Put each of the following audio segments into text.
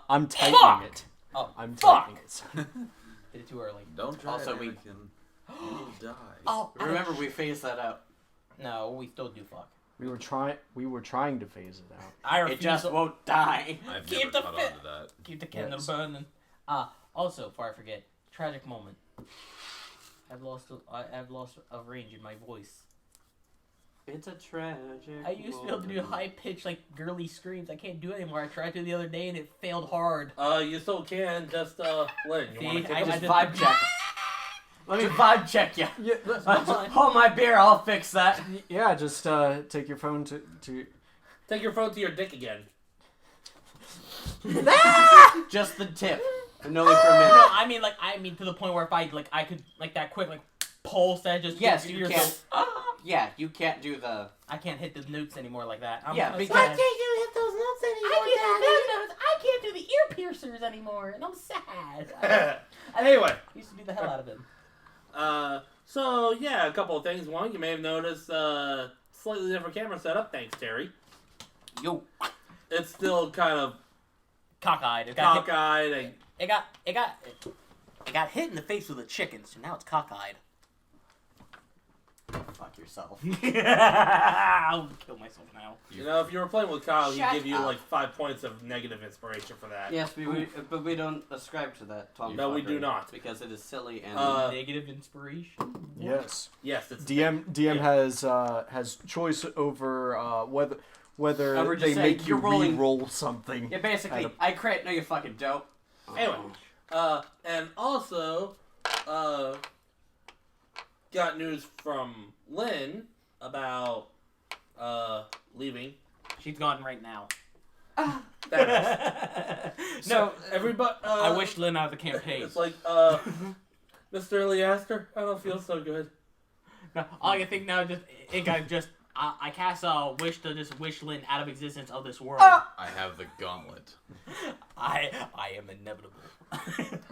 I'm typing it. Oh, I'm fuck! typing it. Did it too early. Don't try Also, it, we- Anakin. You will die. Oh, Remember, we phased that out. No, we still do fuck. We were trying to phase it out. I It refuse just to won't die. I've keep never the caught fit- on to that. keep the candle Yes. burning. Also, before I forget, tragic moment. I've lost a range in my voice. It's a tragic. I used to be able to do high pitched like girly screams. I can't do it anymore. I tried to the other day and it failed hard. You still can, just, Lynn, you wanna See, kick I him? Just just- vibe check. Let me vibe check you. Yeah, Hold my beer, I'll fix that. yeah. Just take your phone to. Take your phone to your dick again. Just the tip. And only for a No, minute. I mean to the point where if I could like that quick like pulse that just Yes, your you ears can't. go, Yeah, you can't do the. I can't hit the notes anymore like that. Yeah, I'm because- sad. you hit those notes I can't do the ear piercers anymore, and I'm sad. Anyway, I used to do the hell out of them. so yeah, a couple of things. One, you may have noticed slightly different camera setup. Thanks, Terry. Yo. It's still kind of Cockeyed. It got hit, cockeyed and it got hit in the face with a chicken, so now it's cockeyed. Fuck yourself. I'll kill myself now. you know, if you were playing with Kyle, he'd Shut give you up. like 5 points of negative inspiration for that. Yes, but we don't ascribe to that, Tom. No, we do not. Because it is silly and. Negative inspiration. Yes. Yes, it's DM yeah. has choice over whether I would just they say, make you you're rolling- re-roll something. Yeah, basically, Adam. I crit. No, you fucking dope. Anyway, and also, got news from Lynn about leaving. She's gone right now. That is. No, Everybody. I wish Lynn out of the campaign. It's like, Mr. Ylliaster, I don't feel so good. No, all I can think now is I cast a wish to just wish Lynn out of existence of this world. I have the gauntlet. I am inevitable.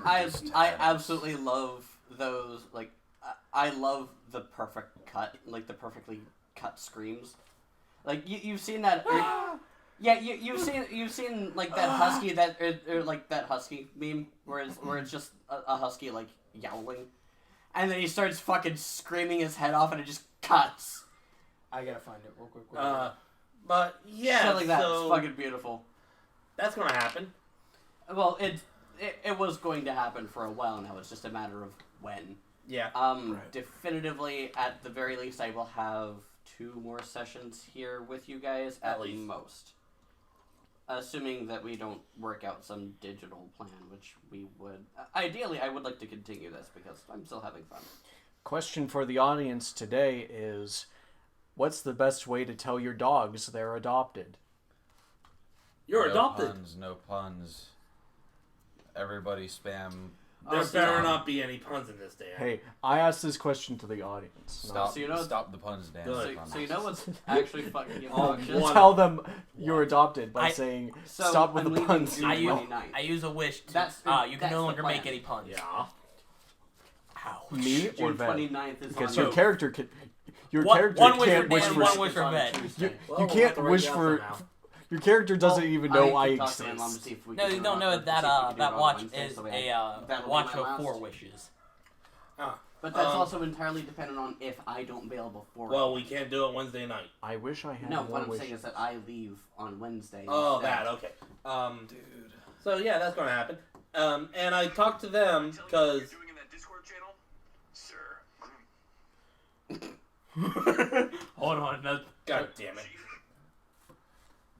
I absolutely love those. Like, I love the perfect cut, like the perfectly cut screams. Like you've seen that. Yeah, you've seen like that husky or like that husky meme where it's just a husky like yowling, and then he starts fucking screaming his head off and it just cuts. I gotta find it real quick. But yeah, Shit like that. so It's fucking beautiful. that's gonna happen. Well, it was going to happen for a while now. It's just a matter of when. Yeah. Right. Definitively, at the very least, I will have 2 more sessions here with you guys at least. most. Assuming that we don't work out some digital plan, which we would. Ideally, I would like to continue this because I'm still having fun. Question for the audience today is, what's the best way to tell your dogs they're adopted? You're no adopted. Puns, no puns. Everybody spam. There better stop. not be any puns in this, Dan. Hey, I asked this question to the audience. Stop, So you know- stop the puns, Dan. Good. So you know what's actually fucking Oh, obnoxious? one. Tell them you're adopted by I- saying, So, stop with I'm the leaving puns. June I use 29th. I use a wish to. That's- You can that's no the longer plan. make any puns. Yeah. Ouch. Me or June Ven? 29th is Because on your character can. Your One character wish for can't wish Dan, for. one wish for on Ven. Tuesday. You, Well, you we'll can't have to write wish down for. somehow. Your character doesn't even know I can talk to my mom to exist. see if we No, can you do don't it know on- that see if we can do it that on watch Wednesday, is so a that'll be watch my of last. 4 wishes. But that's Um, also entirely dependent on if I don't bail before. Well, we can't do it Wednesday night. I wish I had No, more what I'm wishes. saying is that I leave on Wednesday. Oh, instead. that, okay. Dude. So yeah, that's gonna happen. And I talked to them because doing in that Discord channel, sir. Hold on. No, God damn it.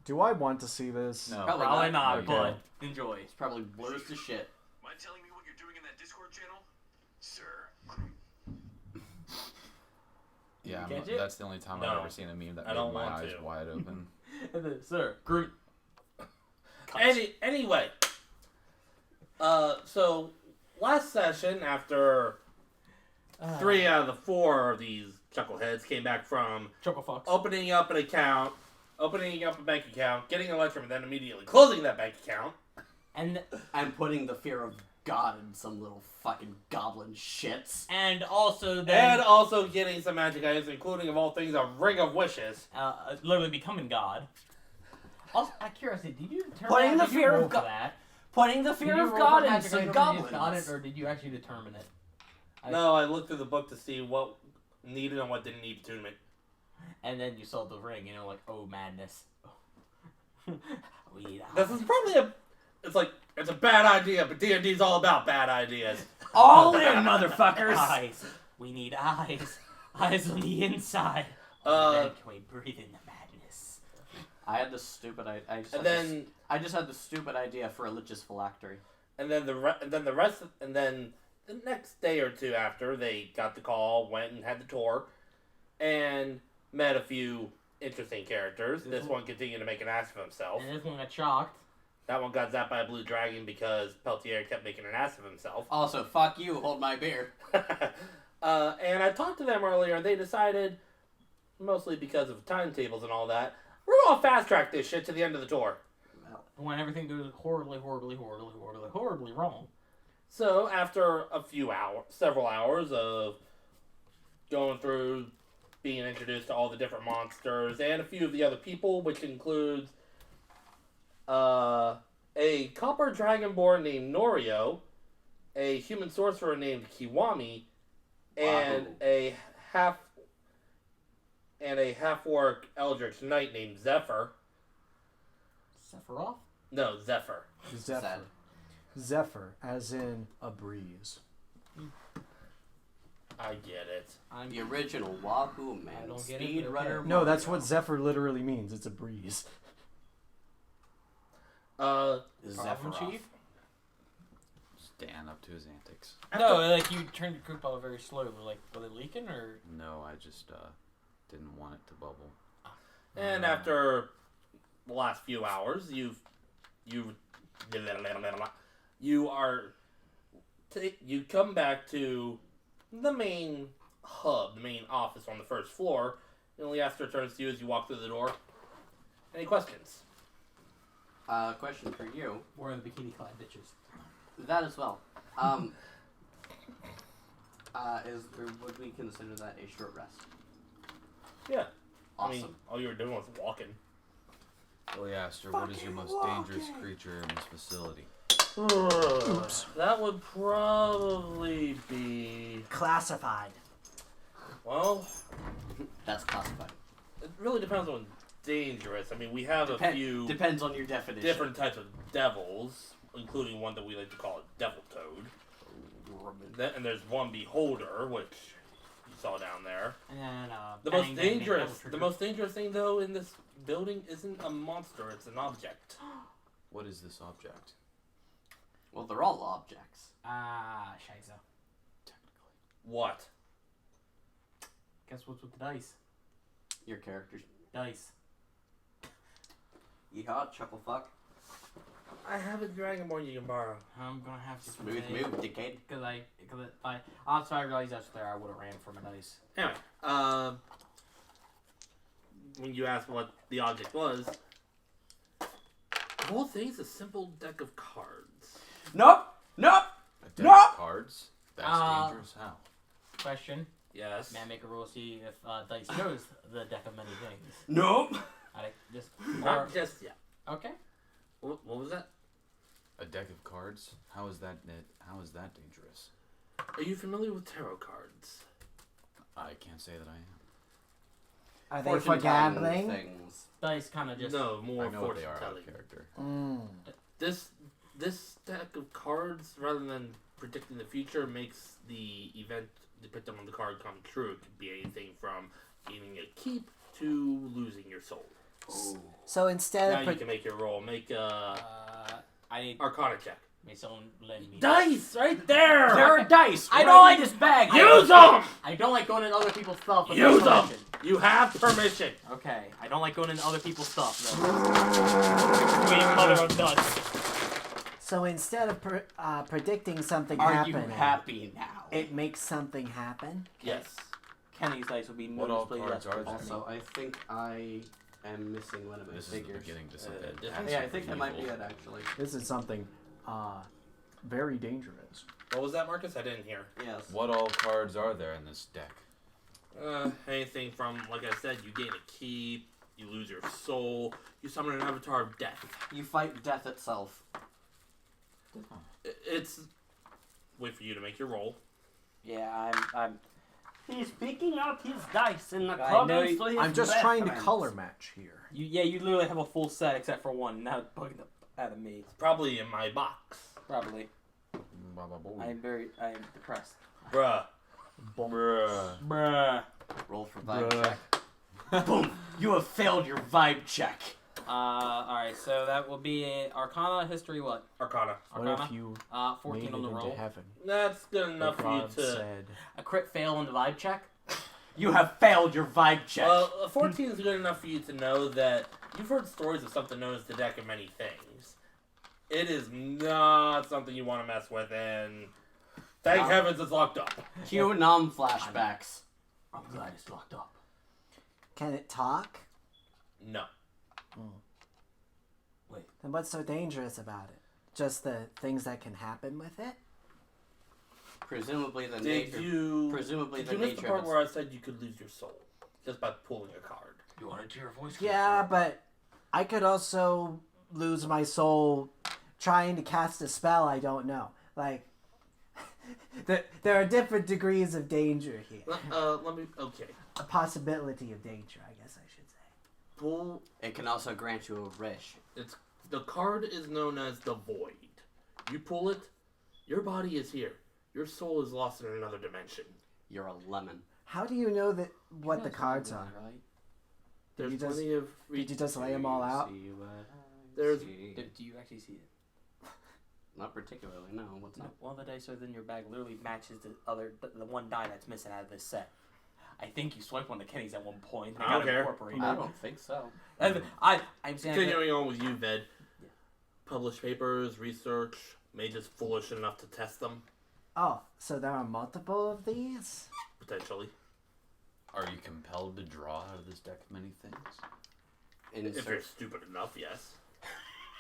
Do I want to see this? No. Probably probably not, Okay. but enjoy. It's probably blurs to shit. Mind telling me what you're doing in that Discord channel, sir? Yeah, Catch it? that's the only time No. I've ever seen a meme that I made don't my want eyes to. wide open. Sir, Groot. Anyway, so last session, after 3 out of the 4 of these chuckleheads came back from Choco Fox. opening up a bank account, getting a letter from, and then immediately closing that bank account. And putting the fear of God in some little fucking goblin shits. also then And also getting some magic items, including, of all things, a Ring of Wishes. literally becoming God. Also, out of curiosity, did you turn Putting around, the did you fear of roll for God- that? putting the Did fear you of roll God for in magic some item and you just got goblins. it, or did you actually determine it? No, I looked through the book to see what needed and what didn't need attunement. And then you saw the ring, and you're like, oh, madness. We need This is probably it's a bad idea, but D&D's all about bad ideas. All in, motherfuckers! eyes. We need eyes. Eyes on the inside. Then can we breathe in the madness? I had this stupid I just had this stupid idea for a religious phylactery. And then the next day or two after, they got the call, went and had the tour, and met a few interesting characters. This one continued to make an ass of himself. And this one got shocked. That one got zapped by a blue dragon because Peltier kept making an ass of himself. Also, fuck you, hold my beer. And I talked to them earlier, and they decided, mostly because of timetables and all that, we're going to fast track this shit to the end of the tour. When everything goes horribly wrong. So after several hours of going through, being introduced to all the different monsters and a few of the other people, which includes a copper dragonborn named Norio, a human sorcerer named Kiwami, and a half-orc eldritch knight named Zephyr. Sephiroth? No, Zephyr. Zephyr. Sad. Zephyr, as in a breeze. I get it. I'm The original Wahoo I Man, don't get it, Speed but Runner. okay. No, that's what Zephyr literally means. It's a breeze. Problem, Zephyroth. Chief? Stand up to his antics. No, like you turned your Koopa bottle very slow. Like, were they leaking or? No, I just didn't want it to bubble. And after the last few hours, you come back to the main hub, the main office on the first floor. And Ylliaster turns to you as you walk through the door. Any questions? Question for you. Where are the bikini-clad bitches? That as well. Would we consider that a short rest? Yeah. Awesome. I mean, all you were doing was walking. Ylliaster, what is your most dangerous creature in this facility? Oops. That would probably be... Classified. Well, That's classified. it really depends on dangerous. I mean, we have a few Depends on your definition. different types of devils, including one that we like to call a devil toad. And there's one beholder, which you saw down there. And The most dangerous thing though in this building isn't a monster; it's an object. What is this object? Well, they're all objects. Scheiße. Technically. What? Guess what's with the dice? Your characters. Dice. Yeehaw, chuckle fuck. I have a dragonborn you can borrow. I'm gonna have to Smooth move, dickhead. Because if I realized that's there, I would have ran for my dice. Anyway, when you asked what the object was, the whole thing's a simple deck of cards. Nope! Nope! A deck No! of cards? That's dangerous. How? Question: Yes. May I make a roll to see if dice knows the deck of many things? Nope! I just Not just yet. okay. What was that? A deck of cards? How is that dangerous? Are you familiar with tarot cards? I can't say that I am. Are they for Fortune-telling gambling? things. Dice kind of just No, more I know what they fortune are out telling. of character. This deck of cards, rather than predicting the future, makes the event depicted on the card come true. It could be anything from gaining a keep to losing your soul. So instead Now of you can make your roll. Make a I need Arcana check. may someone lend me Dice right there. There are dice! I I don't don't like- like this bag! Use them. I don't like going in other people's stuff. Use without them. permission. You have permission. Okay, I don't like going into other people's stuff. Though. Between mother of nuts. so instead of predicting something Are you happening, happy now? it makes something happen. Yes. Kenny's dice would be What all noticeably cards less are there? percent. Also, I think I am missing one of my This is the figures. beginning to something. yeah, absolutely Yeah, I think that might be evil. it, actually. This is something very dangerous. What was that, Marcus? I didn't hear. Yes. What all cards are there in this deck? Anything from, like I said, you gain a keep, you lose your soul, you summon an avatar of death. You fight death itself. It's wait for you to make your roll. Yeah, I'm. He's picking up his dice in the I cupboard know for his I'm just trying to reference. color match here. You literally have a full set except for one. Now it's bugging the out of me. It's probably in my box. Probably. Ba-ba-boom. I am depressed. Bruh. Bruh. Bruh. Roll for vibe Bruh. check. Boom! You have failed your vibe check. Alright, so that will be a Arcana, History, what? Arcana. What Arcana? if you 14 made on it the into roll. heaven? That's good Like enough for you God to. said. A crit fail on the vibe check? You have failed your vibe check. Well, a 14 is good enough for you to know that you've heard stories of something known as the Deck of Many Things. It is not something you want to mess with, and thank heavens it's locked up. Cue nom flashbacks. I'm glad it's locked up. Can it talk? No. Then what's so dangerous about it? Just the things that can happen with it? Presumably the Did nature. you? Presumably Did the you miss the nature part of where I said you could lose your soul just by pulling a card? You want to hear your voice? Yeah, but I could also lose my soul trying to cast a spell I don't know. Like, there are different degrees of danger here. Let me. Okay. A possibility of danger, I guess I should say. Pull. It can also grant you a wish. The card is known as the Void. You pull it, your body is here. Your soul is lost in another dimension. You're a lemon. How do you know that what the cards are? Right? There's you just- plenty of. Did you just lay them all out? There's. Do you actually see it? Not particularly. No. What's No, up? one of the dice are in your bag literally matches the one die that's missing out of this set. I think you swiped one of Kenny's at one point. And I don't got care. incorporated. I don't think so. I'm saying Continuing on with you, Ved. Yeah. Publish papers, research. Mage is foolish enough to test them, Oh, so there are multiple of these? potentially. Are you compelled to draw out of this deck of many things? If you're stupid enough, yes.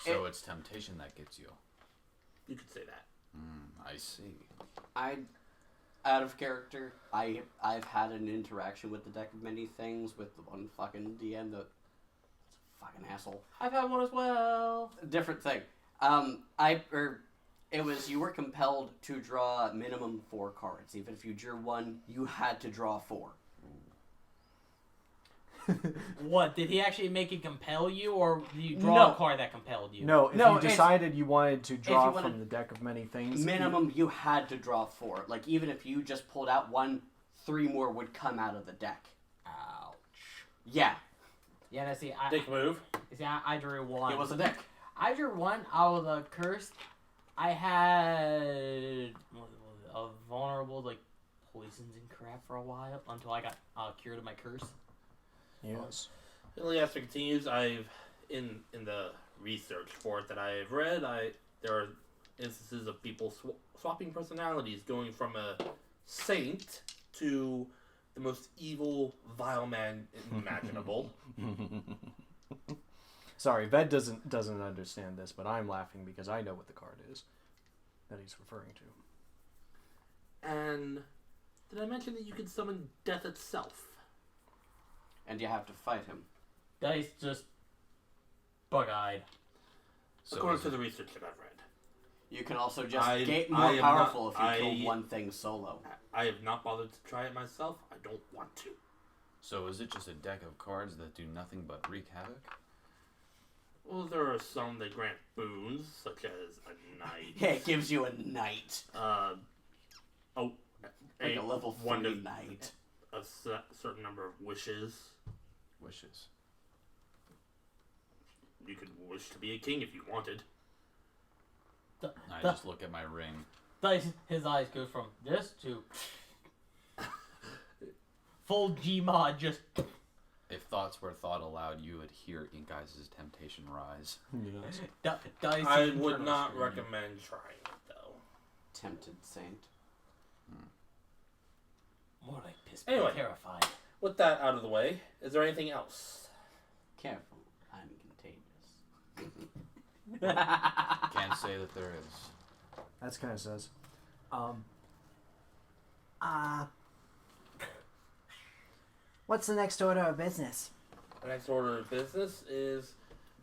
So it's temptation that gets you. You could say that. I see. Out of character, I've had an interaction with the Deck of Many Things with the one fucking DM that's a fucking asshole. I've had one as well. Different thing. It was you were compelled to draw minimum 4 cards. Even if you drew 1, you had to draw 4. What, did he actually make it compel you, or did you draw No. a card that compelled you? No, if No, you it's- decided you wanted to draw you wanted- from the deck of many things, Minimum, you had to draw 4. Like even if you just pulled out 1, 3 more would come out of the deck. Ouch. Yeah, Yeah, now see, Dick move. I drew one. it was a deck. I drew one out of the curse. I had what was it, a vulnerable like poisons and crap for a while until I got cured of my curse. yes. Ylliaster continues. I've in the research for it that I have read. There are instances of people swapping personalities, going from a saint to the most evil, vile man imaginable. Sorry, Ved doesn't understand this, but I'm laughing because I know what the card is that he's referring to. And did I mention that you can summon death itself? And you have to fight him. Dice just bug-eyed. So According is to it- the research that I've read. You can also just I get am more not- powerful if you I- kill one thing solo. I have not bothered to try it myself. I don't want to. So is it just a deck of cards that do nothing but wreak havoc? Well, there are some that grant boons, such as a knight. Yeah, it gives you a knight. Like a level 3 one to knight. a certain number of wishes. Wishes. You could wish to be a king if you wanted. I just look at my ring. Dice, his eyes go from this to full Gmod. Just If thoughts were thought aloud, you would hear Ink Eyes' temptation rise. Yes. Dice. I internal would not screaming. recommend trying it, though. Tempted saint. More like piss. Anyway. Terrified. With that out of the way, is there anything else? Careful, I'm contagious. Can't say that there is. That's kind of says. What's the next order of business? The next order of business is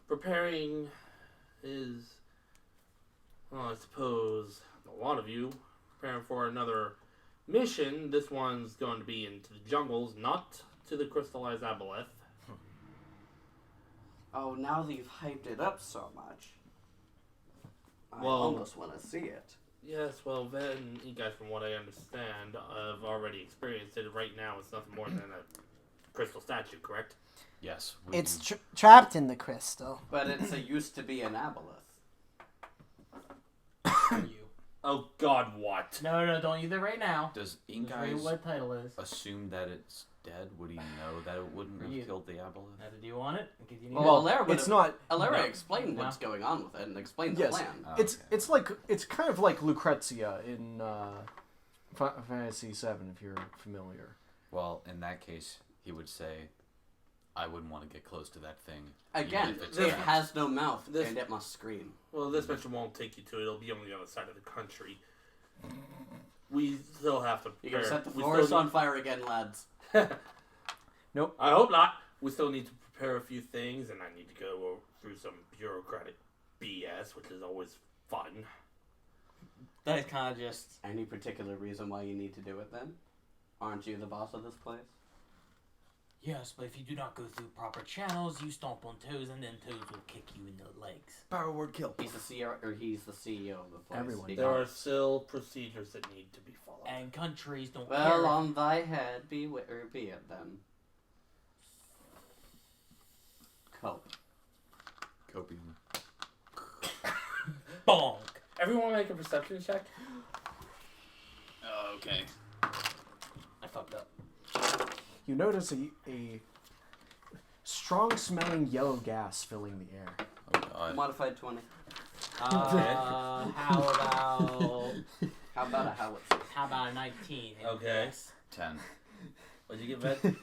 preparing his Well, I suppose a lot of you preparing for another mission. This one's going to be into the jungles, not to the crystallized aboleth. Oh, now that you've hyped it up so much, I Well- almost want to see it. Yes, well, then, you guys, from what I understand, have already experienced it. Right now, it's nothing more than a crystal statue, correct? Yes. It's trapped in the crystal. But it's a used to be an aboleth. For you. Oh, God, what? No, don't use it right now. Does Just Ink read Eyes what title is. assume that it's dead? Would he know that it wouldn't For have you. killed the aboleth? Now, do you want it? Because you need Well, it. Alara would It's not. Alara no. explained No. what's going on with it and explained Yes. the plan. Oh, It's okay. it's kind of like Lucrezia in Fantasy VII, if you're familiar. Well, in that case, he would say, "I wouldn't want to get close to that thing." Again, even if it's it trapped." has no mouth This- and it must scream. Well, this mission won't take you to it. It'll be on the other side of the country. We still have to You're gonna prepare. set the We forest still on fire again, lads. Nope. I hope not. We still need to prepare a few things, and I need to go through some bureaucratic BS, which is always fun. That is kind of just. Any particular reason why you need to do it then? Aren't you the boss of this place? Yes, but if you do not go through proper channels, you stomp on toes, and then toes will kick you in the legs. Power word kill. He's the CEO, or he's the CEO of the place. Everyone He There are can't- still procedures that need to be followed. And countries don't Well, care. on thy head be it then. Cope. Copium. Bonk. Everyone make a perception check. Okay. I fucked up. You notice a strong-smelling yellow gas filling the air. Oh god. Modified 20. How How about a howitzer? about a 19? Okay. Yes. 10. What'd you get, Ved?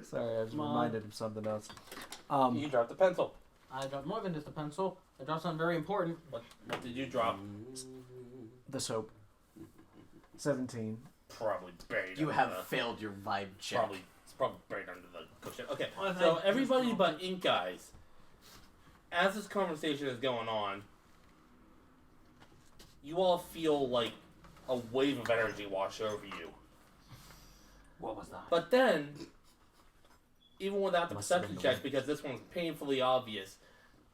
Sorry, I was Come on. reminded of something else. You dropped the pencil. I dropped more than just a pencil. I dropped something very important. What did you drop? The soap. 17. Probably buried. You under have the- failed your vibe check. It's probably buried under the cushion. Okay, Well, so thank- everybody but Ink Eyes, as this conversation is going on, you all feel like a wave of energy wash over you. What was that? But then, even without the Must have perception been the check, because this one's painfully obvious,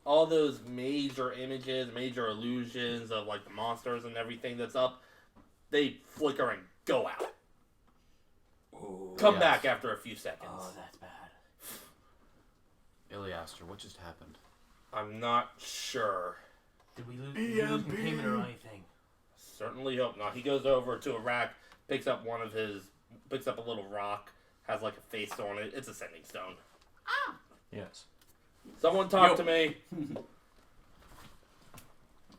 all those major images, major illusions of like the monsters and everything that's up, they flicker and go out. Come Yes. back after a few seconds. Oh, that's bad. Ylliaster, what just happened? I'm not sure. Did we lose containment or anything? Certainly hope not. He goes over to a rack, picks up a little rock, has like a face on it. It's a sending stone. Yes. Someone talk to me.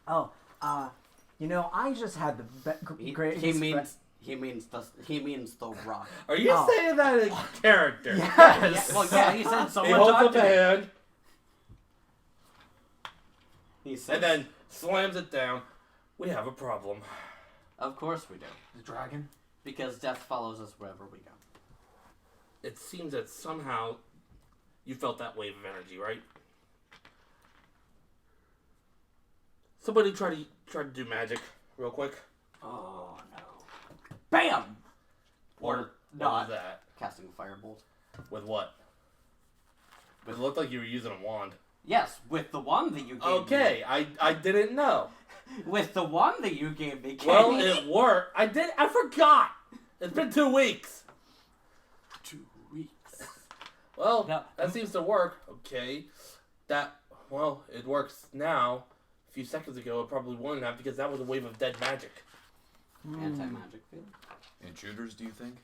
Oh, I just had the great. He means the rock. Are you Oh. saying that in character? Yes. Well, yeah, he said He someone holds talk up to a me. hand He said, and then slams it down. We have a problem. of course we do. The dragon? Because death follows us wherever we go. It seems that somehow you felt that wave of energy, right? Somebody try to do magic real quick. Oh no. Bam! Or What not. was that? Casting a firebolt. With what? It looked like you were using a wand. Yes, with the one that you gave Okay, I didn't know. me. With the one that you gave me, Well, Kenny. it worked. I forgot. It's been 2 weeks. 2 weeks. Well, No. that seems to work. Okay. It works now. A few seconds ago, it probably wouldn't have because that was a wave of dead magic. Anti-magic field. Intruders, do you think?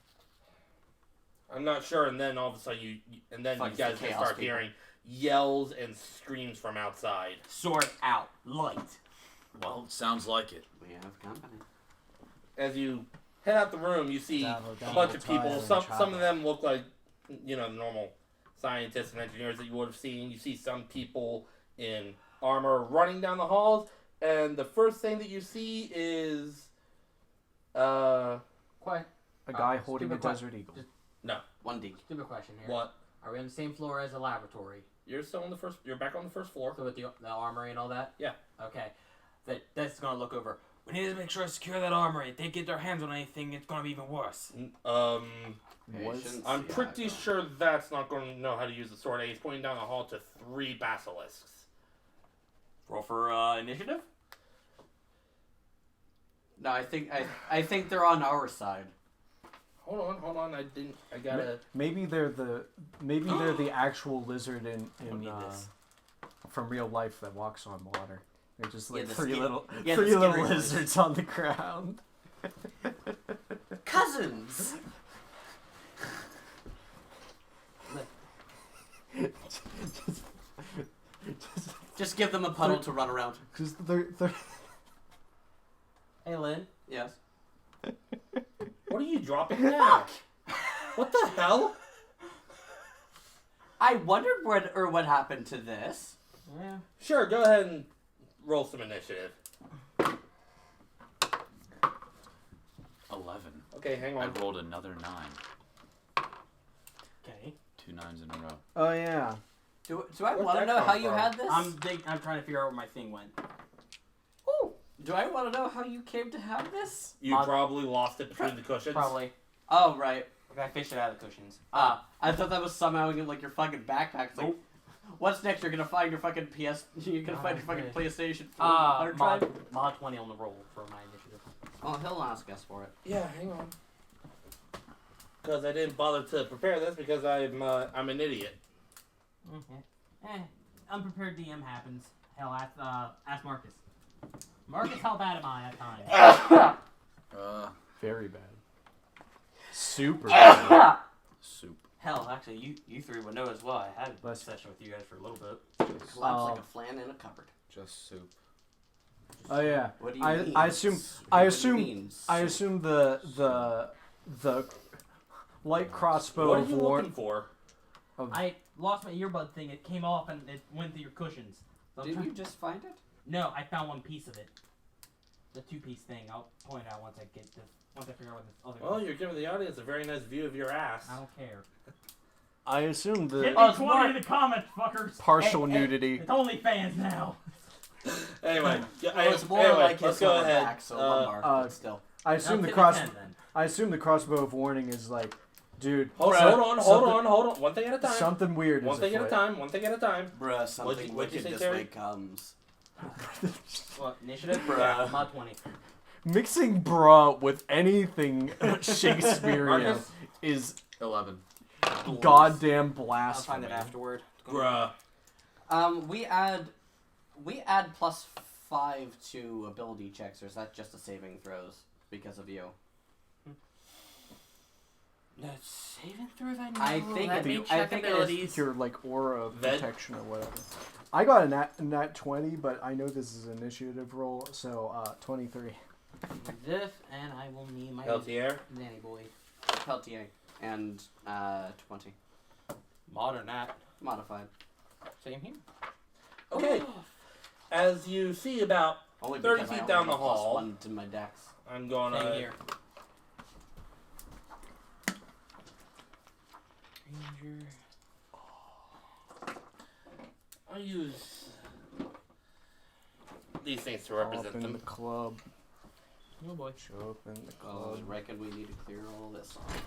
I'm not sure, and then all of a sudden you Fuck, guys it's the can chaos start people. hearing yells and screams from outside. Sword out. Light. Well, sounds like it. We have company. As you head out the room, you see Dabble, a dabble, bunch of toil, people. and Some travel. of them look like the normal scientists and engineers that you would have seen. You see some people in armor running down the halls, and the first thing that you see is Quiet. A guy holding a stupid desert eagle. Just- One dig. Stupid question here. what? Are we on the same floor as the laboratory? You're still on the first. You're back on the first floor. So with the armory and all that? Yeah. Okay. That's gonna look over. We need to make sure to secure that armory. If they get their hands on anything, it's gonna be even worse. I'm pretty sure that's not going to know how to use the sword. He's pointing down the hall to 3 basilisks. Roll for initiative? No, I think they're on our side. Hold on. I gotta. Maybe they're the actual lizard in from real life that walks on water. They're just like three little lizards on the ground. Cousins. Just give them a puddle to run around. Because they're Hey, Lynn. Yes. What are you dropping now? What the hell? I wondered what happened to this. Yeah. Sure, go ahead and roll some initiative. 11. Okay, hang I on. rolled another 9. Okay. 2 9s in a row. Oh yeah. Do I Where'd want to that know come how you from? had this? I'm trying to figure out where my thing went. Ooh. Do I want to know how you came to have this? You probably lost it between the cushions. Probably. Oh, right. I fished it out of the cushions. I thought that was somehow in like your fucking backpack. It's like, Nope. what's next? You're gonna find your fucking PS. You're gonna find your fucking okay. PlayStation 4 hard drive. mod 20 on the roll for my initiative. Oh, he'll ask us for it. Yeah, hang on. Because I didn't bother to prepare this because I'm an idiot. Okay. Unprepared DM happens. Hell, ask Marcus. Marcus, how bad am I at times? Very bad. Super bad. Soup. Hell, actually, you three would know as well. I had a Bless session with you guys for a little bit. Collapse like a flan in a cupboard. Just soup. Oh yeah. What do you mean? I assume the light crossbow What are of you war. looking for? I lost my earbud thing. It came off and it went through your cushions. So I'm Did trying- you just find it? No, I found one piece of it. The 2-piece thing. I'll point out once I figure out what this other. Well, you're giving the audience a very nice view of your ass. I don't care. I assume Give the me Oh, 20 in the comments, fuckers. partial Hey, nudity. It's only fans now. Anyway, Well, it's more anyway, like let's his go lower ahead. back, so lumbar, but still. I assume No, the give me cross. 10 then. I assume the crossbow of warning is like, dude. Hold on. One thing at a time. Something weird. One is thing at a afoot. time. One thing at a time. Bruh, something what'd you wicked say, this Terry? way comes. What, initiative? Bruh. Yeah, mod 20. Mixing bruh with anything Shakespearean Marcus? is 11. goddamn I'll blasphemy. find it afterward. Bruh. We add +5 to ability checks, or is that just a saving throws because of you? No, saving throws. I think Let it- me I check think it is- abilities. Your like aura of Vet. protection or whatever. I got a nat 20, but I know this is an initiative roll, so 23. This, and I will need my Peltier. nanny boy. Peltier and 20 Modern that. modified. Same here. Okay. As you see about Only 30 because I feet only down have the a hall. +1 to my dex. I'm Same gonna. here. Ranger. I'll use these things to represent Open them. the club. Oh boy. Open the I club. reckon we need to clear all this off.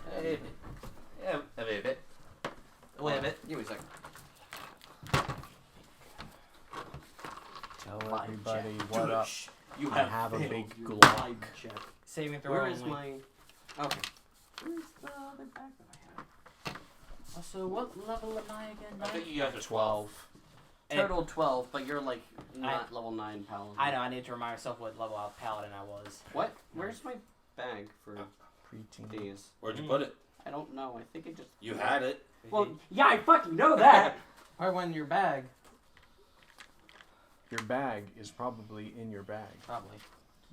Yeah, a bit. Wait a bit. Give me a second. Tell Vibe everybody check. what up. You I have a failed big your Glock. vibe check. Saving throw. Where is only. my... Okay. Where's the other bag that I had? So what level am I again? I think you guys are 12. Total 12, but you're like not level 9 paladin. I know. I need to remind myself what level of paladin I was. What? Where's my bag for Preteen. these? Where'd you put it? I don't know. I think it just... You had it. Well, yeah, I fucking know that! I went in your bag. Your bag is probably in your bag. Probably.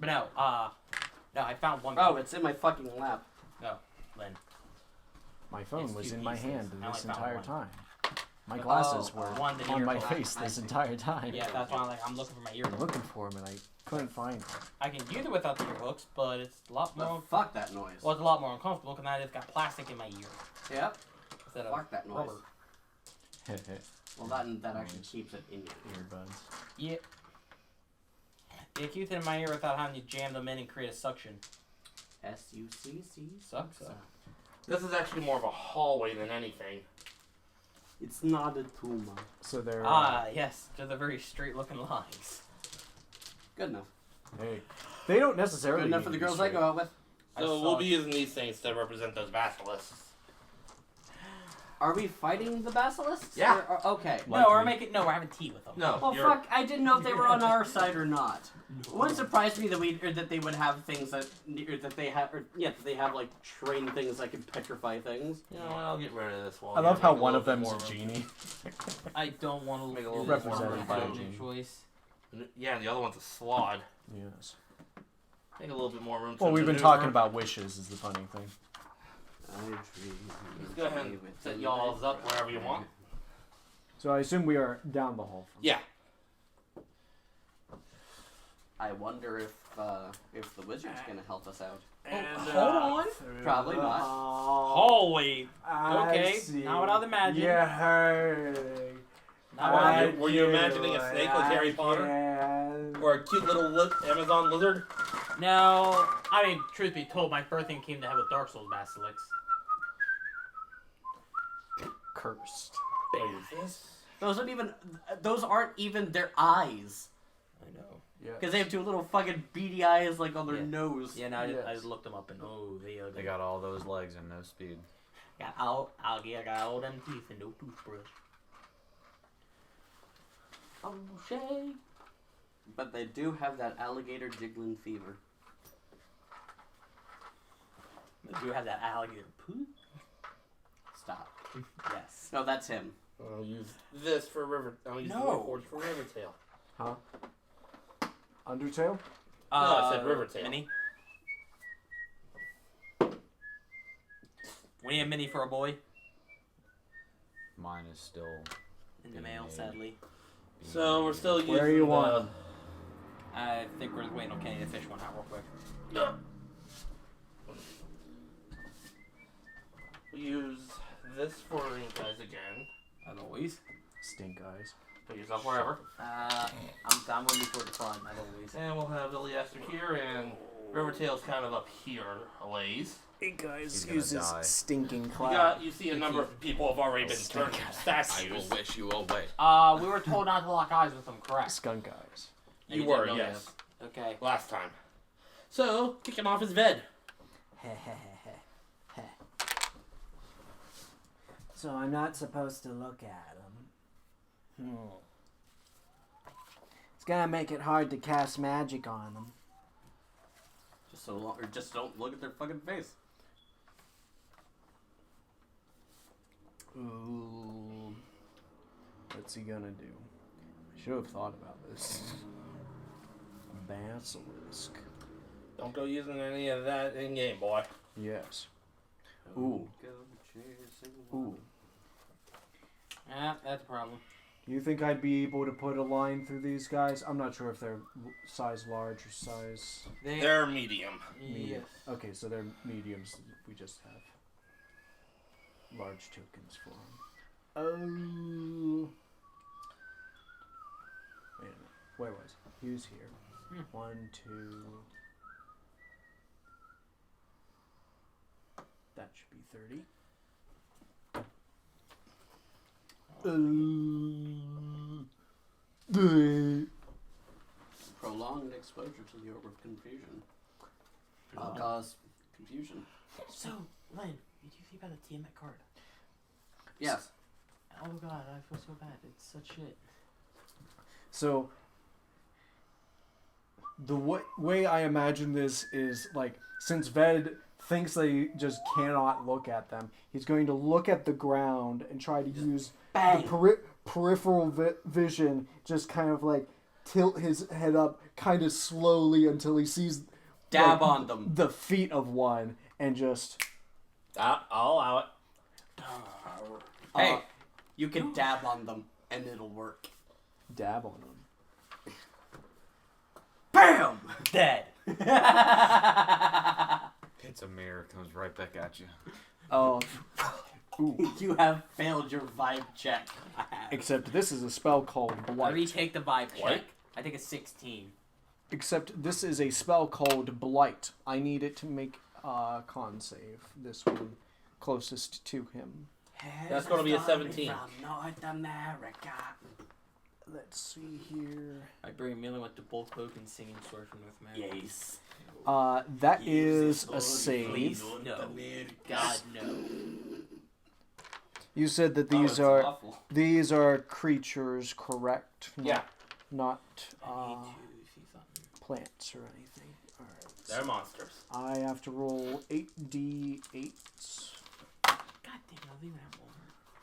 But no, I found one. Oh, it's in my fucking lap. No, Lynn. My phone It's was 2 in my pieces. hand I only this found entire one. time. My glasses were one that on you're my close. face I this see. entire time. Yeah, that's why I'm looking for my I'm earhooks. looking for them and I couldn't find them. I can use it without the earhooks, but it's a lot But more. fuck that noise. Well, it's a lot more uncomfortable because I just got plastic in my ear Yep. instead of Fuck that noise. rubber. Well, that actually keeps it in your earbuds. Yeah. Yeah, keep it in my ear without having to jam them in and create a suction. SUCC. Sucks. This is actually more of a hallway than anything. It's not a tumor. So they're Yes, they're the very straight-looking lines. Good enough. hey, they don't necessarily Good enough need for the to be girls I straight. go out with. So we'll be using these things to represent those basilisks. Are we fighting the basilisks? Yeah. Okay. No, we're having tea with them. No, Well, fuck! I didn't know if they were on our side or not. It wouldn't surprise me that they would have things that they have like train things that can petrify things. You know what? I'll get rid of this wall. I love here, how make a one little of bit them's more a room. genie. I don't want to Make a little this represented one by a by genie. choice. Yeah, and the other one's a slod. Yes. Take a little bit more room. Well, to we've been maneuver. talking about wishes. Is the funny thing. Just go ahead and set y'all's up wherever you want. So I assume we are down the hall. Yeah. I wonder if the wizard's gonna help us out. And, hold on. Probably not. Hallway. Okay, now without the magic. You're hurting. Were you imagining a snake like Harry Potter? Or a cute little Amazon lizard? No, I mean, truth be told, my birthing came to head with Dark Souls Basilisk. Cursed. Those aren't even their eyes. I know. Yeah. Because they have two little fucking beady eyes like on their Yeah. nose. Yeah, now Yes. I just looked them up and They got all those legs and no speed. got all them teeth and no toothbrush. Oh shit. But they do have that alligator jiggling fever. They do have that alligator poo. Stop. Yes. No, that's him. I'll use this for River. I'll use the Warforged for River Tail. Huh? Undertale? I said Rivertail. Mini. We need a mini for a boy. Mine is still In the mail, sadly. So we're still using. Where you want? I think we're just waiting on Kenny to fish one out real quick. We use this for you guys again. As always. Stink eyes. Put yourself wherever. I'm going to be toward the front, as always. And we'll have Ylliaster here, and Rivertail's kind of up here a ways. Stink eyes He's gonna die. stinking You see a number of people have already been turned into I statues. will wish you away. We were told not to lock eyes with them, correct? Skunk eyes. You You were, didn't know yes. Okay. Last time. So, kicking off his Ved. So I'm not supposed to look at them. It's gonna make it hard to cast magic on them. Just don't look at their fucking face. Ooh. What's he gonna do? I should have thought about this. Basilisk. Don't go using any of that in game, boy. Yes. Ooh. Ooh. Yeah, that's a problem. Do you think I'd be able to put a line through these guys? I'm not sure if they're size large or size They're medium. medium. Okay, so they're mediums. We just have large tokens for them. Oh. Wait a minute. Where was he? He was here. 1, 2. That should be 30. Prolonged exposure to the orb of confusion. Cause confusion. So, Len, did you see about the Tiamat card? Yes. Oh god, I feel so bad. It's such shit. So, the way I imagine this is, like, since Ved thinks they just cannot look at them, he's going to look at the ground and try to use the peripheral vision, just kind of, like, tilt his head up kind of slowly until he sees Dab on them. the feet of one, and just... I'll allow it. Hey, you can dab on them and it'll work. dab on them. BAM! Dead. It's a mirror, comes right back at you. Oh. Ooh. You have failed your vibe check. I have. Except this is a spell called I Blight. retake the vibe What? check. I think it's 16. Except this is a spell called Blight. I need it to make a con save. This one closest to him. That's gonna be a 17. From North America. Let's see here. I bring Miller with the bolt cloak and singing sword from North America. Yes. That is a save. Please, no. God, no. You said that Oh, it's awful. these are creatures, correct? Yeah. Not I need to see something. plants or anything. All right. They're monsters. I have to roll 8d8s. God damn it, I'll leave that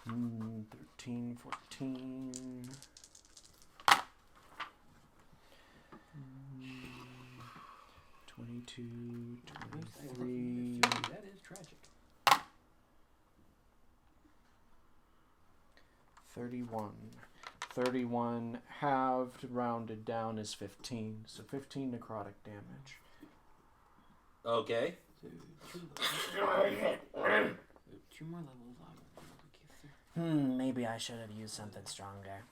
one. 13, 14. 22, 23, That is tragic. 31. 31 halved, rounded down is 15. So 15 necrotic damage. Okay. Two more levels. I will be able to get through. Maybe I should have used something stronger.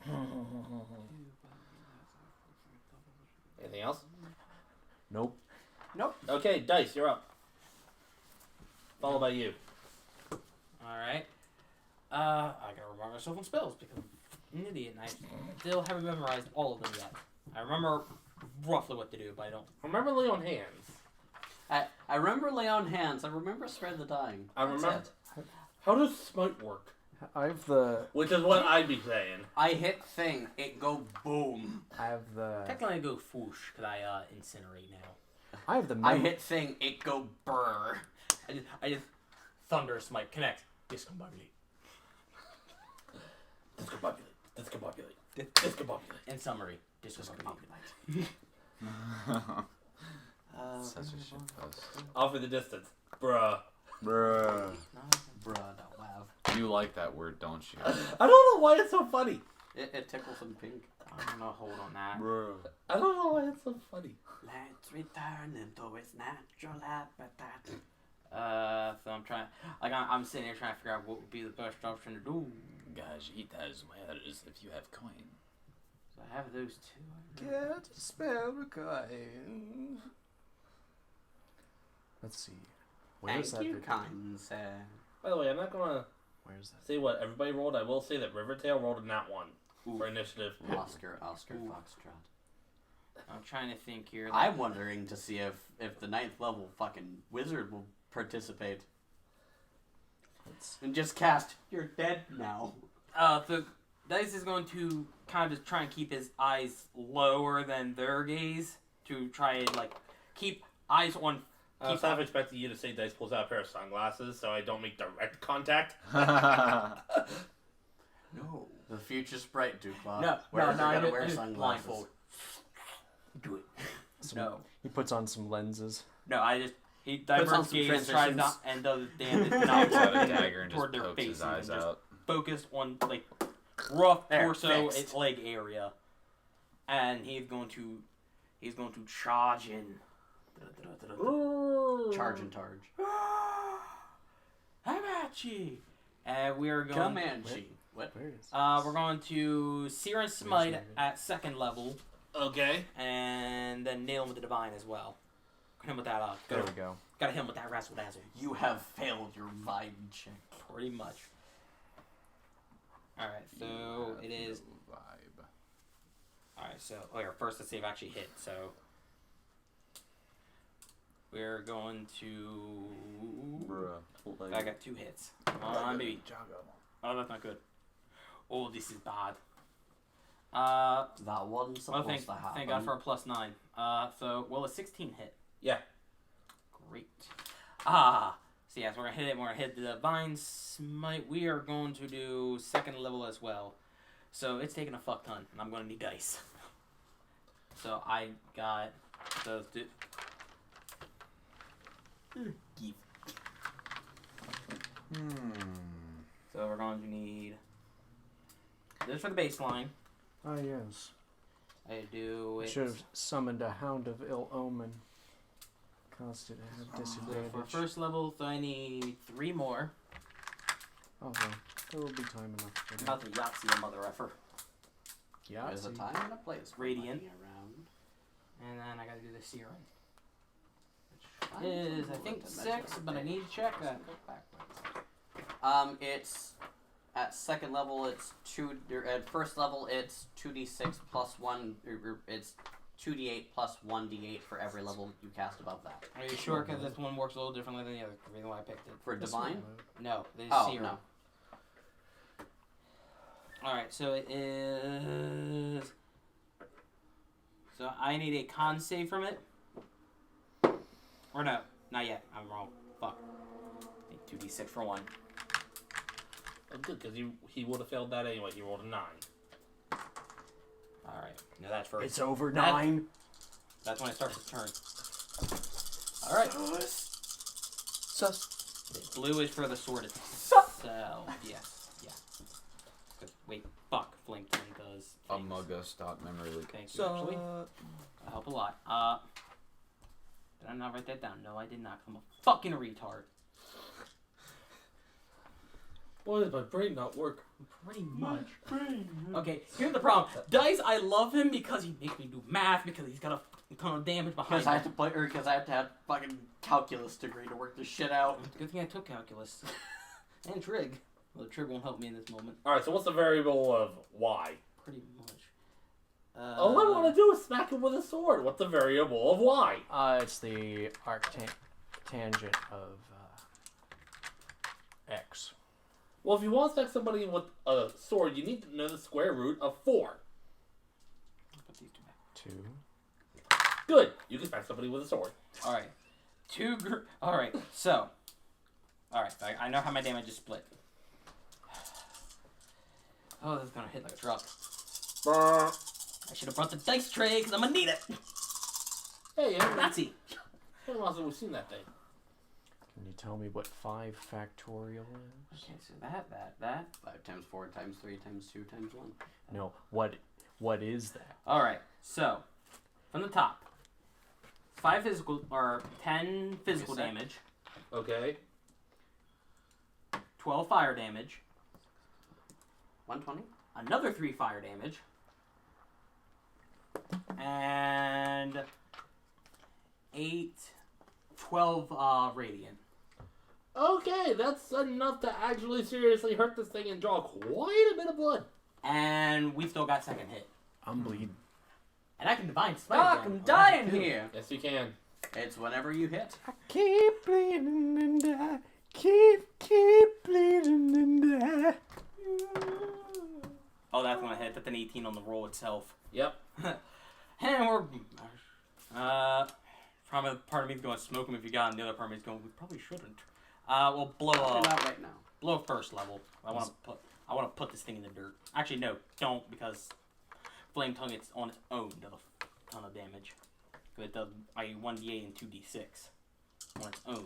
Anything else? Nope. Okay, Dice, you're up. Followed by you. Alright. I gotta remind myself on spells because I'm an idiot and I still haven't memorized all of them yet. I remember roughly what to do, but I don't. Remember Lay on Hands. I remember lay on hands. I remember spread the dying. I That's remember. it. How does Smite work? I have the. Which is what I'd be saying. I hit thing. It go boom. I have the. Technically, I go foosh because I incinerate now. I have the. I hit thing. It go burr. I just thunder smite connect discombobulate Discombobulate. Discombobulate. Discombobulate. in summary discombobulate. Such a shit post. Off in the distance. Bruh. Bruh. Bruh, don't laugh. You like that word, don't you? I don't know why it's so funny. It tickles some pink. I'm gonna hold on that. Bruh. I don't know why it's so funny. Let's return into its natural habitat. So I'm trying. Like I'm sitting here trying to figure out what would be the best option to do. Guys, eat that as well as if you have coin. So I have those two. Get a spell coin. Let's see. Where's Thank that? you, bit? kind sir. By the way, I'm not gonna Where's that? say what everybody rolled. I will say that Rivertail rolled a nat 1 for initiative. Oscar, Ooh. Foxtrot. I'm trying to think here. I'm wondering to see if the 9th level fucking wizard will participate. And just cast, you're dead now. The Dice is going to kind of just try and keep his eyes lower than their gaze to try and like keep eyes on. I was half expecting you to say Dice pulls out a pair of sunglasses so I don't make direct contact. No. The future sprite, Dukla. No, Where no, I gotta wear just sunglasses. blindfold. Do it. Some- He puts on some lenses. No, he Puts on diverts some gaze, tries transitions. not, and does damage Pulls out a not dagger and just toward their pokes his faces eyes and just out. focused on like rough There, torso fixed. and leg area, and he's going to charge in. Charge and targe. Hamachi! And we are going. Comanche. What? Where is? We're going to Sear and Smite at 2nd level, Okay. and then nail him with the Divine as well. Hit him with that. There we go. Gotta hit him with that Razzle Dazzle. You have failed your vibe check. Pretty much. Alright, so it is. Vibe. Alright, so. Oh, yeah, first the save actually hit, so. We're going to. Bruh. I got 2 hits. Come on, baby. Oh, that's not good. Oh, this is bad. That wasn't supposed thank to happen. God for a +9. So, will a 16 hit? Yeah. Great. So yes, we're gonna hit it. We're gonna hit the Divine Smite. We are going to do 2nd level as well. So it's taking a fuck ton, and I'm gonna need dice. So I got those two. So we're going to need this for the baseline. Ah, yes. I do I it. should have summoned a Hound of Ill Omen. Caused it to have So disadvantage. for 1st level, so I need 3 more. Oh, well, there will be time enough for that. About the Yahtzee, a mother effer. Yeah, There's a see. time and a place for Radiant. money around. And then I gotta do the Searing. Find Is, I someone think, to 6, measure but I the need to check day. that. It's at second level. It's at first level. It's 2d6 plus 1. It's 2d8 plus 1d8 for every level you cast above that. Are you sure? Because this one works a little differently than the other. The reason why I picked it. For divine. No, the Oh Searing. no. Alright, so it is. So I need a con save from it. Or no, not yet. I'm wrong. Fuck. Need 2d6 for 1. Oh, good, because he would have failed that anyway. He rolled a 9. Alright, now that's first. It's over That- 9. That's when it starts its turn. Alright. Blue is for the sword itself. Yes, yeah. Good. Wait, fuck. Flankton does. Among Us. Memory leak. Thank you, actually. That'll help a lot. Did I not write that down? No, I did not. I'm a fucking retard. Why does my brain not work? Pretty much. Okay, here's the problem. Dice, I love him because he makes me do math, because he's got a ton of damage behind Because I him. have to play, or because I have to have fucking calculus degree to work this shit out. Good thing I took calculus. And trig. Well, the trig won't help me in this moment. Alright, so what's the variable of y? Pretty much. All I want to do is smack him with a sword. What's the variable of y? It's the arctangent of x. Well, if you want to smack somebody with a sword, you need to know the square root of 4. Put these two back. 2. Good. You can smack somebody with a sword. Alright. Alright, so. Alright, I know how my damage is split. Oh, this is gonna hit like a truck. Brr. I should have brought the dice tray, because I'm gonna need it. Hey, Nazi. when else have we seen that thing? Can you tell me what 5 factorial is? Okay, so that. 5 times 4 times 3 times 2 times 1. No, what is that? Alright, so. From the top. 5 physical, or 10 physical Give me a sec. damage. Okay. 12 fire damage. 120. Another 3 fire damage. And 12 radiant. Okay, that's enough to actually seriously hurt this thing and draw quite a bit of blood. And we still got second hit. I'm bleeding. And I can divine smite Fuck, again. I'm dying here. Yes, you can. It's whenever you hit. I keep bleeding and I keep bleeding and I. Oh, that's when I hit. That's an 18 on the roll itself. Yep. And we're... probably part of me's going, smoke him if you got him. The other part of me's going, we probably shouldn't. We'll blow Probably up. not right now. Blow first level. I want to put this thing in the dirt. Actually, no, don't, because Flame Tongue, it's on its own, does a ton of damage. Because it does 1d8 and 2d6 on its own.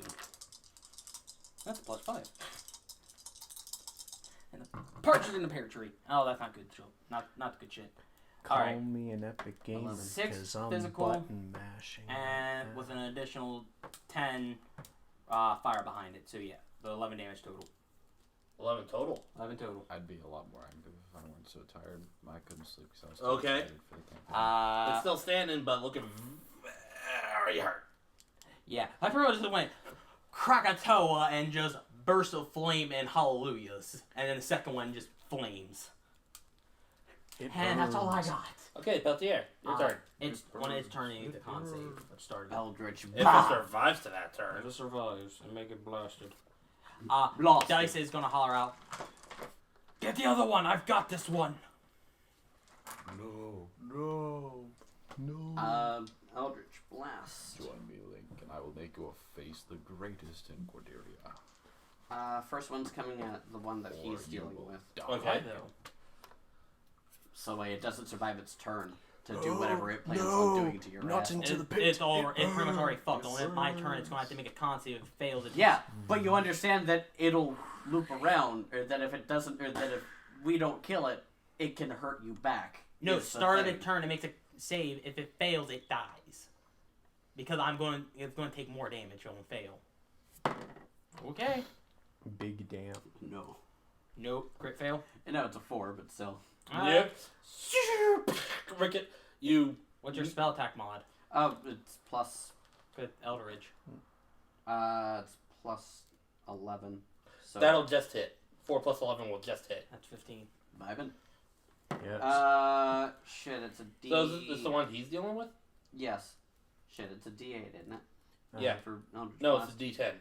That's a +5. And the partridge in the pear tree. Oh, that's not good. Not good shit. Call Alright. me an epic gamer 6 because I'm physical, button mashing. And right with now. an additional 10 fire behind it. So yeah, the 11 damage total. 11 total. 11 total. I'd be a lot more active if I weren't so tired. I couldn't sleep because I was too Okay. excited for the campaign. It's still standing, but looking very hurt. Yeah, I pretty much just went Krakatoa and just burst of flame and hallelujahs. And then the second one just flames. And that's all I burns. got. Okay, Peltier, your turn. It's when it's turning the con save. It started. Eldritch. If Bah! it survives to that turn. If it survives and make it blasted. Blasted. Dice is gonna holler out. Get the other one. I've got this one. No. Eldritch Blast. Join me, Link, and I will make you face the greatest in Cordelia. First one's coming at the one that Or he's you dealing will with. die. Okay. So it doesn't survive its turn to do whatever it plans on doing to your not ass. into the pit. It's pretty much already fucked. On my turn, it's gonna have to make a con save. If it fails, it Yeah, but you understand that it'll loop around, or that if it doesn't, or that if we don't kill it, it can hurt you back. No, is the start of the thing. turn, it makes a save. If it fails, it dies. Because it's going to take more damage. It won't fail. Okay. Big damn. No. Nope. Crit fail. No, it's a 4, but still. Yep. Ricket, you. What's your spell attack mod? Oh, it's plus. Good Eldridge. It's plus 11. So That'll just hit. 4 plus 11 will just hit. That's 15. vibing. Yes. Shit, it's a D. So is this the one he's dealing with? Yes. Shit, it's a D8, isn't it? Yeah. For Eldritch No, Blast. it's a D10.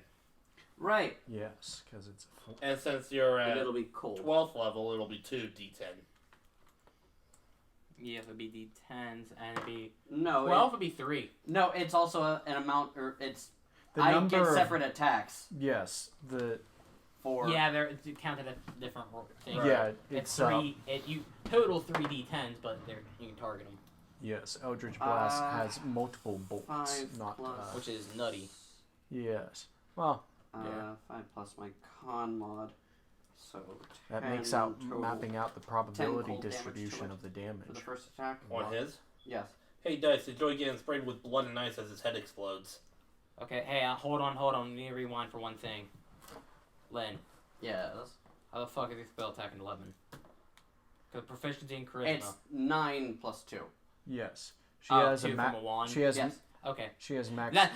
Right. Yes, because it's a full. And since you're And at it'll be cold. 12th level, it'll be 2 D10. Yeah, it'd be D10s, and it'd be No, 12 would be 3. no, it's also an amount, or it's. The I number get of- separate attacks Yes, for. Yeah, they're counted as different things. Right. yeah, It's it's 3. You total 3 D10s, but you can target them, yes. Eldritch Blast has multiple bolts, 5 not plus- which is nutty. yes. Well, 5 plus my con mod. So that 10 makes out total mapping out the probability cold damage to distribution it of the for the damage. first attack. On his? Yes. Hey, Dice, enjoy getting sprayed with blood and ice as his head explodes. Okay, hey, hold on. We need to rewind for one thing. Lynn, Yes. how the fuck is your spell attack in 11? Because proficiency in charisma. It's 9 plus 2. Yes, she Oh, has 2 a from a wand. She has Yes. Okay. she has max. That,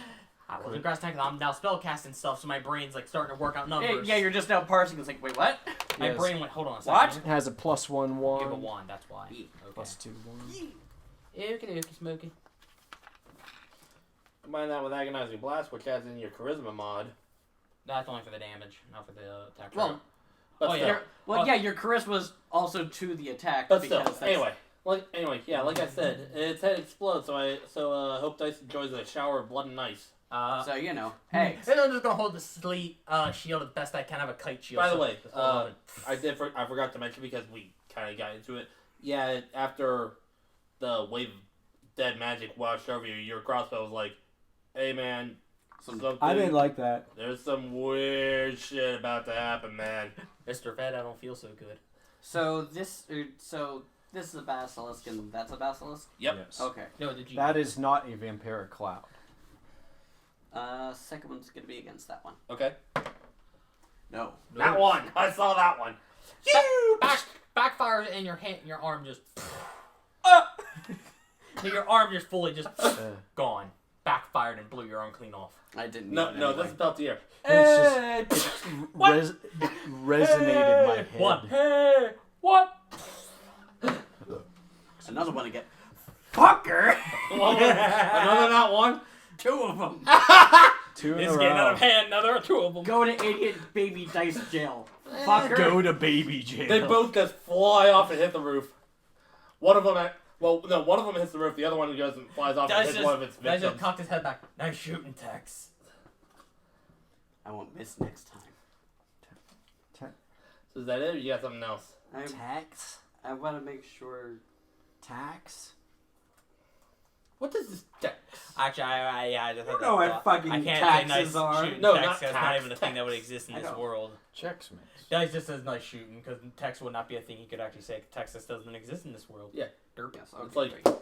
I wasn't grass attacking. I'm now spell casting stuff, so my brain's like starting to work out numbers. Yeah, you're just now parsing. It's like, wait, what? My Yes. brain went, hold on a What? second. has a +1 You have a wand, wand, that's why. Yeah. Okay. +2 wand. Okie smoky. Combine that with Agonizing Blast, which adds in your Charisma mod. That's only for the damage, not for the attack. Well, But Oh, still, yeah. Well, yeah, your charisma's also to the attack. But because still, that's- anyway, yeah, like I said, its head explodes, so hope Dice enjoys a shower of blood and ice. So, you know, hey. And I'm just gonna hold the sleep shield as best I can. Have a kite shield. By the so way, just hold it. I forgot to mention because we kind of got into it. Yeah, after the wave of dead magic washed over you, your crossbow was like, "Hey man, something, I didn't like that. there's some weird shit about to happen, man." Mr. Fed, I don't feel so good. So this is a basilisk, and that's a basilisk? Yep. Yes. Okay. No, did you? That is not a vampiric cloud. Second one's gonna be against that one. Okay. No. That one. I saw that one. Backfires and your hand, your arm just. Your arm just fully just gone. Backfired and blew your arm clean off. I didn't. No, know no, anyway. this is Peltier. It's just resonated my head. What? Hey, what? Another one again. Fucker! Another not one. 2 of them. 2 in It's a getting out row. of hand. Now there are 2 of them. Go to idiot baby dice jail. Fucker. Go to baby jail. They both just fly off and hit the roof. One of them, one of them hits the roof. The other one goes and flies off and Dice hits just, one of its Dice just victims. cocked his head back. Nice shooting, Tex. I won't miss next time. So is that it? Or you got something else? Tax? I want to make sure. Tax? What does this text? Actually, I just had know that what thought. fucking I can't taxes say nice are. shooting No, Tex. not That's not tax, even a thing that would text. exist in I this know. world. Chex Mix. Dice just says nice shooting because Tex would not be a thing he could actually say. Texas doesn't exist in this world. Yeah. Derp. Yes, It's okay, like- great.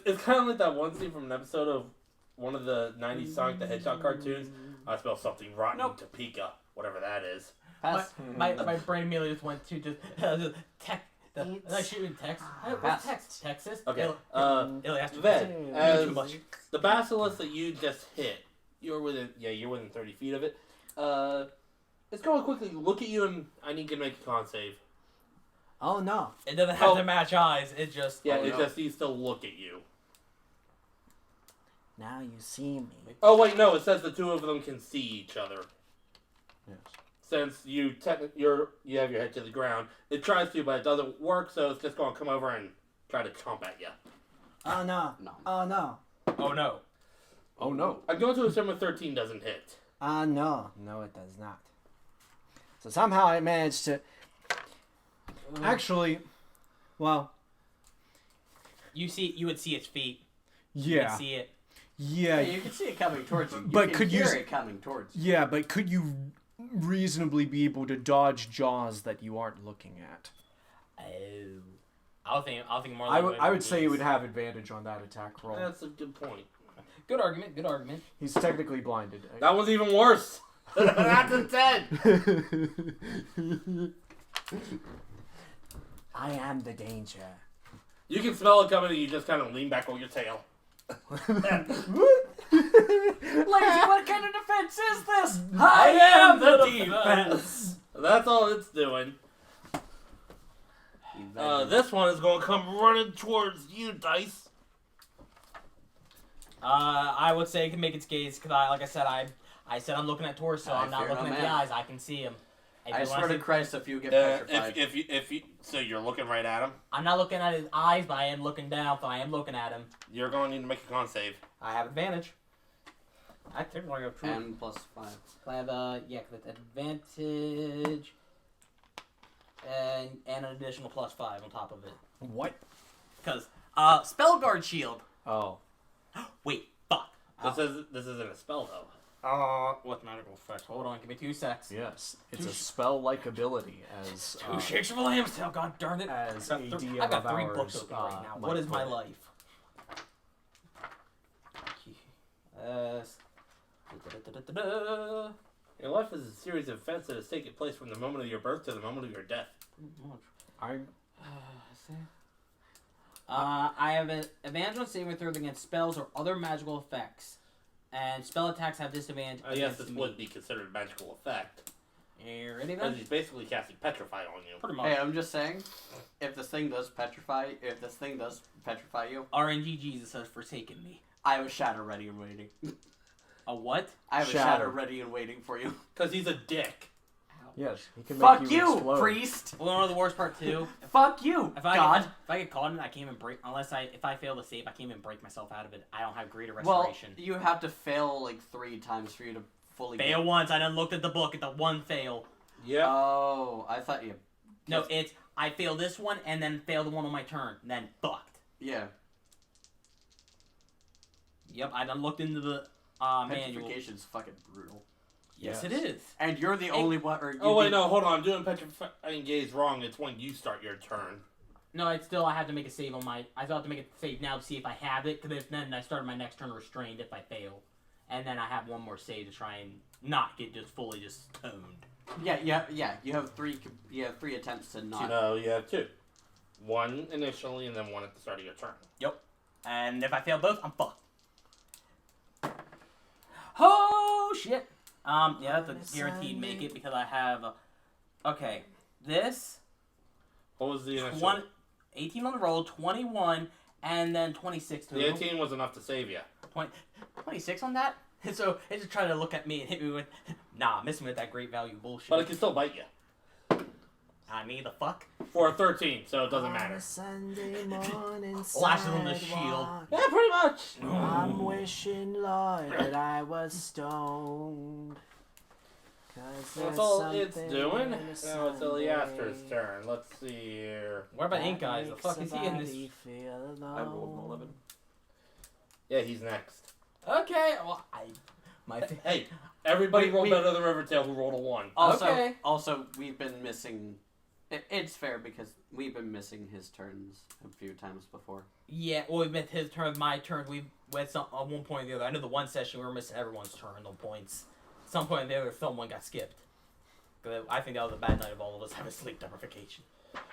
It's kind of like that one scene from an episode of one of the 90s Sonic the Hedgehog cartoons. I smell something rotten Nope. in Topeka, whatever that is. Pass. My brain immediately just went to just Tex. Nice shooting Tex. Pass. What's Tex? Texas? Okay. Ylliaster. Ved, Too as much. the basilisk that you just hit, you're within 30 feet of it. It's going to quickly look at you, and I need you to make a con save. Oh no. It doesn't have Oh. to match eyes. It just. Yeah, Oh, it no. just needs to look at you. Now you see me. Oh wait, no, it says the two of them can see each other. Yes. Since you you have your head to the ground, it tries to, but it doesn't work. So it's just going to come over and try to chomp at you. Oh no. No. Oh no. Oh no. Oh no. I'm going to assume a 13 doesn't hit. No. No, it does not. So somehow I managed to. Actually, well, You would see its feet. You yeah. would see it. Yeah, Yeah. you can see it coming towards you. You But can could you hear s- it coming towards you. Yeah, but could you reasonably be able to dodge jaws that you aren't looking at? Oh. I'll think more. I like would say you would have advantage on that attack roll. That's a good point. Good argument. Good argument. He's technically blinded. That one's even worse. That's a 10. I am the danger. You can smell it coming and you just kind of lean back on your tail. Lazy, what kind of defense is this? I am the defense. That's all it's doing. This one is going to come running towards you, Dice. I would say it can make its gaze because like I said, I'm looking at torso. I'm not fear looking no at the man. eyes. I can see him. I swear to Christ, if you get petrified. If you, so you're looking right at him. I'm not looking at his eyes, but I am looking down. So I am looking at him. You're going to need to make a con save. I have advantage. I technically have true. And +5. I have with advantage and an additional +5 on top of it. What? Because spell guard shield. Oh. Wait, fuck. This isn't a spell though. What magical effect? Hold on, give me 2 secs. Yes. It's a spell-like ability as... 2 shakes of a lamb's tail, god darn it. As I got, AD I got of 3 ours, books open right now. might What is my put it. life? Your life is a series of events that has taken place from the moment of your birth to the moment of your death. I'm... I have an advantage on saving throws against spells or other magical effects. And spell attacks have disadvantage Yes, against this me. would be considered a magical effect. You ready Because then? he's basically casting Petrify on you. Pretty much. Hey, I'm just saying, if this thing does petrify you, RNG Jesus has forsaken me. I have a shatter ready and waiting. A what? I have a Shatter. shatter ready and waiting for you. Because he's a dick. Yes, he can Fuck make you you, explode. priest! Well, you know the worst part too? Fuck you, If I God! get caught in it, I can't even break. If I fail to save, I can't even break myself out of it. I don't have greater Well, restoration. you have to fail like 3 times for you to fully Fail once. I done looked at the book at the one fail. Yeah. Oh, I thought you... No, it's I fail this one and then fail the one on my turn. Then fucked. Yeah. Yep, I done looked into the manual. Petrification's fucking brutal. Yes, Yes. it is. And you're the only one... Oh, wait, no, hold on. I'm doing Petrifying Gaze wrong. It's when you start your turn. No, I have to make a save on my. I still have to make a save now to see if I have it. Because then I start my next turn restrained if I fail, and then I have one more save to try and not get just fully just stoned. Yeah. You have 3 attempts to not... No, you have 2. 1 initially, and then 1 at the start of your turn. Yep. And if I fail both, I'm fucked. Oh shit. Yeah, that's a guaranteed make it because I have. Okay, this. What was the initial? 18 on the roll, 21, and then 26 The total. 18 was enough to save you. 26 on that? So it just tried to look at me and hit me with, nah, miss me with that great value bullshit. But it can still bite you. I mean, the fuck? For a 13, so it doesn't matter. Sunday morning Lashes on the shield. sidewalk, Yeah, pretty much. I'm wishing, Lord, that I was stoned. 'Cause That's there's all it's something doing. in Now a it's Sunday Ylliaster's turn. Let's see here. What about that Ink Eyes? The makes fuck is he in this? somebody feel I rolled an alone. 11. Yeah, he's next. Okay, well, Hey, everybody Wait, rolled we- better than Rivertail who rolled a 1. Okay. Also, we've been missing... It's fair because we've been missing his turns a few times before. Yeah, well, we missed his turn, my turn. We went some at one point or the other. I know the one session we were missing everyone's turn on points. Some point or the other, someone got skipped. 'Cause I think that was a bad night of all of us having sleep deprivation.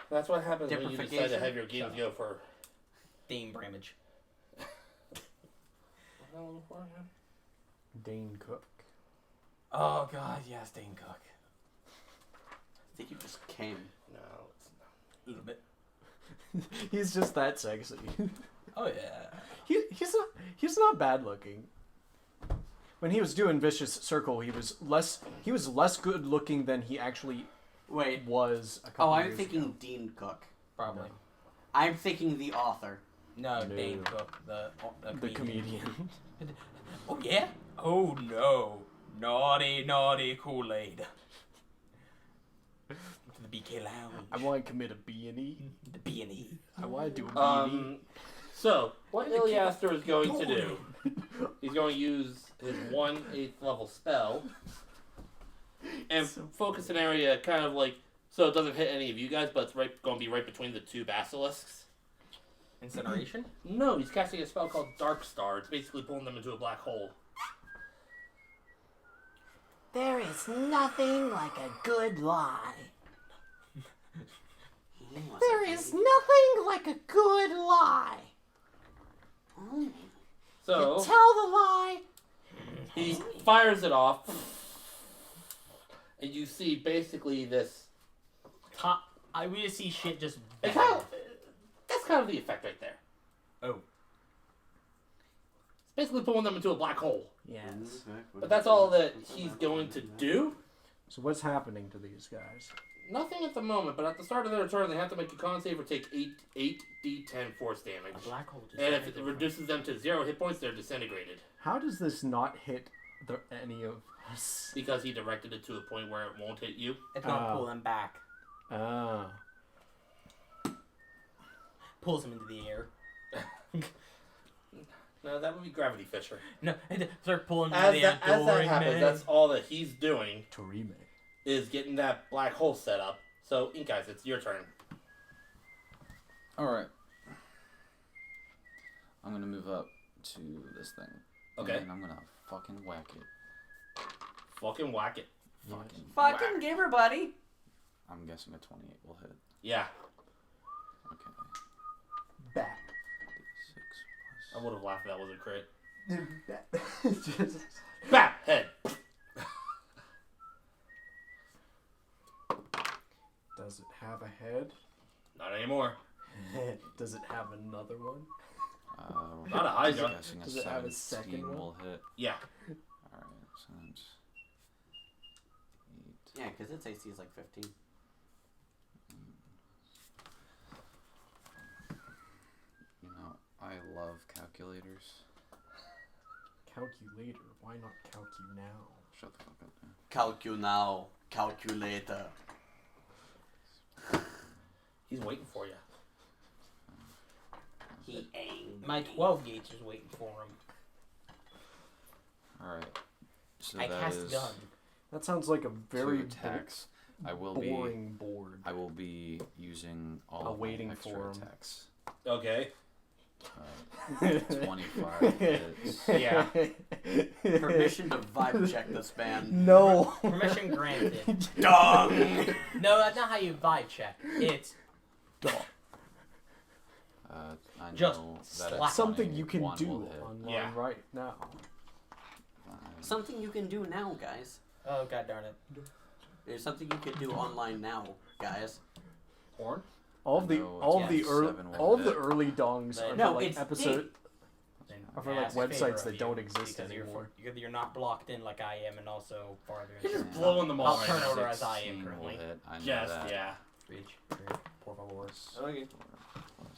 That's what happens when you decide to Deprification? have your games go for... Theme bramage. Dane Cook. Oh god, yes, Dane Cook. I think you just came. No, it's not. A little bit. He's just that sexy. Oh yeah. He's not bad looking. When he was doing Vicious Circle, he was less good looking than he actually Wait. was a couple Oh, I'm years thinking ago. Dean Cook. Probably. I'm thinking the author. No, No. Dane Cook, the The comedian. Oh yeah? Oh no. Naughty, naughty Kool-Aid. The BK Lounge. I want to commit a B&E. The B&E. I want to do a B&E. So, what Ylliaster is going to do, he's going to use his 1/8 level spell and focus an area kind of like, so it doesn't hit any of you guys, but it's going to be right between the 2 basilisks. Incineration? No, he's casting a spell called Dark Star. It's basically pulling them into a black hole. There is nothing like a good lie. There is nothing like a good lie. So Tell the lie. he fires it off, and you see basically this. We just see shit just. It's kind of, that's kind of the effect right there. Oh. It's basically pulling them into a black hole. Yes. But that's all that he's going to do. So what's happening to these guys? Nothing at the moment, but at the start of their turn, they have to make a con save or take 8d10 force damage. A black hole just. And if it reduces them to 0 hit points, they're disintegrated. How does this not hit any of us? Because he directed it to a point where it won't hit you. It's gonna pull them back. Ah. Pulls them into the air. No, that would be Gravity Fisher. No, start pulling them As into the that, air. as that happens, that's all that he's doing Torime. is getting that black hole set up. So, Ink Guys, it's your turn. Alright. I'm gonna move up to this thing. Okay. And I'm gonna fucking whack it. Fucking whack it. Fucking. Fucking give her, buddy. I'm guessing a 28 will hit. Yeah. Okay. Bat. 6 I would have laughed if that was a crit. Just- Bap! Head! Does it have a head? Not anymore. Does it have another one? Not a Hydra. I'm guessing Does a it have a 17 second one? will hit. Yeah. Alright, so that's 8. Yeah, because its AC is like 15. You know, I love calculators. Calculator. Why not calcu now? Shut the fuck up there. Calcu now. Calculator. He's waiting for you. He ain't. My 12 gauge is waiting for him. Alright. So I that cast is gun. That sounds like a very 2 attacks. I will be boring board. I will be using all of Waiting my extra for 'em. attacks. Okay. 25 hits. Yeah. Permission to vibe check this man. No. Permission granted. Dong! No, that's not how you vibe check. It's Dog. I Just know that slap. at Something you can 21 do will hit. online Yeah. right now. Something you can do now, guys. oh god darn it. There's something you can do online now, guys. Horn? All of the No, all of it's the yeah, early 7 will all of the hit. early dongs are No, for like it's episode Then Or for, like, ask a favor websites that of don't you, exist because anymore. You're not blocked in like I am, and also farther. You're in. just blowing them all I'll right turn now. over as I am 16 will currently. hit. I know Just, that. yeah. Reach, por favor. Okay.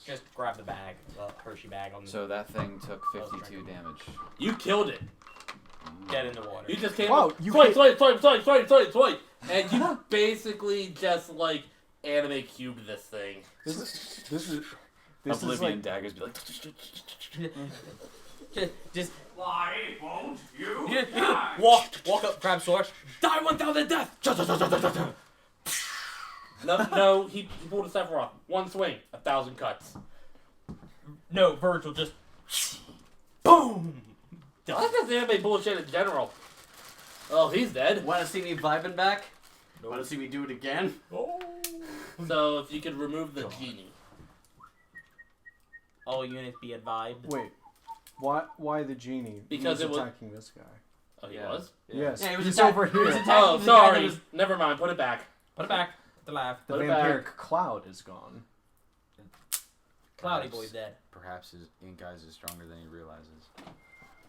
Just grab the bag, the Hershey bag on. So that thing took I was 52 drinking. damage. You killed it. Get in the water. You just came Wow, up, you swipe, can't- swipe, and you basically just like anime cubed this thing. This is Oblivion like daggers be like. just Why won't you? walk up, grab sword, die 1,000 death. No, he pulled a Sephiroth. One swing, 1,000 cuts. No, Virgil just boom. That's just anime bullshit in general. Oh, he's dead. Want to see me vibing back? Want to see me do it again? So if you could remove the genie. All units be advised. wait. Why the genie? Because Who's it was- attacking this guy. Oh, he Yeah. was? Yes, Yeah, he was he's attack- over he was here. attack- Oh, the guy that sorry. was- Never mind. Put it back. Put it back. The laugh. The Put it vampiric back. cloud is gone. Cloudy boy's dead. Perhaps his ink eyes is stronger than he realizes.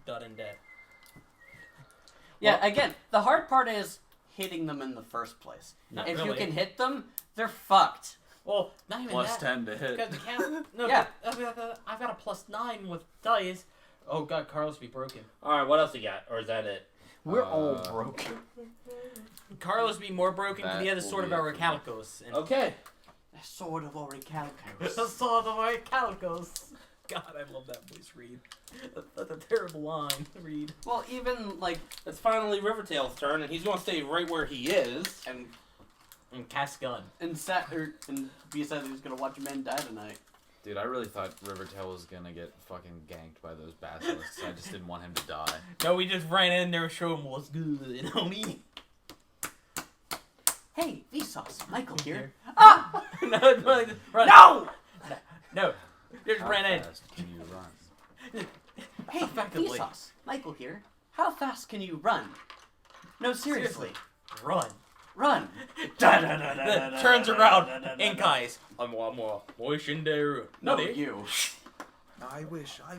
Done and dead. Yeah, again, the hard part is hitting them in the first place. Not if you really. can hit them, they're fucked. Well, not even Plus that. 10 to hit. Because the count. No, Yeah. I've got a +9 with dice. Oh god, Carlos be broken. Alright, what else you got? Or is that it? We're all Uh, broken. Carlos be more broken because he That has a will sword of be it for me. Calicos. And Okay. A sword of Orichalcos. a sword of Calicos. God, I love that voice read. That's a terrible line to read. Well, even, like, It's finally Rivertail's turn, and he's going to stay right where he is. and And cast gun. and B said he was gonna watch men die tonight. Dude, I really thought Rivertail was gonna get fucking ganked by those basilisks. I just didn't want him to die. No, we just ran in there and showed him what's good, homie. Hey, V Vsauce. Michael here. Ah! No, run. No! No. Just How ran in. fast can you run? Hey, Effectively. Vsauce. Michael here. How fast can you run? No, seriously. Run. Run. Turns around. Ink eyes. I'm more motion there. No, you. I wish. I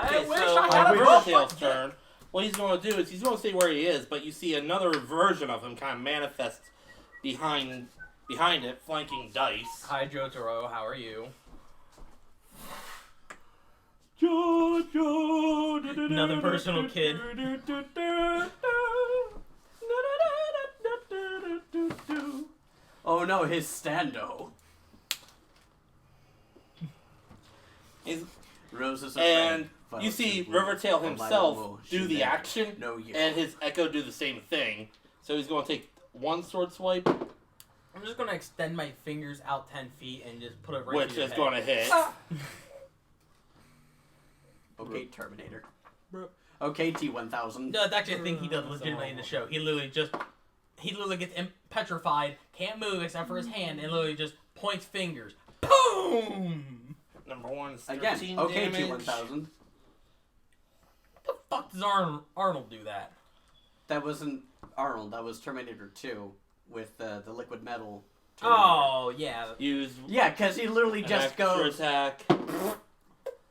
Okay, wish so I had on a River Tail's robot. turn, what he's going to do is he's going to see where he is, but you see another version of him kind of manifest behind it, flanking Dice. Hi, Jotaro. How are you? Another personal kid. Oh no, his stando. He's- Roses are and red, you see violets are Rivertail blue, himself Lilo, do the Shinigami. action, No, you. and his Echo do the same thing. So he's going to take one sword swipe, I'm just gonna extend my fingers out 10 feet and just put it right which through your is head. going to hit. Okay, Terminator. Okay, T-1000. No, that's actually a thing he does legitimately in the show. He literally gets petrified, can't move except for his hand, and literally just points fingers. Boom! Number 1 is 13 Again, okay, damage. T-1000. The fuck does Arnold do that? That wasn't Arnold. That was Terminator 2 with the liquid metal. Terminator. Oh, yeah. Use Yeah, because he literally an just extra goes attack.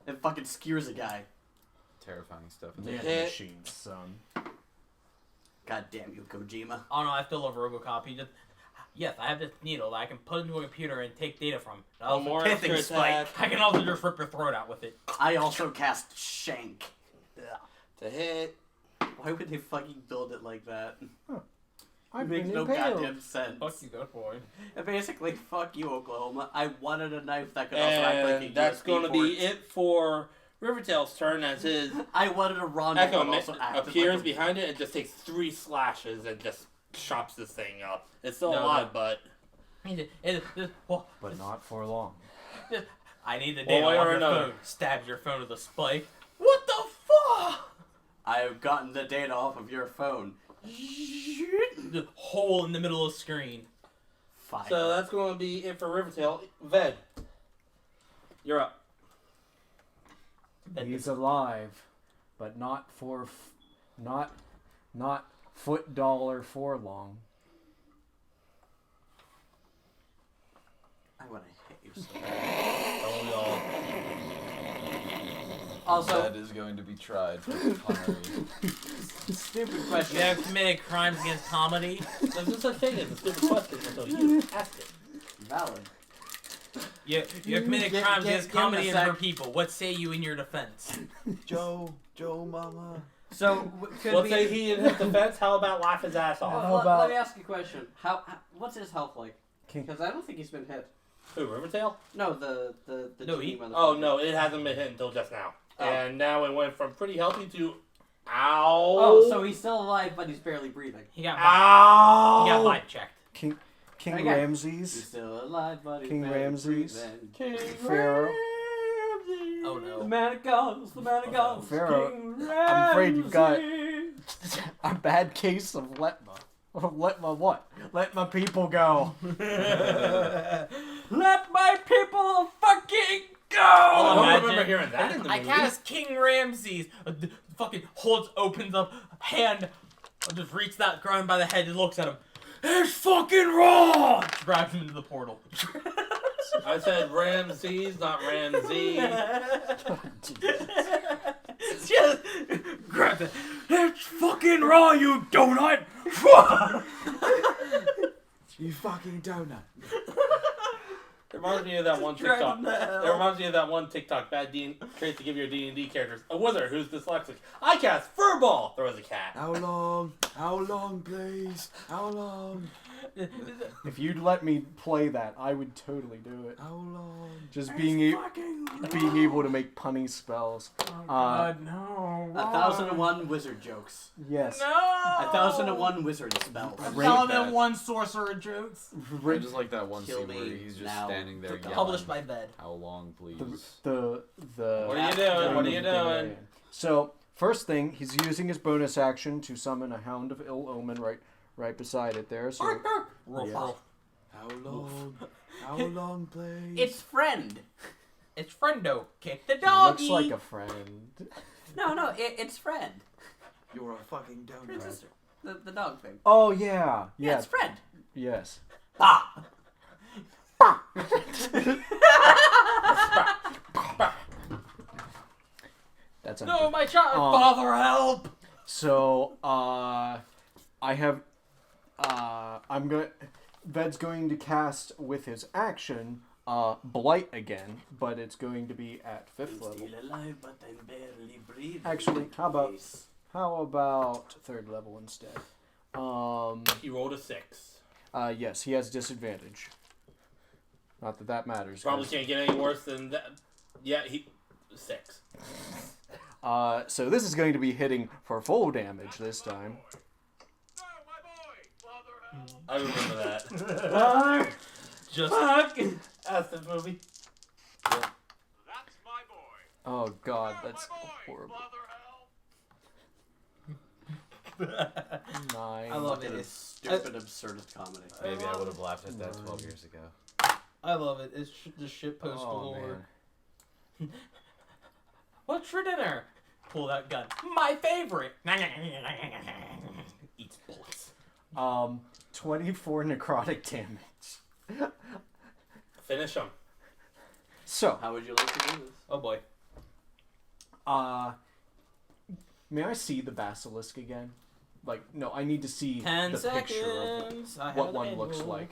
and fucking skewers a guy. Terrifying stuff. Dead Hit. machines, son. God damn you, Kojima. Oh no, I still love RoboCop. He just... Yes, I have this needle that I can put into a computer and take data from. I One also- more Pithing extra spike. attack I can also just rip your throat out with it. I also cast Shank. to hit. Why would they fucking build it like that? I've It makes been no impaled. goddamn sense. Fuck you, good boy. And basically, fuck you, Oklahoma. I wanted a knife that could also act like a And that's USB going to be port. it for Rivertail's turn, as his I wanted a Rondo Echo that also acted appears like a... behind it and just takes 3 slashes and just chops this thing up. It's still No, alive, no. but But not for long. I need the data One way on or your another. phone. Stabs your phone with a spike. What the fuck? I have gotten the data off of your phone. The hole in the middle of the screen. Fire. so that's going to be it for Rivertail. Ved, you're up. He's alive, but not for not foot dollar for long. I want to hit you so Oh, no. Also, That is going to be tried for punnery. stupid question. You have committed crimes against comedy. There's no such thing as a stupid question until you ask it. Valid. You have committed Get- crimes get- against give him a comedy and sec. for people. What say you in your defense? Joe, mama. So, could Let's we... say he in his defense. How about laugh his ass off? How about- let me ask you a question. What's his health like? King- Because I don't think he's been hit. Who, Rivertail? No, the No, genie he- motherfucker. Oh, no, it hasn't been hit until just now. Oh. And now it went from pretty healthy to ow. Oh, so he's still alive, but he's barely breathing. He got ow. he got vibe checked. King Again. Rames. He's still alive, but he's King barely Ramses. breathing. Pharaoh. Oh no. The man of gods, the man of gods. Pharaoh, King I'm afraid you've got Ramses. a bad case of Letma. Letma what? Let my people go. Let my people fucking go! I don't Imagine- remember hearing that in the I movie. cast King Ramses. Fucking holds, opens up, hand, just reaches that ground by the head and looks at him. It's fucking raw! Grabs him into the portal. I said Ramses, not Ramsey. Just grabs it. It's fucking raw, you donut! You fucking donut. It reminds me of that one TikTok. It reminds me of that one TikTok. Bad traits to give your D&D characters. A wizard who's dyslexic. I cast Furball. Throws a cat. How long? How long, please? How long? If you'd let me play that, I would totally do it. How long? Just being able to make punny spells. no. 1001 wizard jokes. Yes. No! 1001 wizard spells. Right. 1001 sorcerer jokes. I just like that one Kill scene me where he's just now. standing there yelling. Published by Bed. How long, please? The What are you doing? What are you doing? So first thing, he's using his bonus action to summon a Hound of Ill Omen right beside it there. So Ruff, Yes. ruff. How long? How long, please? It's friend. It's Friendo. Kick the He doggy. looks like a friend. No, it's Fred. You're a fucking donut. Sister. The dog thing. Oh yeah, Yeah, it's Fred. yes. Ah! That's No, unfair. my child. Father, help! So, I have, Ved's going to cast with his action, Blight again, but it's going to be at 5th level. alive, but I'm barely breathing. Actually, how about 3rd level instead? He rolled a 6. Yes, he has disadvantage. Not that that matters. Probably 'cause- can't get any worse than that. Yeah, 6. So this is going to be hitting for full damage this time. I remember that. Just That's the movie. Oh god, that's horrible. 9. I love it. It's stupid, absurdist comedy. Maybe I would have laughed at that 12 years ago. I love it. It's just shit post Oh, galore. man. What's for dinner? Pull that gun. My favorite. Eats bullets. 24 necrotic damage. Finish him. So, How would you like to do this? Oh boy. may I see the basilisk again? Like, no, I need to see 10 the picture of seconds. I have what the one looks manual. like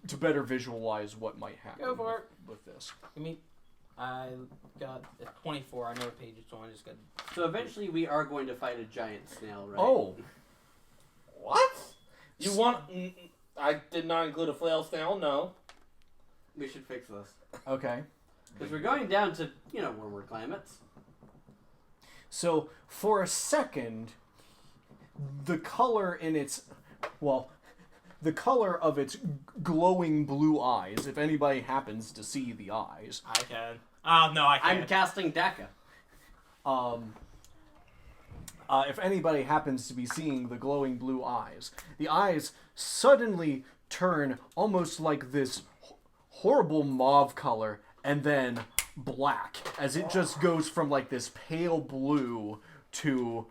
to better visualize what might happen Go for it. with this. I mean, I got 24. I know what page it's on. I just got. So eventually we are going to fight a giant snail, right? Oh, What? You want? I did not include a flail snail. No. We should fix this. okay. Because we're going down to, warmer climates. So, for a second, the color in its, the color of its glowing blue eyes, if anybody happens to see the eyes, I can. Oh no, I I'm can't. casting Daka. if anybody happens to be seeing the glowing blue eyes, the eyes suddenly turn almost like this horrible mauve color and then black, as it just goes from like this pale blue to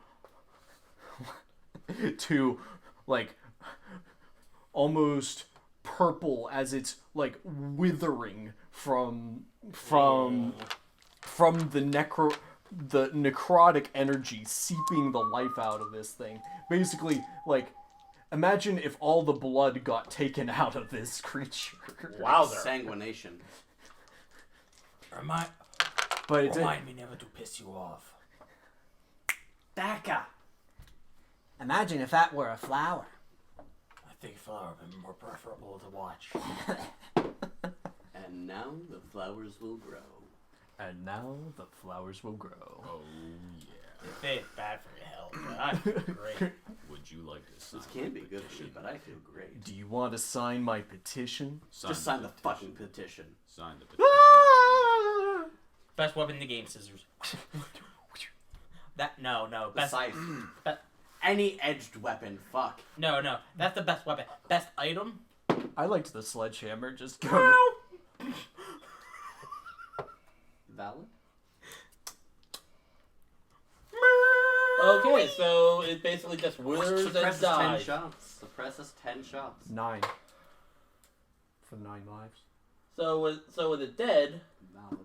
like almost purple, as it's like withering from the necrotic energy seeping the life out of this thing. Basically, like, imagine if all the blood got taken out of this creature. Wowzer. Sanguination. But it did, Remind me never to piss you off. Daka. Imagine if that were a flower. I think flower would be more preferable to watch. And now the flowers will grow. and now the flowers will grow. Oh, If it's bad for your health, but I feel great. would you like to sign This can't be good for me, but I feel great. Do you want to sign my petition? Just sign the fucking petition. Sign the petition. Best weapon in the game, scissors. No, The best. scythe. Be- Any edged weapon, fuck. no, that's the best weapon. Best item. I liked the sledgehammer. Just go. Valid? Okay, so it basically just withers and Suppresses 10 dies. shots. Suppresses 10 shots. 9 for 9 lives. So with it dead, Valid.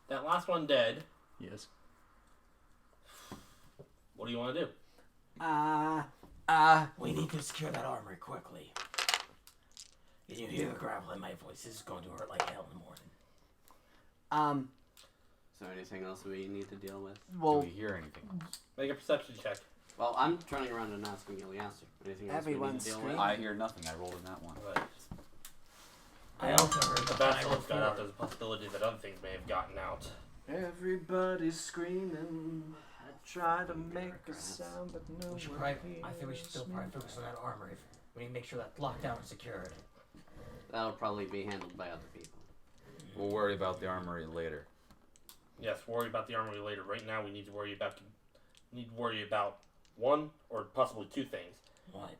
that last one dead, Yes. what do you want to do? We need to secure that armory quickly. Did you hear the gravel in my voice? This is going to hurt like hell in the morning. Is there anything else we need to deal with? Do Well, we hear anything else? Make a perception check. Well, I'm turning around and asking Ylliaster. Anything else Everyone's we need to deal screaming. with? I hear nothing. I rolled in that one. Right. I also heard The the best final one's got out. four. There's a possibility that other things may have gotten out. everybody's screaming. I try to make a sound, but no We should one probably, I think we should hears still me. probably focus on that armory. We need to make sure that's locked down and secured. That'll probably be handled by other people. We'll worry about the armory later. Yes, worry about the armory later. Right now, we need to worry about one or possibly two things: What?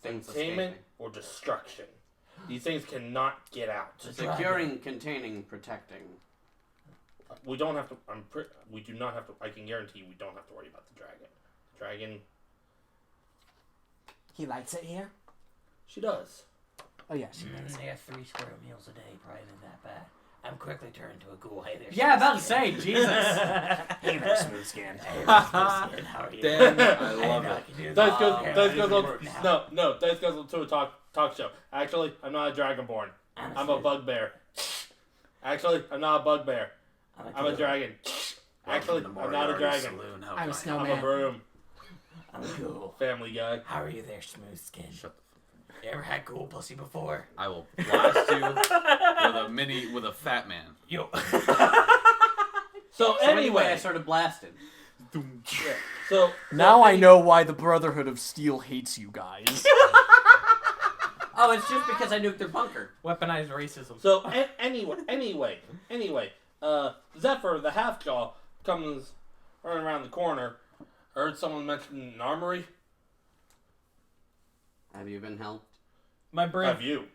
Things containment escaping. or destruction. These things cannot get out. Securing, containing, protecting. We don't have to. We do not have to. I can guarantee we don't have to worry about the dragon. The dragon. He likes it here? She does. Oh, yeah, she does. They have 3 square meals a day. Probably isn't that bad. I'm quickly turned to a ghoul. Hey there. Yeah, about to say, Jesus. Hey there, smooth skin. Hey there, smooth skin. How are you? Damn, I love it. Dice goes to a talk show. Actually, I'm not a dragonborn. I'm a bugbear. Actually, I'm not a bugbear. I'm a dragon. Actually, I'm not a dragon. I'm a I'm a snowman. broom. I'm a ghoul. Family guy. How are you there, smooth skin? Shut the You ever had ghoul pussy before? I will blast you with a fat man. Yo. So Anyway, I anyway, started blasting. so Now I know why the Brotherhood of Steel hates you guys. Oh, it's just because I nuked their bunker. Weaponized racism. So anyway, Zephyr the half-jaw comes running around the corner. I heard someone mention an armory. Have you been helped? My brain. Have you?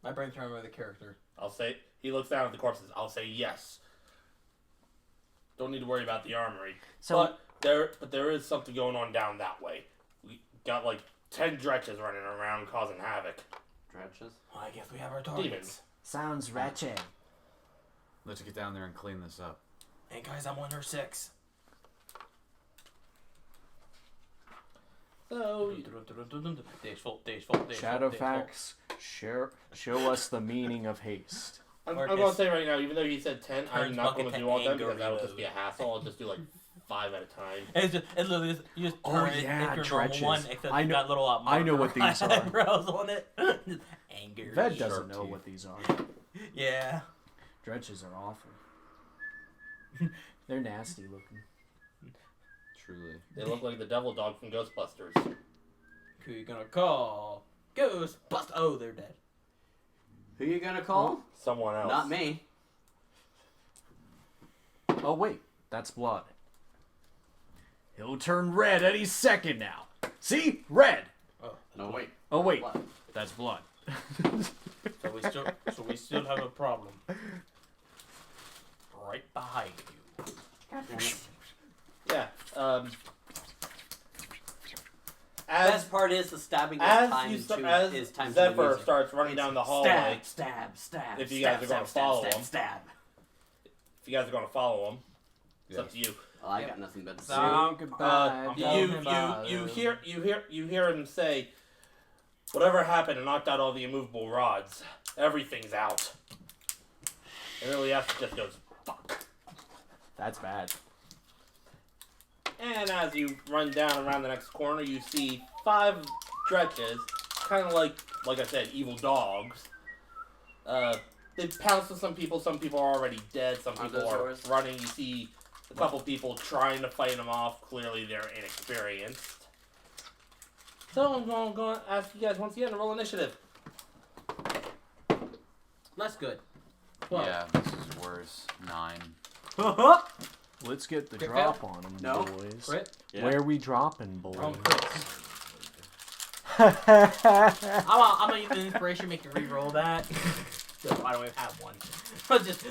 My brain's trying to remember the character. I'll say. He looks down at the corpses. I'll say yes. Don't need to worry about the armory. So, But there is something going on down that way. We got like 10 dretches running around causing havoc. Dredges? Well, I guess we have our targets. Demons. sounds wretched. Let's get down there and clean this up. Hey guys, I'm on her 6. So Shadowfax, show us the meaning of haste. I'm going to say right now, even though he said 10, I'm not going to do all 10 because that would just be a hassle. I'll just do like 5 at a time. It's literally just, you just Oh, turn it, yeah, it's your dretches. normal one, except I you know- got little I know what these are. eyebrows on it. Anger. Ved doesn't Sharp know teeth. what these are. Yeah. Dredges are awful. They're nasty looking. Truly. They look like the devil dog from Ghostbusters. Who you gonna call? Ghostbusters. Oh, they're dead. Who you gonna call? Someone else. Not me. Oh wait, that's blood. He'll turn red any second now. See? Red! Oh, No, wait. Oh wait, What? that's blood. so we still have a problem. Right behind you. God damn it. Yeah. Best part is the stabbing is As time you to start, as is time to Zephyr music. starts running down the hallway, Stab. If you guys are gonna follow him. Stab. if you guys are going to follow him, it's up to you. Well, I got nothing but to say. So goodbye. You hear him say, "Whatever happened, I knocked out all the immovable rods. Everything's out." And Ylliaster just goes, "Fuck." That's bad. And as you run down around the next corner, you see 5 dretches, kind of like I said, evil dogs. They pounce on some people are already dead, some Are people those are yours? running. You see a couple people trying to fight them off. Clearly, they're inexperienced. So I'm going to ask you guys once again to roll initiative. That's good. Yeah, this is worse. 9. Let's get the Crit drop on them, No. boys. Crit? Yeah. Where we dropping, boys? Wrong crit. I'm gonna use the inspiration, make you re-roll that. So I don't even have one. But just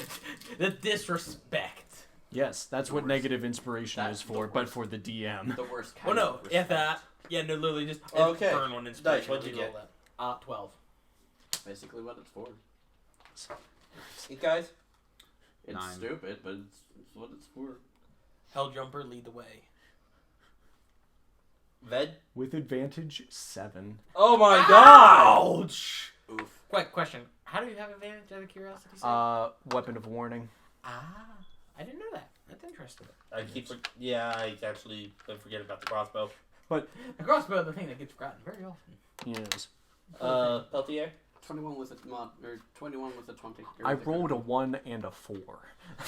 the disrespect. Yes, that's what worst. negative inspiration That's is for, the but worst. for the DM. The worst Oh kind no, of if that. Yeah, no, literally just Okay. burn one inspiration. Dice, what'd you re-roll get? that. 12. Basically what it's for. You guys? It's 9. stupid, but it's what it's for. Hell jumper, lead the way. Ved? With advantage, 7. Oh my god! Ouch! Oof. Quick question. How do you have advantage out of curiosity? sake? Weapon of warning. I didn't know that. That's interesting. I actually been forgetting about the crossbow. The crossbow is the thing that gets forgotten very often. Yes. Peltier? 21 with a mod, or 21 with a 20. I rolled a 1 and a 4.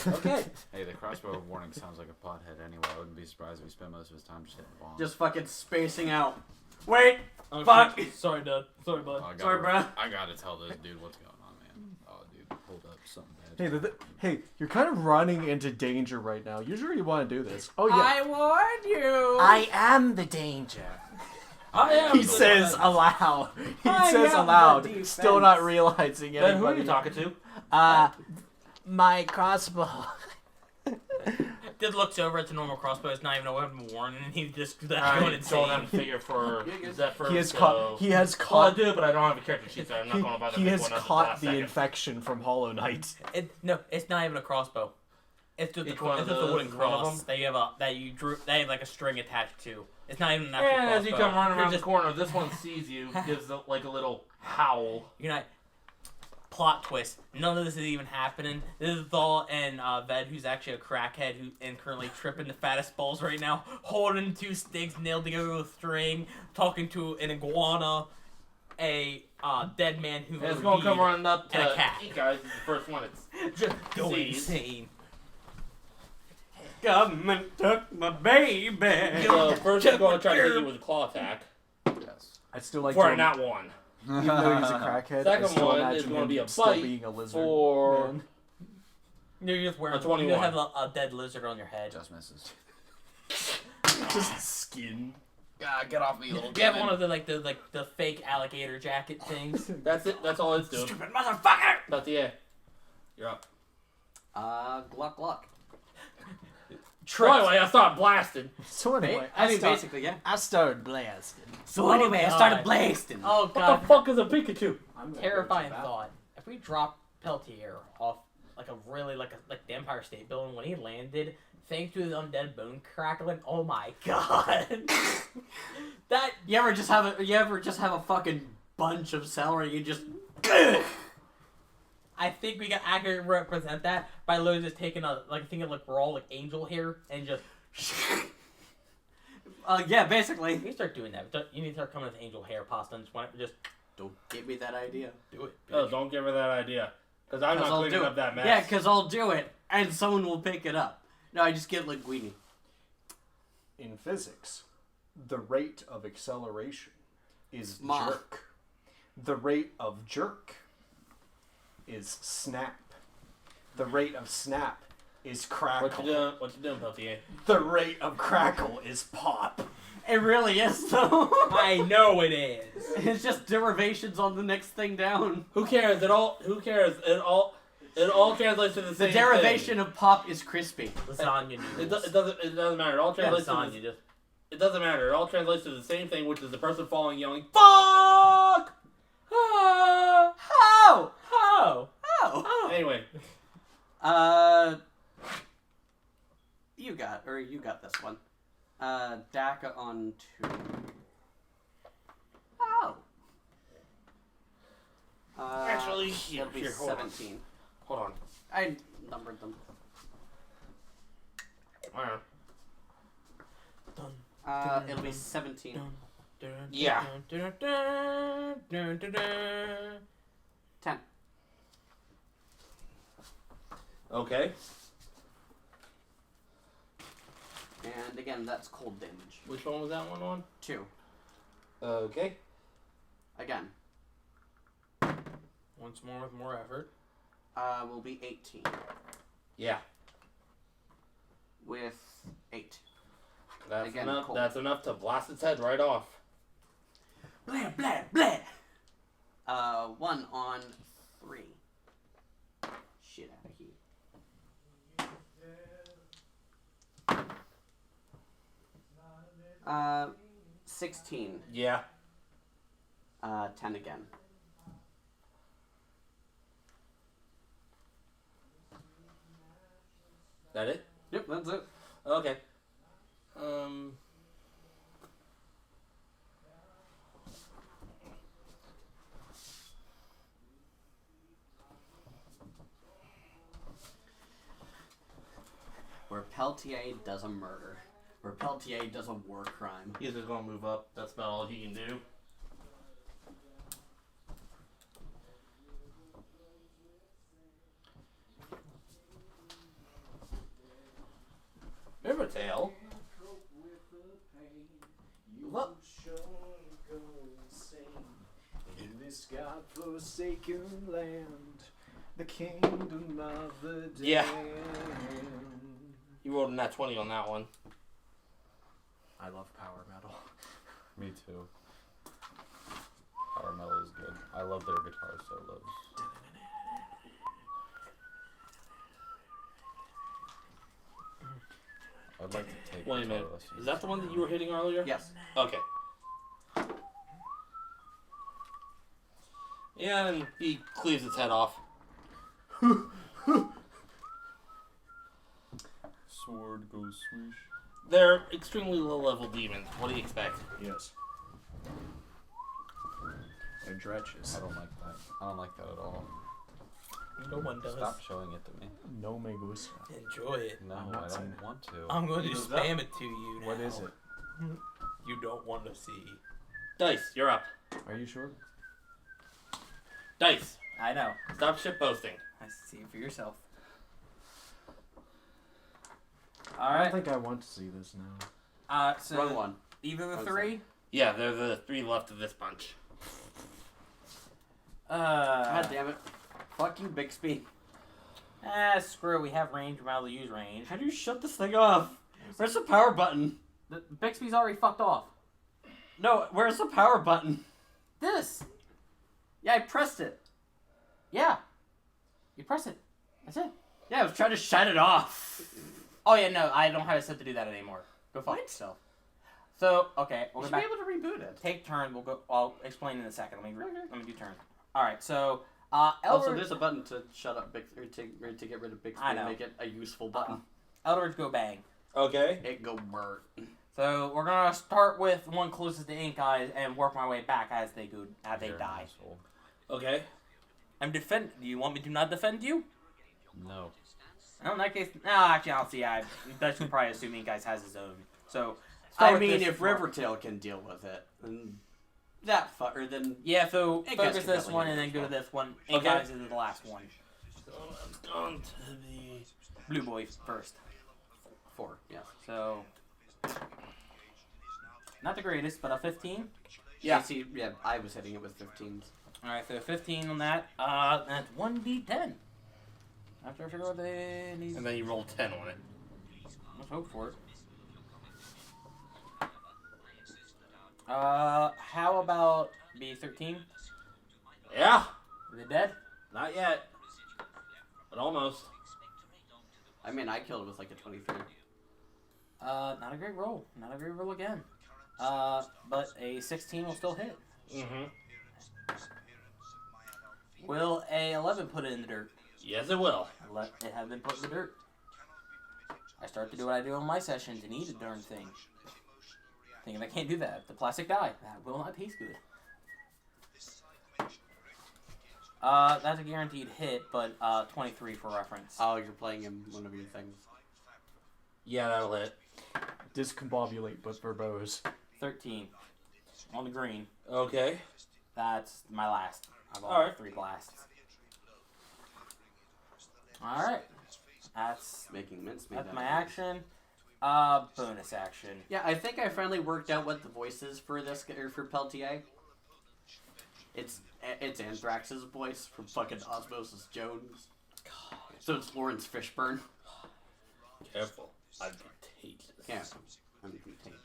Okay. Hey, the crossbow of warning sounds like a pothead anyway. I wouldn't be surprised if he spent most of his time just hitting bombs. Just fucking spacing out. Wait! Oh, Fuck! shit. Sorry, Dad. Sorry, bud. Oh, I gotta- Sorry, bruh. I gotta tell this dude what's going on, man. Oh, dude, hold up, something bad. Hey, you're kind of running into danger right now. Usually you want to do this. Oh yeah. I warned you! I am the danger. I am. He says aloud. He I says am aloud, the defense. still not realizing Then who are you anybody. talking to? My crossbow. Did looks over at the normal crossbow. It's not even a weapon of warning, and he just going I don't insane. have a figure for Zephyr. He has so... caught. He has Well, I caught. do, but I don't have a character sheet, so I'm not going to bother He to has make one up caught at the the last second. infection from Hollow Knight. No, it's not even a crossbow. It's just, Each one it's of just a wooden those is one of cross them? that you have that you drew. They have like a string attached to. It's not even an actual And as you crossbow. come running You're around just, the corner, this one sees you, gives like a little howl. You're not. Plot twist. None of this is even happening. This is Thal and Ved, who's actually a crackhead and currently tripping the fattest balls right now, holding 2 sticks nailed together with string, talking to an iguana, a dead man who. And it's going to come running up and a to cat. you guys. It's the first one it's Just go sees. insane. Come and took my baby. So first he's going to try to hit you with a claw attack. Yes. I'd still like For to. a nat 1. Even though he's a crackhead, I Second still one imagine is gonna him be a still bite being a lizard for- man. You're just wearing. A 21. You have a dead lizard on your head. Just misses. Just skin. God, get off me, little You have demon. one of the fake alligator jacket things. That's it. That's all it's doing. Stupid motherfucker! That's the A. You're up. Gluck gluck. By the way, I started blasting. So anyway, I mean, basically, yeah. I started blasting. So anyway, I started blasting. Oh What god! the fuck is a Pikachu? I'm gonna Terrifying go to thought. If we drop Peltier off like a really like the Empire State Building when he landed, thanks to his undead bone crackling, oh my god! That You ever just have a fucking bunch of celery? You just. I think we can accurately represent that by literally just taking thinking like we're all like angel hair and just. Yeah, basically. You need to start doing that. You need to start coming with angel hair pasta and just Don't give me that idea. do it. Oh, don't give her that idea. Because I'm 'Cause not I'll cleaning do up it. that mess. Yeah, because I'll do it, and someone will pick it up. No, I just get linguine. In physics, the rate of acceleration is Mach. jerk. The rate of jerk is snap. The rate of snap is crackle. What you doing, Peltier? The rate of crackle is pop. It really is, though. I know it is. It's just derivations on the next thing down. Who cares? Who cares? It all translates to the The same derivation of pop is crispy. Lasagna thing. noodles. It doesn't matter. It all translates to Lasagna just. it doesn't matter. It all translates to the same thing, which is the person falling yelling "fuck." Oh! How? Oh! Oh. Anyway, You got this one. DACA on 2. Oh. Actually, here, it'll be hold on. 17. Hold on. I numbered them. Alright. It'll be 17. Yeah. 10. Okay. And again, that's cold damage. Which one was that one on? 2. Okay. Again, Once more with more effort. will be 18 Yeah. with 8. That's Again, enough. cold. That's enough to blast its head right off. Blah blah blah. 1 on 3. Shit out of here. 16. Yeah. 10 again. That it? Yep, that's it. Okay. Where Peltier does a murder. Where Peltier does a war crime. He's just gonna move up. That's about all he can do. River Tail. What? In this godforsaken land, the kingdom of the dead. Yeah. You rolled a nat 20 on that one. I love power metal. Me too. Power Metal is good. I love their guitar solos. I'd like to take Wait a guitar minute. lessons. Is that the one that you were hitting earlier? Yes. Okay. Yeah, and he cleaves its head off. Sword goes swoosh. They're extremely low-level demons. What do you expect? Yes. They're dretches. I don't like that. I don't like that at all. No one does. Stop showing it to me. No me gusta. Enjoy it. No, I'm not I saying don't it. want to. I'm going to Is that- spam it to you now. What is it? You don't want to see. Dice, you're up. Are you sure? Dice, I know. stop shitposting. I see it for yourself. I Alright. don't think I want to see this now. So Wrong one. either the I'm three. Yeah, they're the three left of this bunch. God damn it. Fuck you, Bixby. Screw it. We have range. We're able to use range. How do you shut this thing off? Where's the power button? The Bixby's already fucked off. No, where's the power button? This. Yeah, I pressed it. Yeah. You press it. That's it. Yeah, I was trying to shut it off. Oh yeah, no, I don't have it set to do that anymore. Go fuck yourself. So okay, You we'll go should back. be able to reboot it. Take turn. We'll go. I'll explain in a second. Let me do turn. All right. So Also, Elder, there's a button to shut up Bixby, or to get rid of Bixby I and know. make it a useful button. Elders go bang. Okay. It go burnt. So we're gonna start with one closest to Ink Eyes and work my way back as they go as they You're an die. asshole. Okay. I'm defend. Do you want me to not defend you? No. No, in that case, no. Actually, I'll see. That should probably assume Ink Eyes has his own. So start I with mean, this if one. Rivertail can deal with it, then that fucker, then Yeah, so Ink Eyes focus can this definitely one do and then this go to one. this one. Ink Okay. Eyes is the last one. So let's go on to the... Blue boy first. 4, yeah. So not the greatest, but a 15. Yeah. AC, yeah, I was hitting it with 15s. All right, so 15 on that. That's 1d10. After I figure out these. And then you roll 10 on it. Let's hope for it. How about B13? Yeah. Are they dead? Not yet. But almost. I mean, I killed it with like a 23. Not a great roll. Not a great roll again. But a 16 will still hit. Mm-hmm. Will a 11 put it in the dirt? Yes, it will. It has been put in the dirt. I start to do what I do on my sessions and eat a darn thing. Thinking I can't do that. The plastic die. That will not taste good. That's a guaranteed hit, but 23 for reference. Oh, you're playing in one of your things. Yeah, that'll hit. Discombobulate, but verbose. 13 on the green. Okay. That's my last. I've All right. 3 blasts. All right. That's Making mincemeat. my out of it. action. Bonus action. Yeah, I think I finally worked out what the voice is for this or for Peltier. It's Anthrax's voice from fucking Osmosis Jones. So it's Lawrence Fishburne. Careful. I'm contagious. Yeah, I'm contagious.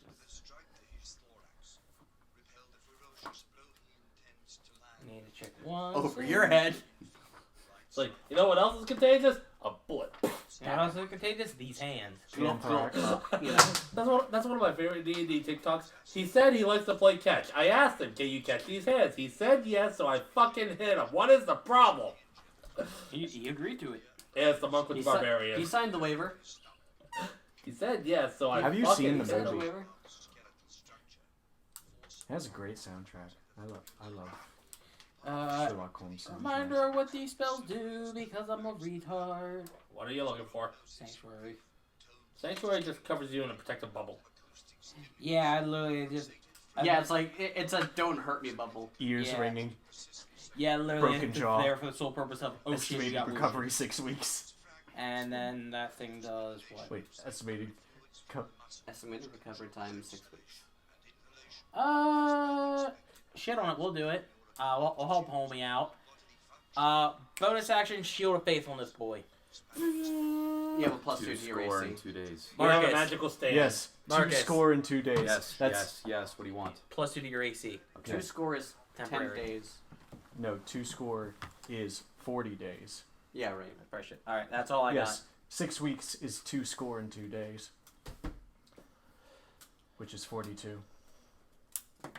Need to check one. Over your head. It's like, you know what else is contagious? A bullet. You know what else is contagious? These hands. Anthrax. You know, That's one of my favorite D&D TikToks. He said he likes to play catch. I asked him, can you catch these hands? He said yes, so I fucking hit him. What is the problem? He agreed to it. Yeah, it's the monk with he, the barbarian. he signed the waiver. He said yes, so I Have you fucking seen the hit Signed the him. waiver. It has a great soundtrack. I love Sherlock Holmes soundtrack. Reminder of what these spells do because I'm a retard. What are you looking for? Sanctuary. Sanctuary just covers you in a protective bubble. Yeah, I literally just. Yeah, it's like it's a don't hurt me bubble. Ears Yeah. ringing. Yeah, literally. Broken it's jaw. there for the sole purpose of oh shit, you Estimated got wounded. recovery 6 weeks. And then that thing does what? Wait, estimated. Estimated recovery time 6 weeks. Shit on it. We'll do it. We'll help homie out. Bonus action, Shield of Faithfulness, boy. You have a plus 2 2 to your score AC. in 2 days. You have a Marcus. magical stand. Yes, 2 Marcus. score in 2 days. Yes, That's yes. What do you want? Plus 2 to your AC. 2 score is 10 Temporary. days. no 2 score is 40 days. Yeah, right. Fresh it. All right, that's all I Yes, 6 weeks is 2 score in 2 days, which is 42. got.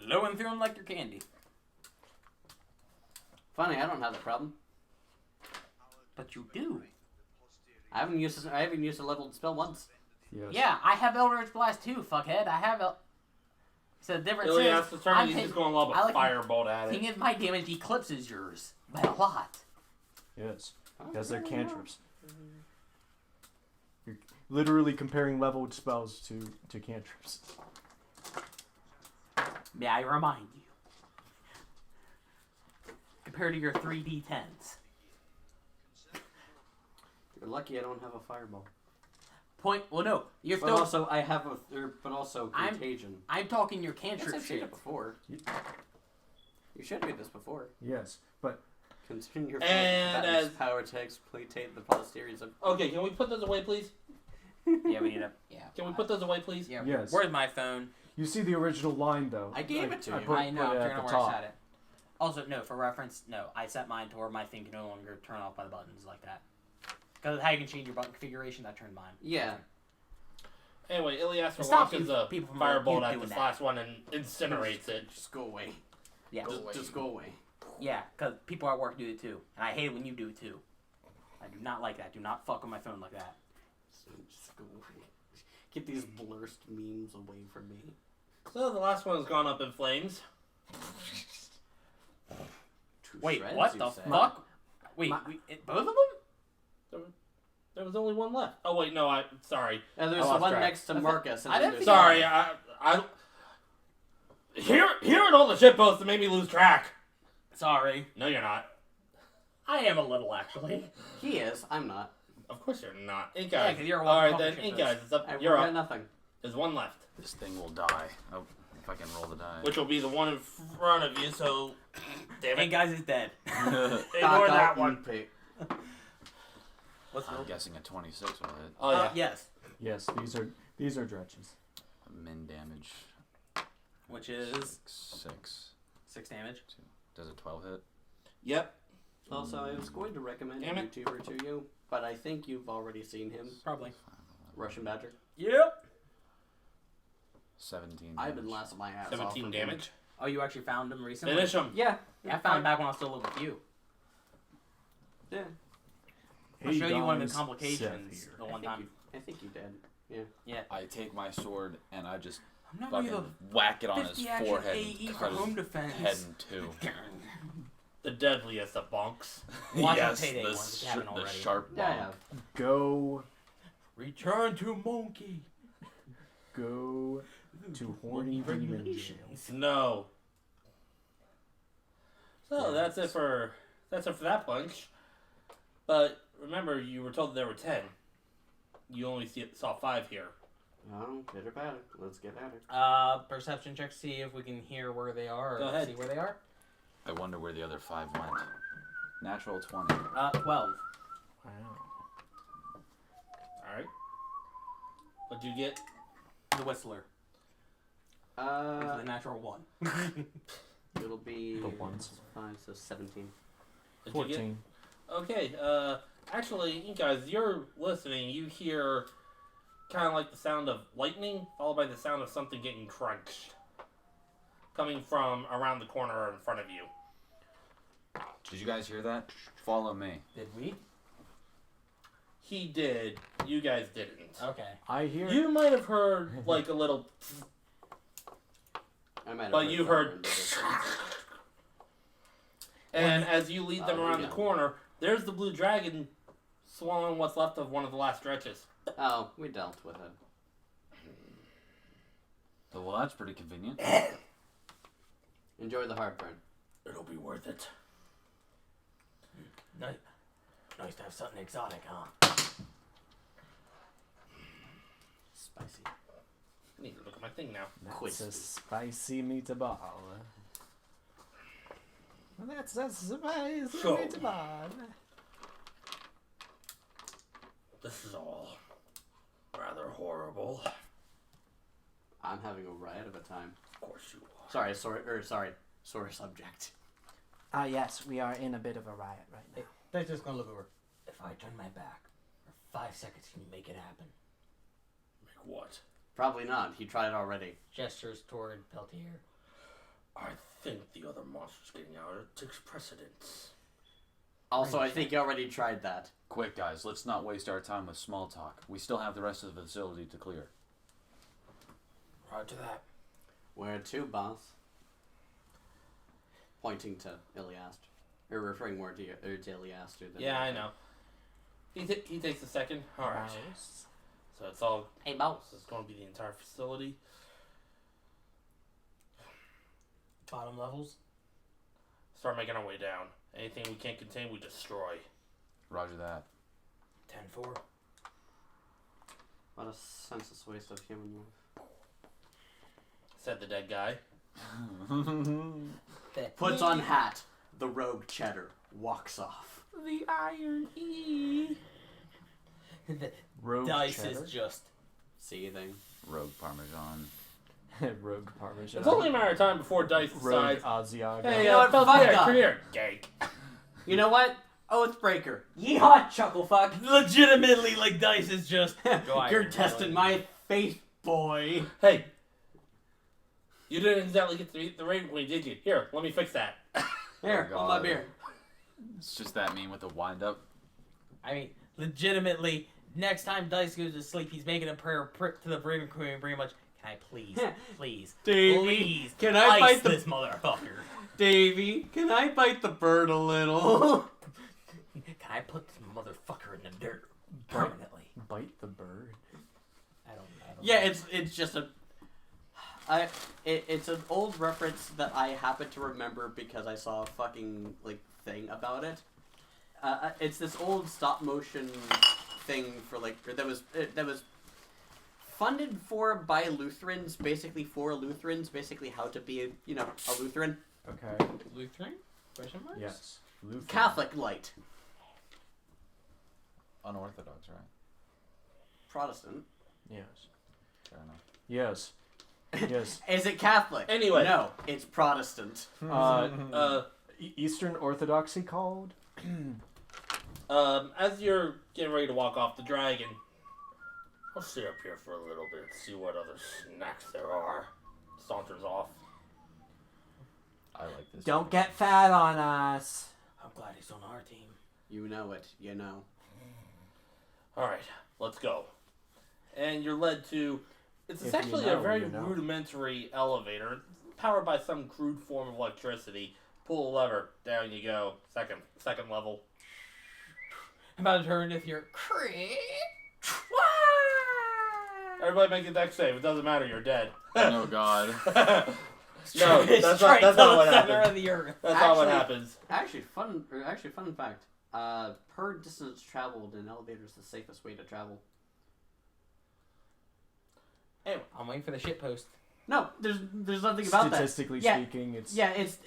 Blowing through them like your candy. Funny, I don't have that problem. But you do. I haven't used a leveled spell once. Yes. Yeah, I have Eldritch Blast too, fuckhead. I have So the difference Really, is, that's the turn. He's just going to lob I a like- firebolt at thing it. is, my damage eclipses yours by a lot. Yes. Because they're cantrips. You're literally comparing leveled spells to cantrips. May I remind you? Compared to your 3d10s. You're lucky I don't have a fireball. Well, no, you're But still. also, I have but also I'm- contagion. I'm talking your I guess cantrip I've seen shit. it before. You showed me this before. Yes, but Considering your And that is as- power to exploitate the posteriors of. Okay, can we put those away, please? Yeah, we need a. Yeah. Can we put those away, please? Yeah. Yes. Where's my phone? you see the original line though. I gave it to you. Put, I know. put I'm it turning at on the where I top. set it. Also, no. For reference, no. I set mine to where my thing can no longer turn off by the buttons like that. Because how you can change your button configuration, I turned mine. Yeah. Anyway, Ylliaster Stop launches you a people from firebolt you at doing this that. last one and incinerates it. Just go away. Yeah. Just go away. Yeah, because people at work do it too. And I hate it when you do it too. I do not like that. Do not fuck with my phone like that. Just go away. Get these blurst memes away from me. So the last one has gone up in flames. Two Wait, shreds, what you the say? fuck? Wait, My- both of them? There was only one left. Oh wait, no, sorry. And there's I the lost one track. next to Marcus. And I then didn't there's- Sorry, I hearing all the shit posts made me lose track. Sorry. No, you're not. I am a little, actually. He is. I'm not. Of course you're not. Ink Yeah, Eyes. 'cause you're all right one then, fucking Ink shit Eyes. It's up. I You're got up. nothing. There's one left, This thing will die. Oh, if I can roll the die. which will be the one in front of you. So, damn Hey, it. guys, is dead. Ignore Cock that out one. and pay. What's I'm guessing a 26 will hit. Oh yeah. Yes. Yes, these are dredges. Min damage Which is 6. 6 damage. Does a 12 hit? Yep. Also, I was going to recommend a Damn it. YouTuber to you, but I think you've already seen him. Probably. Russian Badger. Yep. 17 I've been damage. laughing my ass off. 17 with him. damage. Oh, you actually found him recently? Finish him. Yeah. Yeah, I found him back when I was still living with you. Yeah. I'll show you one of the Guys, complications Seth here. the one time. I think you did. I take my sword and I just I'm not fucking gonna whack it be on the his 50 action forehead AE and for cut home his defense. head in two. The deadliest of bonks. Watch yes, the Payday the, ones if you haven't the already. sharp Yeah, I bonk. have. Go Return to monkey. to horny demon jail. No. So that's it for that bunch. But remember, you were told there were 10. You only saw 5 here. Oh, pitter patter. Let's get at it. Perception check, see if we can hear where they are. Or Go ahead. See where they are. I wonder where the other 5 went. Natural 20. 12. Wow. All right. What'd you get? The Whistler. The natural 1. It'll be The ones. 5, so 17. What'd you get? 14. Okay. Actually, you guys, you're listening. You hear kind of like the sound of lightning, followed by the sound of something getting crunched, coming from around the corner in front of you. Did you guys hear that? Follow me. Did we? He did. You guys didn't. Okay. I hear. You might have heard like a little, I might have but you thunder heard. in the distance. And as you lead them Oh, around yeah. the corner, there's the blue dragon swallowing what's left of one of the last dredges. Oh, we dealt with it. Well, that's pretty convenient. Enjoy the heartburn. It'll be worth it. Nice to have something exotic, huh? Spicy. I need to look at my thing now. That's a spicy meatball. That's a spicy So- meatball. this is all rather horrible. I'm having a riot of a time. Of course you are. Sorry, subject. Yes, we are in a bit of a riot right now. They're just gonna look over. If I turn my back for 5 seconds, can you make it happen? Make what? Probably not. He tried already. Gestures toward Peltier. I think the other monster's getting out. It takes precedence. Also, I think he already tried that. Quick, guys, let's not waste our time with small talk. We still have the rest of the facility to clear. Roger that. Where to, boss? Pointing to Ylliaster. Or referring more to Ylliaster than... Yeah, I know. He takes a second. Alright. Mouse. So it's all... Hey, Mouse. It's going to be the entire facility. Bottom levels. Start making our way down. Anything we can't contain, we destroy. Roger that. 10-4. What a senseless waste of human life. Said the dead guy. Puts on hat. The rogue cheddar walks off. The Iron E. The Rogue dice cheddar? is just... Seething. Rogue Parmesan. Rogue Parmesan. It's only a matter of time before Dice Rogue decides, Asiago. hey, You know what? Fuck Peltier, up. come here, gank. You know what? Oathbreaker. Yeehaw, chucklefuck. Legitimately, like, dice is just... You're testing my faith, boy. Hey, you didn't exactly get to eat the rain when did you? Here, let me fix that. Here, Oh, hold my God. beer. It's just that meme with the wind up. I mean, legitimately, next time Dice goes to sleep, he's making a prayer to the Raven Queen pretty much, can I please, Davey, please, can I ice bite the- this motherfucker? Davey, can I bite the bird a little? Can I put this motherfucker in the dirt permanently? Bite the bird. I don't Yeah, know. it's just a... It's an old reference that I happen to remember because I saw a fucking, like, thing about it. It's this old stop-motion thing for, like, that was funded by Lutherans, basically for Lutherans, basically how to be, a Lutheran. Okay. Lutheran? Question marks? Yes. Lutheran. Catholic light. Unorthodox, right? Protestant. Yes. Fair enough. Yes. Yes. Is it Catholic? Anyway. No, it's Protestant. Eastern Orthodoxy called? As you're getting ready to walk off the dragon, I'll stay up here for a little bit, see what other snacks there are. Saunters off. I like this. Don't get fat on us. I'm glad he's on our team. You know it. You know. Alright, let's go. And you're led to... It's If essentially you know, a very you know. rudimentary elevator, powered by some crude form of electricity. Pull a lever, down you go. Second level. I'm about to turn with your crit. Everybody make a dex save. It doesn't matter. You're dead. Oh God. No, that's not what happens. Of the earth. That's not what Actually- happens. Actually, fun fact. Per distance traveled, an elevator is the safest way to travel. Anyway, I'm waiting for the shit post. No, there's nothing about that. Statistically Yeah. speaking, it's... Yeah, it's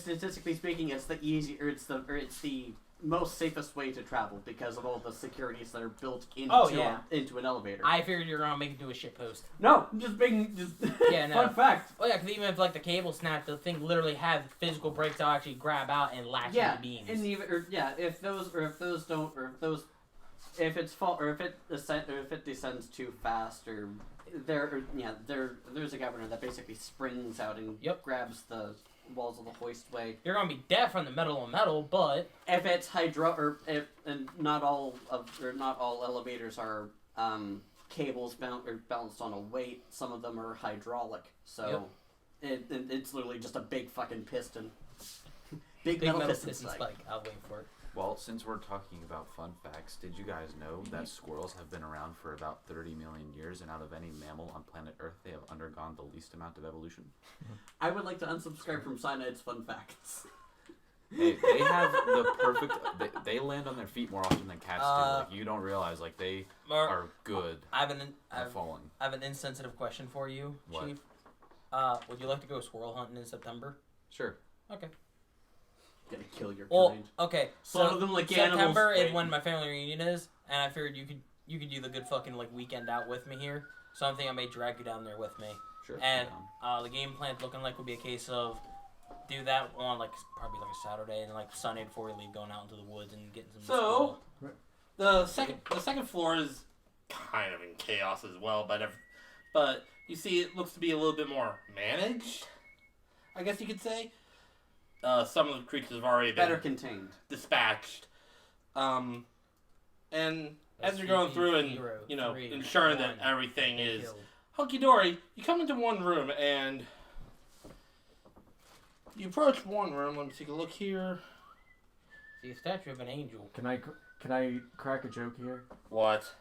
statistically speaking, it's the it's the most safest way to travel because of all the securities that are built into into an elevator. I figured you were gonna make it do a shit post. No, just Yeah, no. fun fact. Oh yeah, because even if like the cable snapped, the thing literally has physical brakes that'll actually grab out and latch Yeah, into beams. and even if it descends too fast or there's a governor that basically springs out and grabs the walls of the hoistway. You're gonna be deaf from the metal on metal, but If it's and not all elevators are cables balanced on a weight. Some of them are hydraulic, so it's literally just a big fucking piston. Big metal piston spike. I'll wait for it. Well, since we're talking about fun facts, did you guys know that squirrels have been around for about 30 million years, and out of any mammal on planet Earth, they have undergone the least amount of evolution? I would like to unsubscribe from Cyanide's fun facts. Hey, they have the perfect... They land on their feet more often than cats do. Like, you don't realize, like, they are good I have at falling. I have an insensitive question for you, What? Chief. Would you like to go squirrel hunting in September? Sure. Okay. Gonna kill your Well, kind. okay. Slaughter So them like September animals. is when my family reunion is, and I figured you could you could do the good fucking like weekend out with me here. So I'm thinking I may drag you down there with me. Sure. And down. the game plan's looking like would be a case of do that on like probably like a Saturday and like Sunday before we leave, going out into the woods and getting some. So the second floor is kind of in chaos as well, but you see it looks to be a little bit more managed, I guess you could say. Some of the creatures have already been Better contained. dispatched. And as you're going through and, you know, ensuring that everything is hunky-dory, you come into one room and you approach one room. Let me take a look here. See a statue of an angel. Can I crack a joke here? What?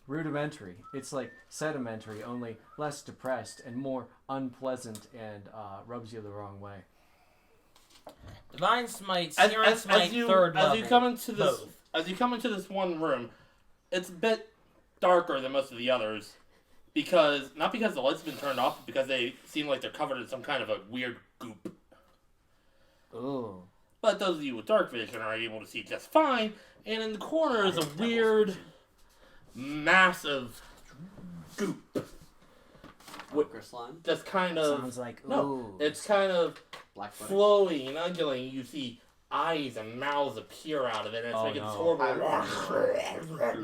Rudimentary. It's like sedimentary, only less depressed and more unpleasant, and rubs you the wrong way. Divine Smite, Searing Smite, third level. As you come into this one room, it's a bit darker than most of the others, not because the lights have been turned off, but because they seem like they're covered in some kind of a weird goop. Oh. But those of you with dark vision are able to see just fine, and in the corner is a weird, massive goop. Wicker slime. Just kind of... Sounds like, ooh. No, it's kind of Blackfoot. flowing and undulating. You see eyes and mouths appear out of it, and it's making this horrible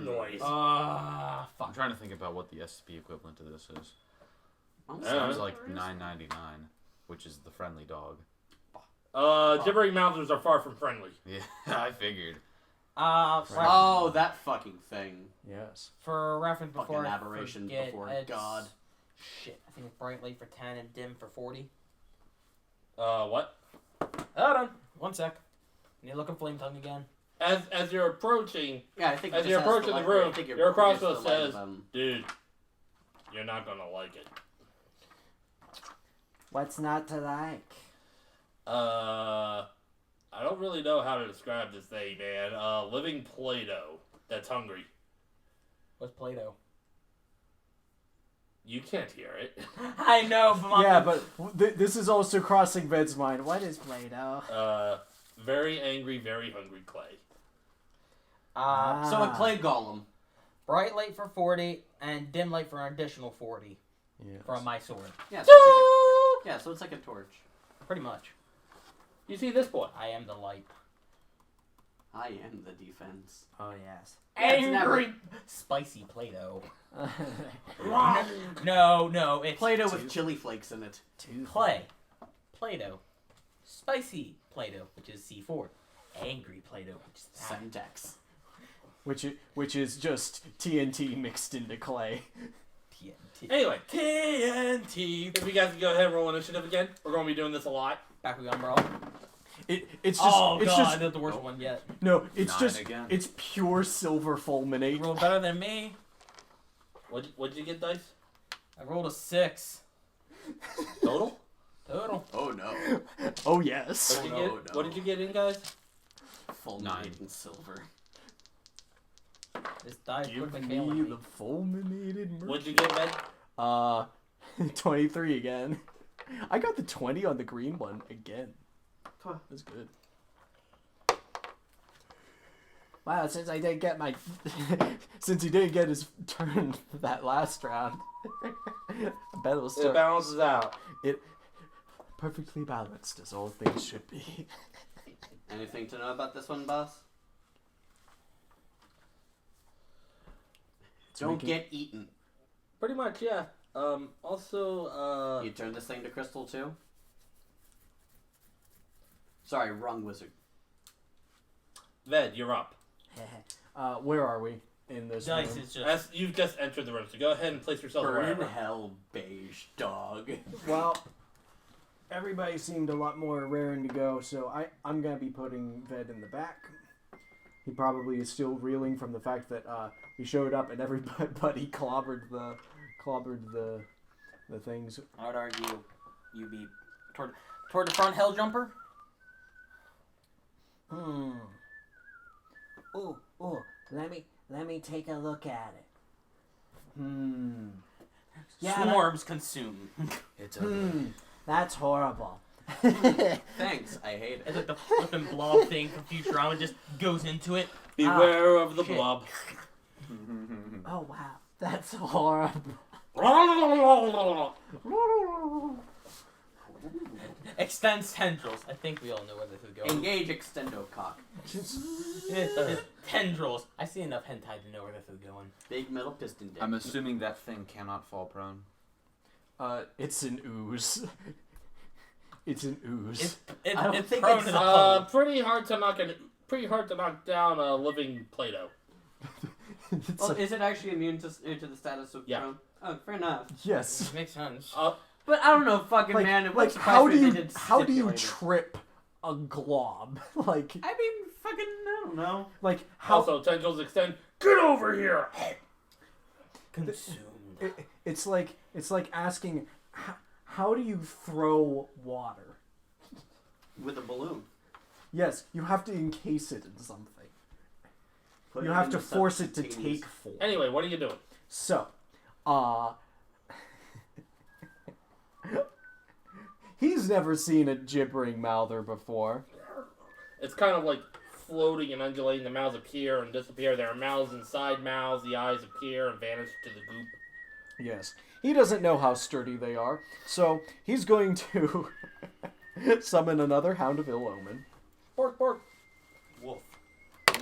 noise. I'm Fuck. trying to think about what the SCP equivalent to this is. I'm Sounds sorry. like $9.99, which is the friendly dog. Gibbering mouthers are far from friendly. Yeah, I figured. Oh, that fucking thing. Yes. For reference, before Fucking I aberration forget, before it's- God. Shit, I think it's bright light for 10 and dim for 40. What? Hold on, 1 sec. You're looking flame tongue again. As you're approaching, Yeah, I think as it you're just has approaching the light- room, I think it your produces crossbow the light says, of, "Dude, you're not gonna like it." What's not to like? I don't really know how to describe this thing, man. Living Play-Doh that's hungry. What's Play-Doh? You can't hear it. I know, but Yeah, but this is also crossing Ved's mind. What is Play-Doh? Very angry, very hungry clay. So a clay golem. bright light for 40 and dim light for an additional 40 Yes. from my sword. Yeah, so it's like a torch. Pretty much. You see this boy? I am the light. I am the defense. Oh, yes. Yeah, it's Angry, spicy Play-Doh. Uh, No, it's Play-Doh with chili flakes in it. clay. Play-Doh. Spicy Play-Doh, which is C4. Angry Play-Doh, which is Syntax. Which is just TNT mixed into clay. TNT. Anyway, TNT. if you guys can go ahead and roll initiative again, we're going to be doing this a lot. Back we go, bro. It's just Oh it's god, just that's the worst one yet. no, it's 9 just again. it's pure silver You fulminate. rolled better than me. What'd you get, Dice? I rolled a 6. Total? Total. Oh no. Oh yes. What did you no, get? no. What did you get in, guys? Fulminated 9. in silver. This die is Give quickly me failing me. the fulminated merch. What'd you get, Ben? 23 again. I got the 20 on the green one again. That's good. Wow, since I didn't get my... Since he didn't get his turn that last round, I bet it'll It start. balances out. It perfectly balanced as all things should be. Anything to know about this one, boss? Don't making- get eaten. Pretty much, yeah. Also, You turn this thing to crystal too? Sorry, wrong wizard. Ved, you're up. Where are we in this Dice room? is just. As you've just entered the room, so go ahead and place yourself Burn in wherever. hell, beige dog. Well, everybody seemed a lot more raring to go, so I'm gonna be putting Ved in the back. He probably is still reeling from the fact that he showed up and everybody clobbered the things. I would argue you be toward the front hell jumper. Ooh, let me take a look at it. Yeah, Swarms consume. It's ugly. that's horrible. Thanks, I hate It's it. like the flipping blob thing from Futurama just goes into it. Beware of the shit. blob. Oh wow, that's horrible. Extends tendrils. I think we all know where this is going. Engage extendo cock. Tendrils. I see enough hentai to know where this is going. Big metal piston dick. I'm assuming that thing cannot fall prone. It's an ooze. It's an ooze. I don't It's think prone it's, to the pole. Pretty hard to knock down a living Play-Doh. It's Well, like- is it actually immune to the status of Yeah. prone? Oh, fair enough. yes. Makes sense. But I don't know, fucking Like, man. It like wouldn't how surprise do me you if they did how do you stipulate it. trip a glob? like I mean, fucking, I don't know. like how Also, tendrils extend. Get over here! Consumed. it's like asking how do you throw water? With a balloon. Yes, you have to encase it in something. Put You it have in to the force it to subcutaneous- take form. Anyway, what are you doing? So, he's never seen a gibbering mouther before. It's kind of like floating and undulating. The mouths appear and disappear. There are mouths inside mouths. The eyes appear and vanish to the goop. Yes. He doesn't know how sturdy they are, so he's going to summon another Hound of Ill Omen. Bark, bark. Wolf.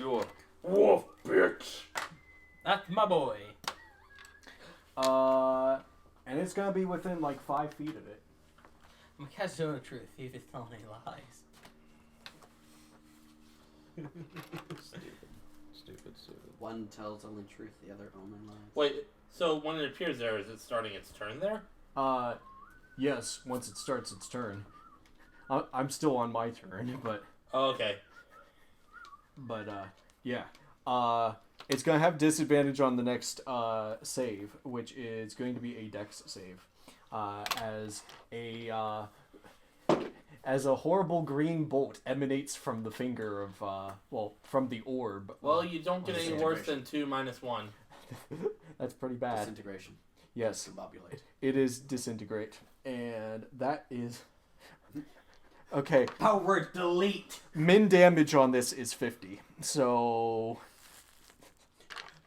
York. Wolf, bitch. That's my boy. And it's gonna be within like 5 feet of it. My cat's telling the truth. See if it's telling any lies. Stupid. One tells only truth, the other omen lies. Wait, so when it appears there, is it starting its turn there? Yes, once it starts its turn. I'm still on my turn, but Oh, okay. yeah. It's gonna have disadvantage on the next save, which is going to be a Dex save, as a horrible green bolt emanates from the finger of from the orb. Well, you don't get any worse Disintegration. than 2 minus 1. That's pretty bad. Disintegration. Yes, Discombobulate. it is disintegrate, and that is okay. Power word delete. Min damage on this is 50, so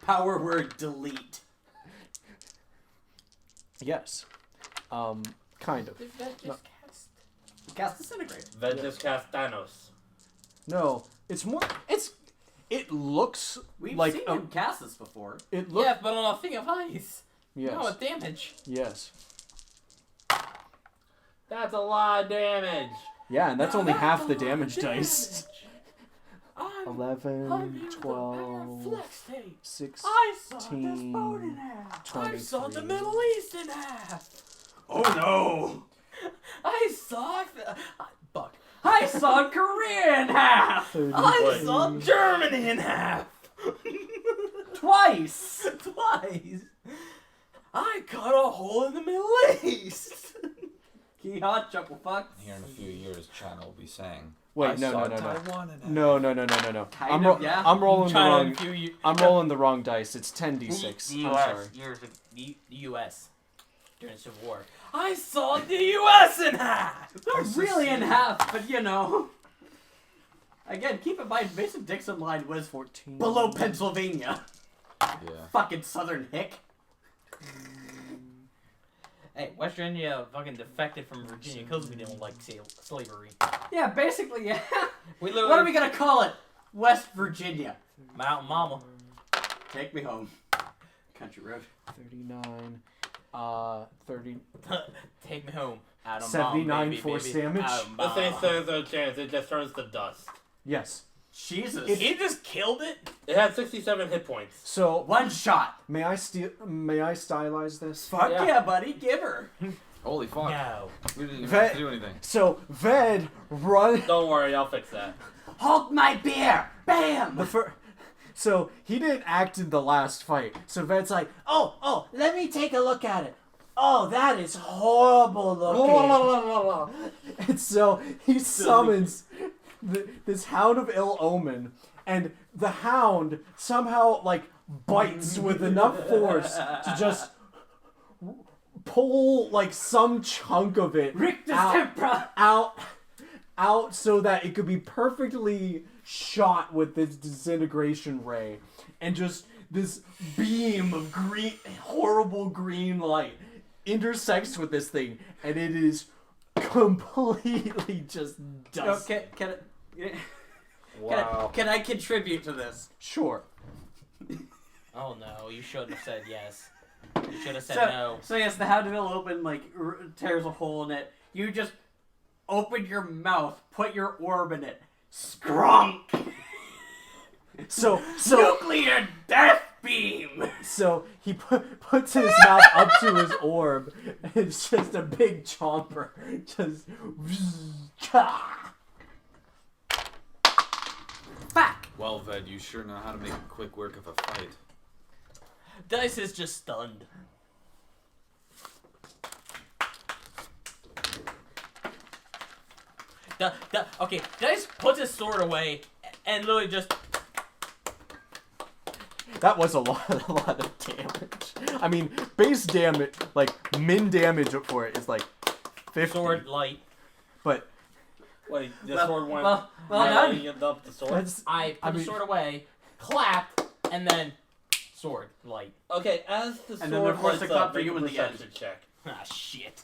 Power word delete. yes, kind of. Did that just cast? Cast disintegrate. Then just cast Thanos. No, it's more. It looks We've like seen him cast this before. it look. Yeah, but on a thing of ice. Yes. No, damage. Yes. That's a lot of damage. Yeah, and that's only That's half a the lot damage of dice. I'm 11, using the 12, power flex tape. 16, I saw this boat in half. I saw the 23. Middle East in half. Oh no! I saw. Buck. I saw Korea in half! I What? saw Germany in half. Twice! Twice. I cut a hole in the Middle East. Key hot, chuckle fuck. Here in a few years, China will be saying. Wait, I no, saw no, no, no. Taiwan in half." No. Kind of, yeah. I'm rolling the China in wrong. a few years. I'm rolling the wrong dice. It's 10d6. The I'm US, sorry. the U.S. during the Civil War. I saw the U.S. in half. Not really in half, but you know. Again, keep in mind, Mason Dixon line was 14. below Pennsylvania. Yeah. Fucking southern hick. Hey, West Virginia fucking defected from Virginia because we didn't like slavery. Yeah, basically, yeah. We What are literally we gonna call it? West Virginia. Mountain Mama. Take me home. Country road. 39. 30. Take me home. Out of 79 mom, baby, force baby. damage? Out of Let's say mom. there's no chance. It just turns to dust. Yes. Jesus. He just killed it. It had 67 hit points. So One shot. may I stylize this? Fuck Yeah. yeah, buddy. Give her. Holy fuck. No. We didn't even Ve- have to do anything. So Ved run Don't worry, I'll fix that. Hold my beer. Bam. the first. So he didn't act in the last fight. So Ved's like, oh, let me take a look at it. Oh, that is horrible looking. And so he summons this Hound of Ill Omen, and the Hound somehow like bites with enough force to just pull like some chunk of it Rictus out, Tempra. out so that it could be perfectly shot with this disintegration ray, and just this beam of green, horrible green light intersects with this thing, and it is completely just dust. Wow. Can I contribute to this? Sure. Oh no, you shouldn't have said yes. You should have said So, no. so yes, the Houndeville open tears a hole in it. You just open your mouth, put your orb in it, scrunk. So Nuclear death beam. So he puts his mouth up to his orb, and it's just a big chomper. Just. Fuck. Well, Ved, you sure know how to make quick work of a fight. Dice is just stunned. Okay, Dice puts his sword away and literally just. That was a lot of damage. I mean, base damage, like min damage for it is like 50. Sword light. But Wait, the Well- sword went. well right done. up the sword. that's I put the mean- sword away, clapped, and then sword light. Okay, as the then, sword of course, lights the clap up, for make you a in the end. perception check. Ah shit.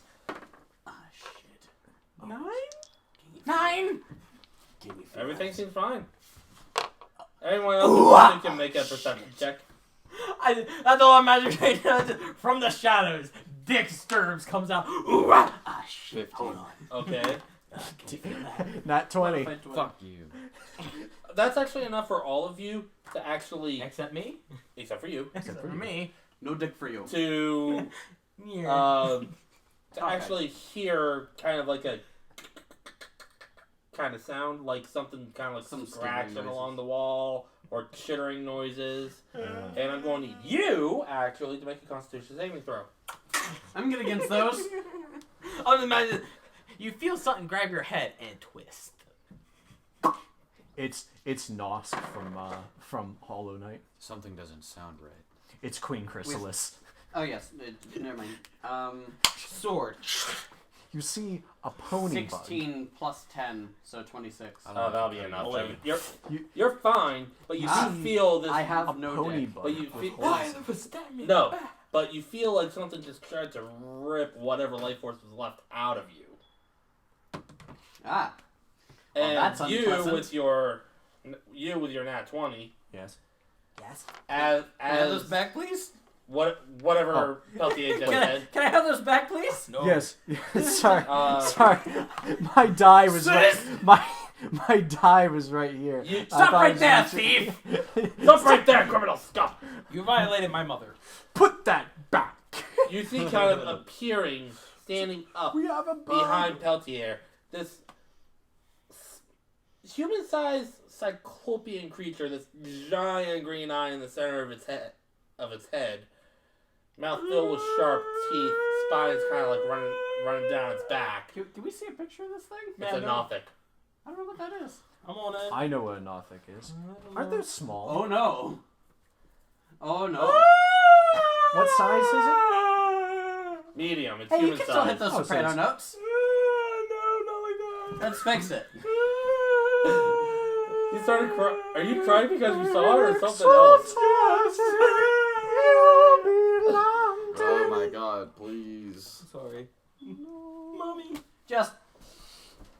Ah shit. 9. Give me Everything seems fine. Anyone else can make a perception check. That's all I'm imagining. From the shadows, Dick Sturbs comes out. Ooh, ah shit. 15. Hold on. Okay. Can you feel that? not 20. Fuck you. That's actually enough for all of you to actually, Except me. except for you, Except for me. No dick for you. to Yeah. to actually hear kind of like a kind of sound, like something kind of like Some scratching screaming along the wall or chittering noises. Uh. And I'm going to need you actually to make a Constitution saving throw. I'm good against those. I was imagining you feel something grab your head and twist. It's Nosk from Hollow Knight. Something doesn't sound right. It's Queen Chrysalis. Oh yes, never mind. Sword. You see a pony bug. 16 plus 10, so 26. I don't know That'll if be I enough. can- You're fine, but you Ah. do feel this. I have A no pony dick. bug. But you with feel- horns. No, but you feel like something just tried to rip whatever life force was left out of you. Ah. Well, And that's you unpleasant. with your nat 20 Yes. Yes. Can I have those as back, please? whatever Peltier just said. Can I have those back, please? No. Yes. Sorry. Uh, Sorry. My die was right. My die was right here. You- I Stop thought right it there, was- thief! Stop right there, criminal! Stop! You violated my mother. Put that back. You see, kind of appearing, standing up We have a bug. behind Peltier, this human-sized cyclopean creature, this giant green eye in the center of its head, mouth filled with sharp teeth, spines kind of like running down its back. Do we see a picture of this thing? It's a Nothic. I don't know what that is. I'm on it. I know what a Nothic is. Aren't they small? Oh no. Oh no. What size is it? Medium. It's Hey, you human can still hit size. those Oh, so soprano it's- notes. No, not like that. Let's fix it. You started crying. Are you crying because you saw it or something else? Oh my god, please. Sorry. Mommy. Just.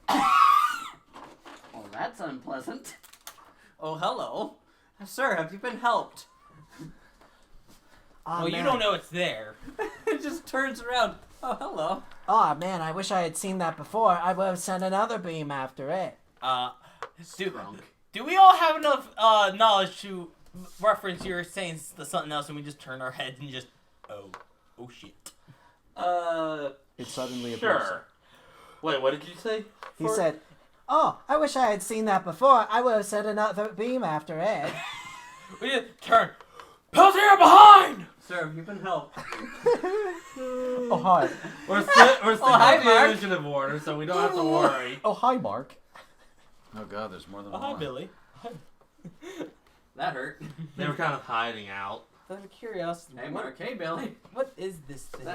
Oh, that's unpleasant. Oh, hello. Sir, have you been helped? Oh, Well, man. you don't know it's there. It just turns around. Oh, hello. Oh man, I wish I had seen that before. I would have sent another beam after it. Do we all have enough knowledge to reference you're saying something else and we just turn our heads and just oh shit. It suddenly appears. Sure. Wait, what did you say? He said, "Oh, I wish I had seen that before. I would have sent another beam after it." We just turn. Peltier behind! Sir, have you been helped? Oh hi. We're still hi, in Mark. the initiative order, so we don't have to worry. Oh hi, Mark. Oh god, there's more than Oh, hi, one. Billy. That hurt. They were kind of hiding out. Out of curiosity. Hey, Mark. Hey, Bill. What is this thing?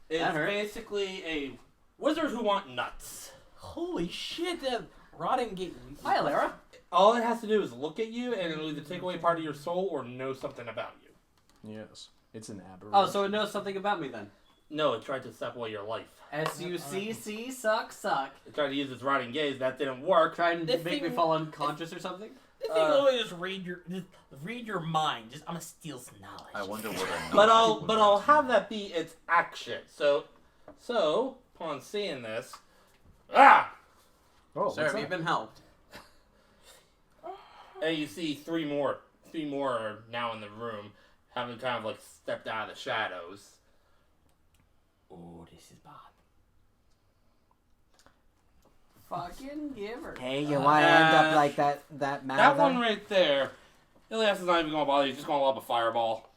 It's That hurt. basically a wizard who want nuts. Holy shit! That rotting gate. Hi, Lara. All it has to do is look at you, and it'll either take away part of your soul or know something about you. Yes. It's an aberration. Oh, so it knows something about me then. No, it tried to suck away your life. SUCC, suck. It tried to use its rotting gaze. That didn't work. Try and This make me thing- fall unconscious or something? This thing literally just read your mind. I'm gonna steal some knowledge. I wonder what a But Nazi would I'll want. have that be its action. So upon seeing this, Oh, Sir, what's have you that? been helped? and you see three more are now in the room, having kind of like stepped out of the shadows. Oh, this is bad. Fucking give her. Hey, you want to end up like that Mather? That one right there, Ylliaster is not even going to bother. He's just going to lob a fireball.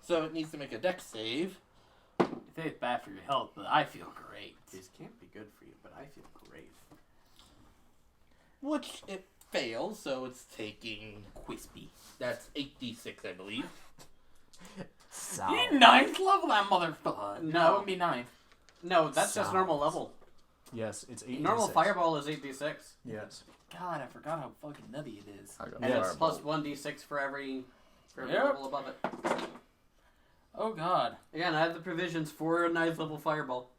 So it needs to make a dex save. I think it's bad for your health, but I feel great. This can't be good for you, but I feel great. Which it fails, so it's taking... Quispy. That's 8d6, I believe. So, You need 9th level that motherfucker. No. That would be 9th. No, that's just Sounds- normal level. Yes, it's 8. Normal fireball is 8d6. Yes. God, I forgot how fucking nutty it is. I got And Yes. it's fireball. plus 1d6 for every Yep. level above it. Oh god. Again, I have the provisions for a 9th level fireball.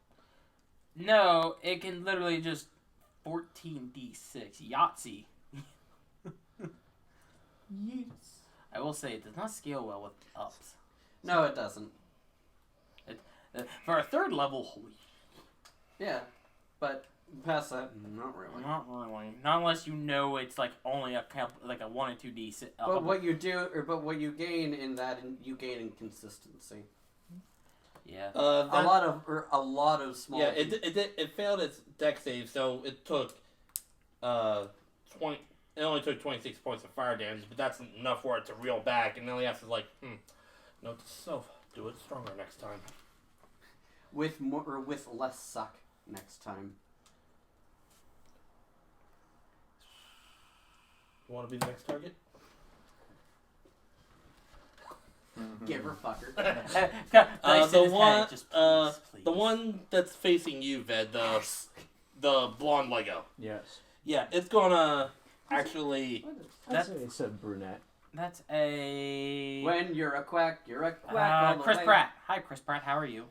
No, it can literally just 14d6. Yahtzee. Yes. I will say it does not scale well with ups. No, it doesn't. For a 3rd level, holy Yeah, but past that, not really. not really. Not unless you know it's like only a 1 or 2d6. But what you do, but what you gain in that, you gain in consistency. Yeah. A lot of small. Yeah, it failed its dex save, so it took 20. It only took 26 points of fire damage, but that's enough for it to reel back. And Ylliaster's like, note to self, do it stronger next time. with more or with less suck next time. You want to be the next target? Give her fucker. The one that's facing you, Ved, the blonde Lego. Yes. Yeah, it's gonna actually. I'd say it's a brunette. That's a... When you're a quack, you're a quack. all the Chris way. Pratt. Hi, Chris Pratt. How are you?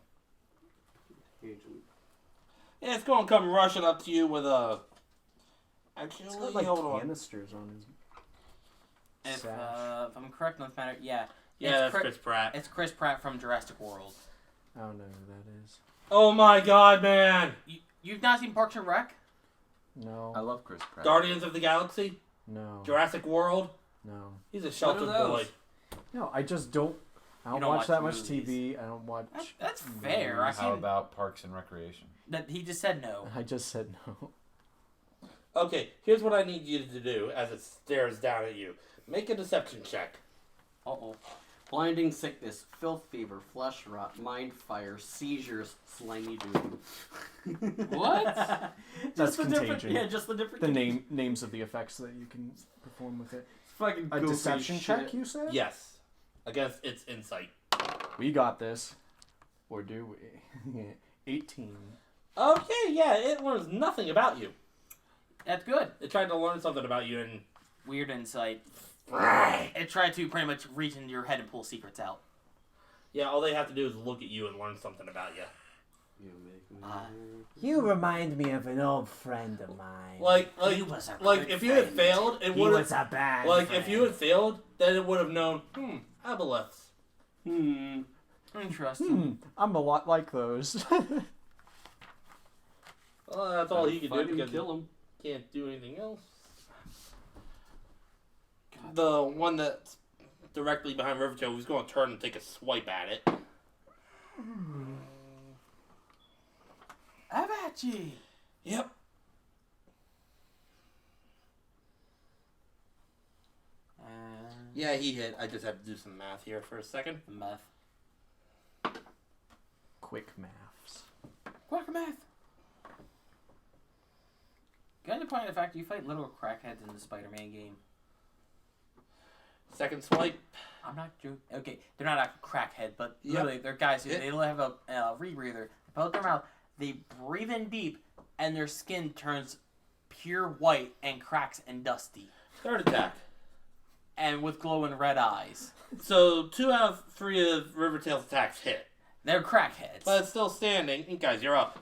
Yeah, it's gonna come rushing up to you with a. Actually, It's got like hold on. canisters on his If sash. if I'm correct on this matter, yeah. Yeah, that's Chris Pratt. It's Chris Pratt from Jurassic World. I don't know who that is. Oh my god, man! You've not seen Parks and Rec? No. I love Chris Pratt. Guardians of the Galaxy? No. Jurassic World? No. He's a sheltered those? boy. No, I just don't. I don't don't watch watch that much movies. TV. I don't watch. That's fair. I How can. about Parks and Recreation? That he just said no. I just said no. Okay, here's what I need you to do as it stares down at you. Make a deception check. Uh-oh. Blinding sickness, filth fever, flesh rot, mind fire, seizures, slimy doom. What? That's the different, contagion. yeah, just the different. The names of the effects that you can perform with it. Fucking A goofy deception shit. check, you said? Yes. Against its insight. We got this. Or do we? 18. Okay, yeah, it learns nothing about you. That's good. It tried to learn something about you and... Weird insight. It tried to pretty much reach into your head and pull secrets out. Yeah, all they have to do is look at you and learn something about you. You make me you remind me of an old friend of mine. He was a like good if you had friend. failed, it he would was have... a bad Like, friend. if you had failed, then it would have known, aboleths. Interesting. I'm a lot like those. Well, that's all he can do Find him, because kill him. he can't do anything else. The one that's directly behind Rivertail, who's going to turn and take a swipe at it. Avachi. Yep. Yeah, he hit. I just have to do some math here for a second. Meth. Quick maths. Quack math. Got to point out the fact you fight little crackheads in the Spider-Man game. Second swipe. I'm not joking. Okay, they're not a crackhead, but Yep. literally, they're guys who It- they have a rebreather. They put their mouth, they breathe in deep, and their skin turns pure white and cracks and dusty, Third attack. and with glowing red eyes. So 2 out of 3 of Rivertail's attacks hit. They're crackheads. But it's still standing. And guys, you're up.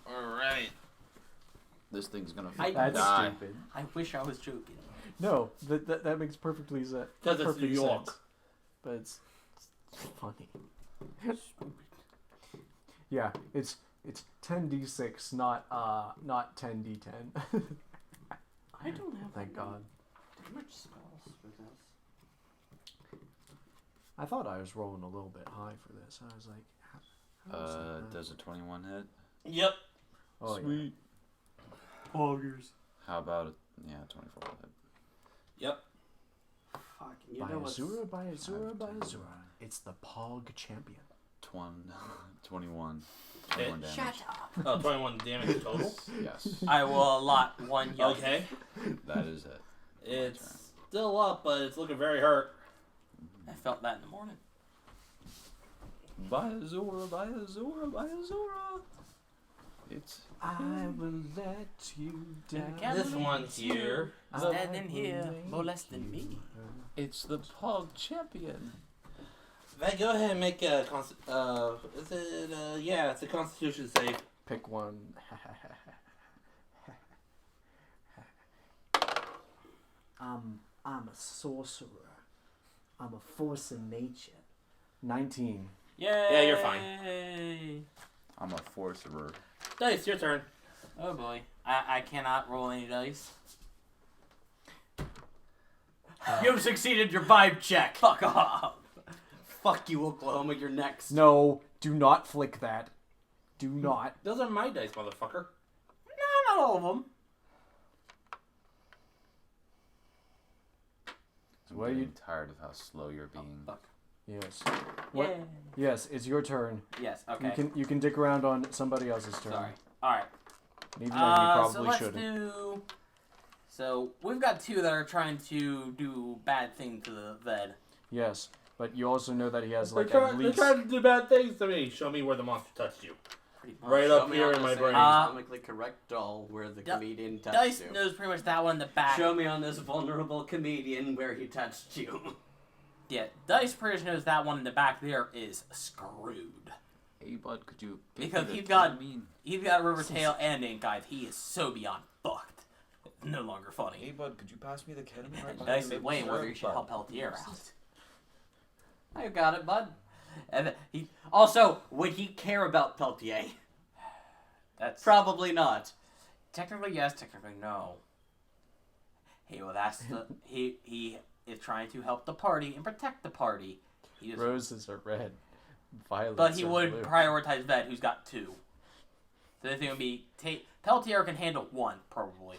Alright. This thing's gonna I- That's die. stupid. I wish I was joking. No, that makes perfectly sense. Because it's New York. But it's funny. Yeah, it's 10d6, not 10d10. I don't have Thank God. damage spells for this. I thought I was rolling a little bit high for this. I was like, how is that? Does a 21 hit? Yep. Oh, yeah. Sweet. Poggers. How about a 24 hit? Yep. Fuck, you By know what's... Azura, by Azura, by Azura. It's the Pog champion. 21 Hit. damage. Shut up. Oh, 21 damage total. Yes, I will allot 1 yellow. Okay. that is it. It's still up, but it's looking very hurt. I felt that in the morning. By Azura, by Azura, by Azura. It's I will let you down. This one here. Standing here, molesting me. it's the Pog champion. Then go ahead and make a is it yeah, it's a Constitution save. Pick one. I'm a sorcerer. I'm a force of nature. 19. Yay! Yeah, you're fine. I'm a sorcerer. Dice, your turn. Oh boy. I cannot roll any dice. You've succeeded your vibe check. Fuck off. Fuck you, Oklahoma. You're next. No, do not flick that. Do not. Those are my dice, motherfucker. No, not all of them. I'm What are getting you- tired of how slow you're being. Fuck. Yes. What? Yes, it's your turn. Yes, okay. You can dick around on somebody else's turn. Sorry. Alright. Even though you probably so let's shouldn't. do... So, we've got 2 that are trying to do bad things to the Ved. Yes, but you also know that he has They're, like try- at they're least. trying to do bad things to me. Show me where the monster touched you. Pretty much. Right Show up me here on in my this brain. anatomically correct doll where the Di- comedian touched Dice you. knows pretty much that one in the back. Show me on this vulnerable comedian where he touched you. Yeah, Dice pretty much knows that one in the back there is screwed. Hey, bud, could you? Because the he's got- ketamine? He's got River Tail and Ink Eye. He is so beyond fucked. It's no longer Hey, funny. bud, could you pass me the ketamine right And behind Dice the is weighing maple whether you should syrup? help Peltier out. I got it, bud. And then he also, would he care about Peltier? That's Probably not. technically yes, technically no. He well, that's the he is trying to help the party and protect the party. He just, Roses are red. Violets but he are would blue. prioritize Ved, who's got 2. So the thing would be Peltier can handle 1 probably.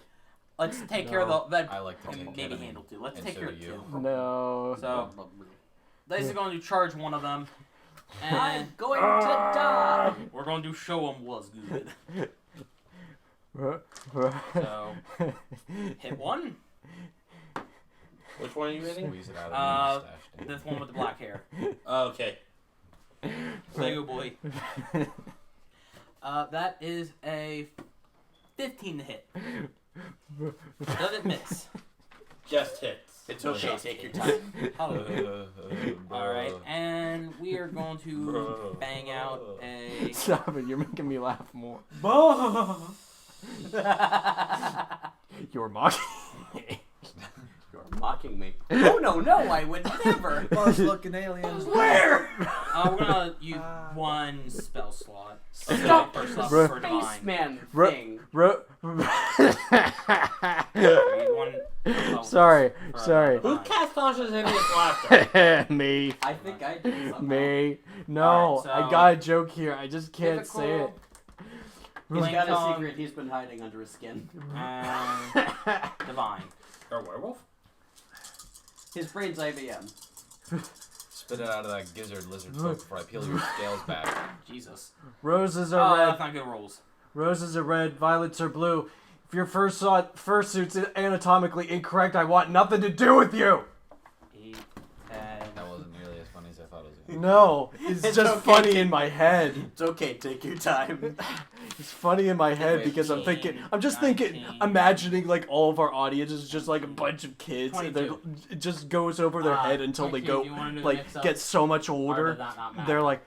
Let's take care of the Ved. I like to and take maybe ketamine. handle 2. Let's And take so care of do 2. you. No. So Dice is going to charge one of them, and I'm going to die. we're going to show him was good. So hit 1. Which one are you hitting? Squeeze it out of your mustache. This one with the black hair. Okay. Lego boy. That is a 15 to hit. Does it miss? Just hits. It's okay, Just take your hit. time. Hallelujah. Alright, and we are going to bang out a... Stop it! You're making me laugh more. You're mocking. You're mocking me. Oh, no, I would never. Those looking aliens. Where? We're gonna use 1 spell slot. Stop First slot Bro. for divine. Spaceman Ro- thing. Sorry. Who cast Tasha's hideous laughter? Me. I think I did somehow. Me. No, Alright, so- I got a joke here. I just can't say it. He's Blink got a on- secret he's been hiding under his skin. Divine. Or a werewolf? His brain's IBM. Spit it out of that gizzard lizard foot before I peel your scales back. Jesus. Roses Oh, are that's red. not good rolls. Roses are red. Violets are blue. If your fursuit's anatomically incorrect, I want nothing to do with you. 8, 10. That wasn't nearly as funny as I thought it was No, it's just okay. funny in my head. It's okay, take your time. It's funny in my head because I'm just thinking, imagining like all of our audience is just like a bunch of kids, and 22. it just goes over their head until they 22, go do you wanna do the like mix-up? get so much Or older. does that not matter? They're like,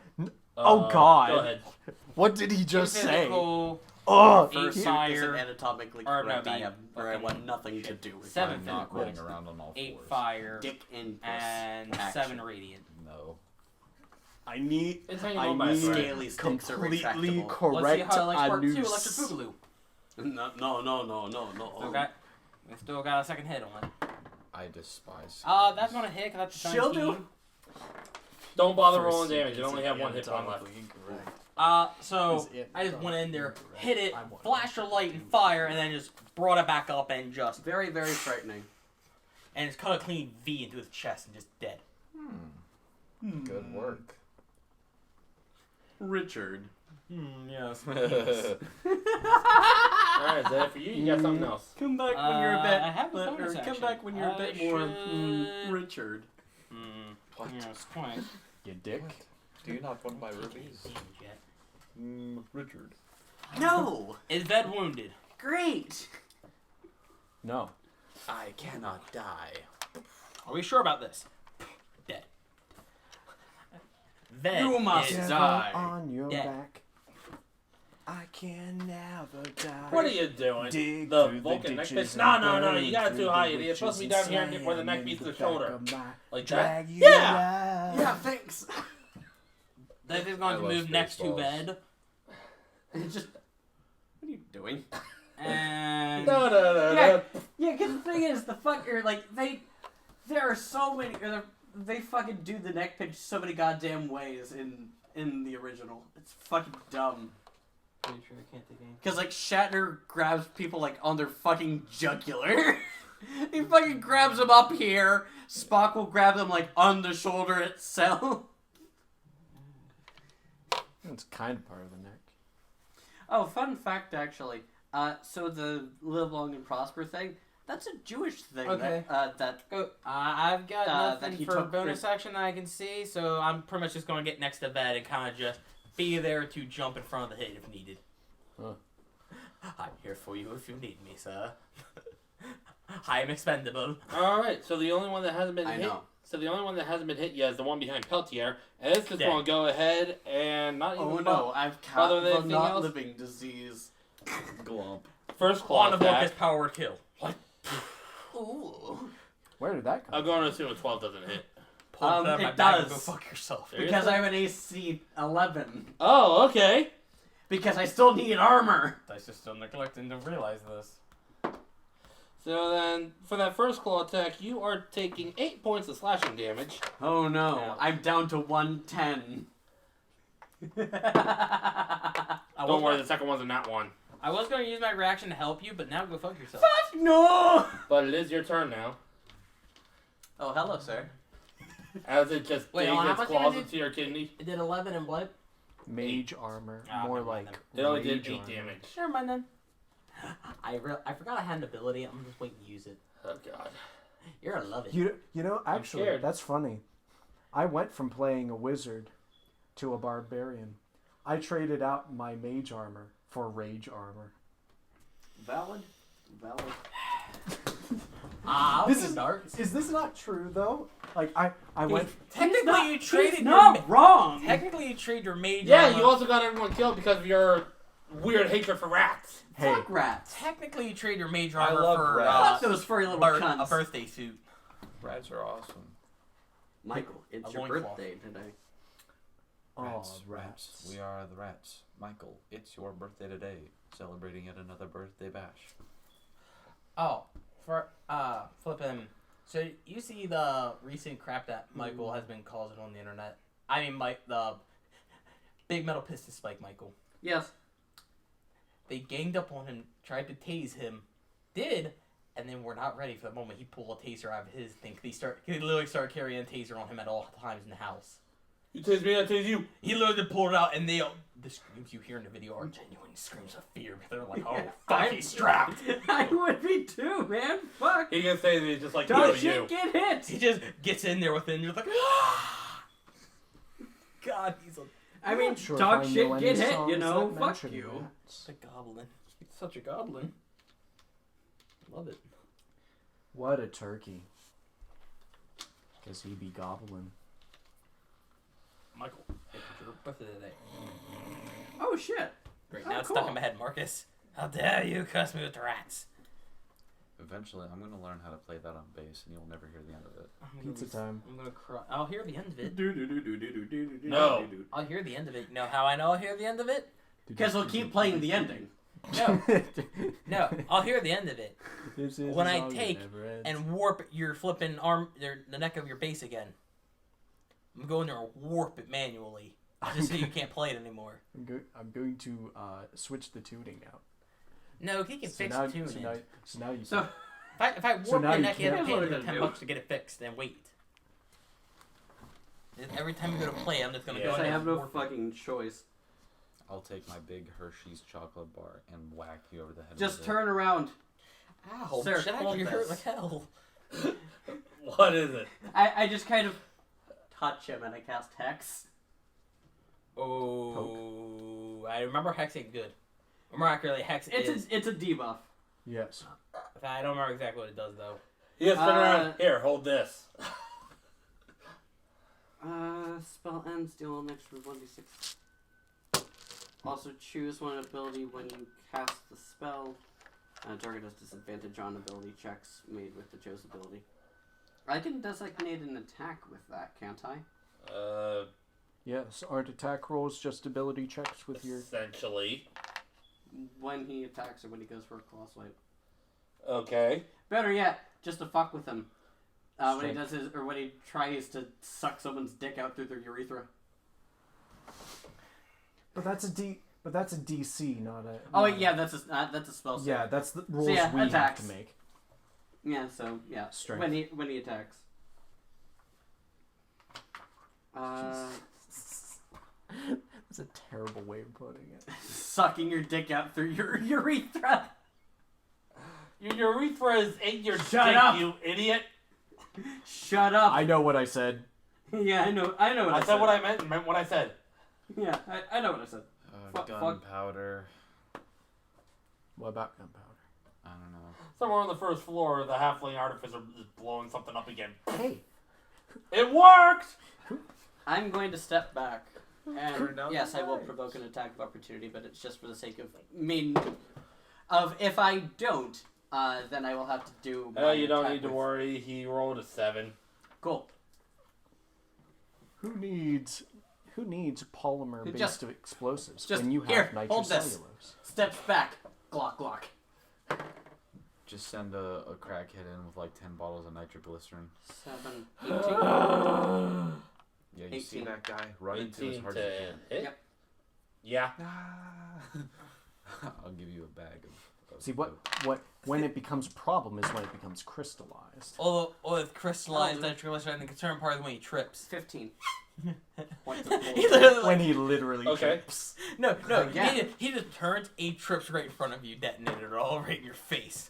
oh God, Go ahead. what did he just say? Physical, Oh, First fire, isn't anatomically or correct. no, I fucking want nothing to do with seven I'm not physical, running around on all 8 fours. fire, dick and puss. and action. 7 radiant. No. I need It's hanging I on by a need thread. Scaly sticks are completely retractable. Let's see correct how it likes part 2, anus. Electric Boogaloo. No. We still got a second hit on it. I despise. That's gonna hit because that's a She'll 17. do. Don't bother First rolling damage. You is only have one hit point left. anatomically incorrect. So Is it I just went in there, incorrect? hit it, I want flashed a light and fire, and then just brought it back up and just Very, very frightening. and it's cut a clean V into his chest and just dead. Good work. Richard. Yes. Alright, is that it for you? You got something else? Come back when you're a bit. I have a or bonus come action. back when you're a bit more should- Richard. What? Yes, quite. You dick. Do you not want my rubies? Yet. Richard. No. Is Ved wounded? Great. No. I cannot die. Are we sure about this? Dead. Ved You must is die. on your Dead. back. I can never die. What are you doing? Dig The through Vulcan neck ditches piece? No, and you got it burn too through high, the idiot. It's supposed to be witches down here and where the neck slam meets in the back shoulder. of my- Like Drag that? you Yeah! out. Yeah, thanks. That is I going to love move next to Spaceballs. Ved. Just. What are you doing? And No. Yeah, yeah. Because the thing is, the fucker there are so many. They fucking do the neck pitch so many goddamn ways in the original. It's fucking dumb. Pretty sure I can't take any. Because, like, Shatner grabs people, like, on their fucking jugular. He fucking grabs them up here. Spock will grab them, like, on the shoulder itself. It's kind of part of the neck. Oh, fun fact, actually. So the live long and prosper thing, that's a Jewish thing. Okay. That I've got that nothing he for took bonus action that I can see, so I'm pretty much just going to get next to Ved and kind of just be there to jump in front of the hit if needed. Huh. I'm here for you if you need me, sir. I am expendable. Alright, so the only one that hasn't been I hit. know. So the only one that hasn't been hit yet is the one behind Peltier, and it's just Dead. going to go ahead and not even. Oh no, I've Other caught than the anything not else? living disease. Glump. First On claw the book attack. is power kill. Ooh. Where did that come I'm going to assume a 12 doesn't hit. Pull it out of It my bag and does. go fuck yourself. Because I have an AC 11. Oh, okay. Because I still need armor. Dice is still neglecting to realize this. So then, for that first claw attack, you are taking 8 points of slashing damage. Oh no, Yeah. I'm down to 110. Don't worry, the second one's a nat 1. I was going to use my reaction to help you, but now go fuck yourself. Fuck no! But it is your turn now. Oh, hello, sir. As it just Wait, digs how its much did I claws do? into your kidney. It did 11 in blood? Mage armor. Ah, More never mind like. It only did rage 8 armor. damage. Never mind then. I forgot I had an ability. I'm just waiting to use it. Oh, God. You're gonna love it. You know, actually, scared. that's funny. I went from playing a wizard to a barbarian. I traded out my mage armor for rage armor. Valid. This is dark. Is this not true though? Like I went. Technically, you traded your not wrong. Technically, you trade your mage Yeah, armor. you also got everyone killed because of your weird hatred for rats. Hey, Fuck rats. Technically, you trade your mage I armor love for rats. Fuck those furry little a cunts. birthday suit. Rats are awesome. Michael, it's A your loincloth. birthday today. Rats, oh, rats. We are the rats. Michael, it's your birthday today. Celebrating yet another birthday bash. Oh, for flipping. So you see the recent crap that Michael has been causing on the internet. I mean, the big metal piston spike Michael. Yes. They ganged up on him, tried to tase him, and then we're not ready for the moment he pulled a taser out of his thing. He literally started carrying a taser on him at all times in the house. You tase me, I tase you. He literally pulled it out, and the screams you hear in the video are genuine screams of fear. They're like, "Oh, fuck, he's strapped." I would be too, man. Fuck. He can say that he's just like Don't you. shit get hit. He just gets in there with it, and you're like, God, he's a I mean, not sure if dog I know shit, any get hit, songs you know? that Fuck mention you. that. a goblin. He's such a goblin. Love it. What a turkey. Guess he be gobbling. Michael, it's your birthday today. Oh, shit. Great, Oh, now it's cool. stuck in my head, Marcus. How dare you curse me with the rats? Eventually, I'm gonna learn how to play that on bass, and you'll never hear the end of it. Pizza time. I'm gonna cry. I'll hear the end of it. No. I'll hear the end of it. You know how I know I'll hear the end of it? Because we'll keep playing the ending. No. No, I'll hear the end of it. This is When a I song that take never ends. and warp your flipping arm, the neck of your bass again. I'm going there and warp it manually. Just so you can't play it anymore. I'm going to switch the tuning out. No, he can fix now, the tuning. so now you So, If I warp So now your you neck, you have to can't- pay Here's what another we're gonna $10 to get it fixed and wait. Every time you go to play, I'm just gonna go because in I there have and no warp it. fucking choice. I'll take my big Hershey's chocolate bar and whack you over the head. Just with it. turn around. Ow, Sir, Jack, hold you hurt this. like hell. What is it? I just kind of touch him and I cast Hex. Oh, I remember Hex ain't good. More accurately, Hex is. It's a debuff. Yes. I don't remember exactly what it does though. You just spin around. Here, hold this. Spell ends, deal an extra 1d6. Also choose one ability when you cast the spell. Target has disadvantage on ability checks made with the chosen ability. I can designate an attack with that, can't I? Yes. Aren't attack rolls just ability checks with your? Essentially. When he attacks or when he goes for a claw swipe. Okay. Better yet, just to fuck with him. When he Strength. does his, or when he tries to suck someone's dick out through their urethra. But that's a DC, not a. Oh wait, yeah, that's a spell save. Yeah, that's the rules yeah, we attacks. have to make. Yeah, so yeah, Strength. when he attacks. That's a terrible way of putting it. Sucking your dick out through your urethra. Your urethra is in your Shut dick, up. you idiot. Shut up. I know what I said. Yeah, I know what I I said. said what I meant and meant what I said. Yeah, I know what I said. Fuck. Gunpowder. What about gunpowder? I don't know. Somewhere on the first floor, the halfling artificer is blowing something up again. Hey. It worked! I'm going to step back. And Turn down yes, the I will lights. provoke an attack of opportunity, but it's just for the sake of if I don't, then I will have to do. Oh, my you don't attack need to with- worry. He rolled a 7. Cool. Who needs polymer-based Just- explosives just when you here, have hold this. nitrocellulose? Steps back. Glock, glock. Just send a crackhead in with like 10 bottles of nitroglycerin. 7, 18. Yeah, you see 18. that guy? Run into as 18 hard to as you can. hit? Yep. Yeah. I'll give you a bag of See when it becomes a problem is when it becomes crystallized. Or with crystallized Oh, nitroglycerin, the concern part is when he trips. 15. Points of He gold. literally, When he literally Okay. trips. no, Yeah. he just turns, he trips right in front of you, detonated it all right in your face.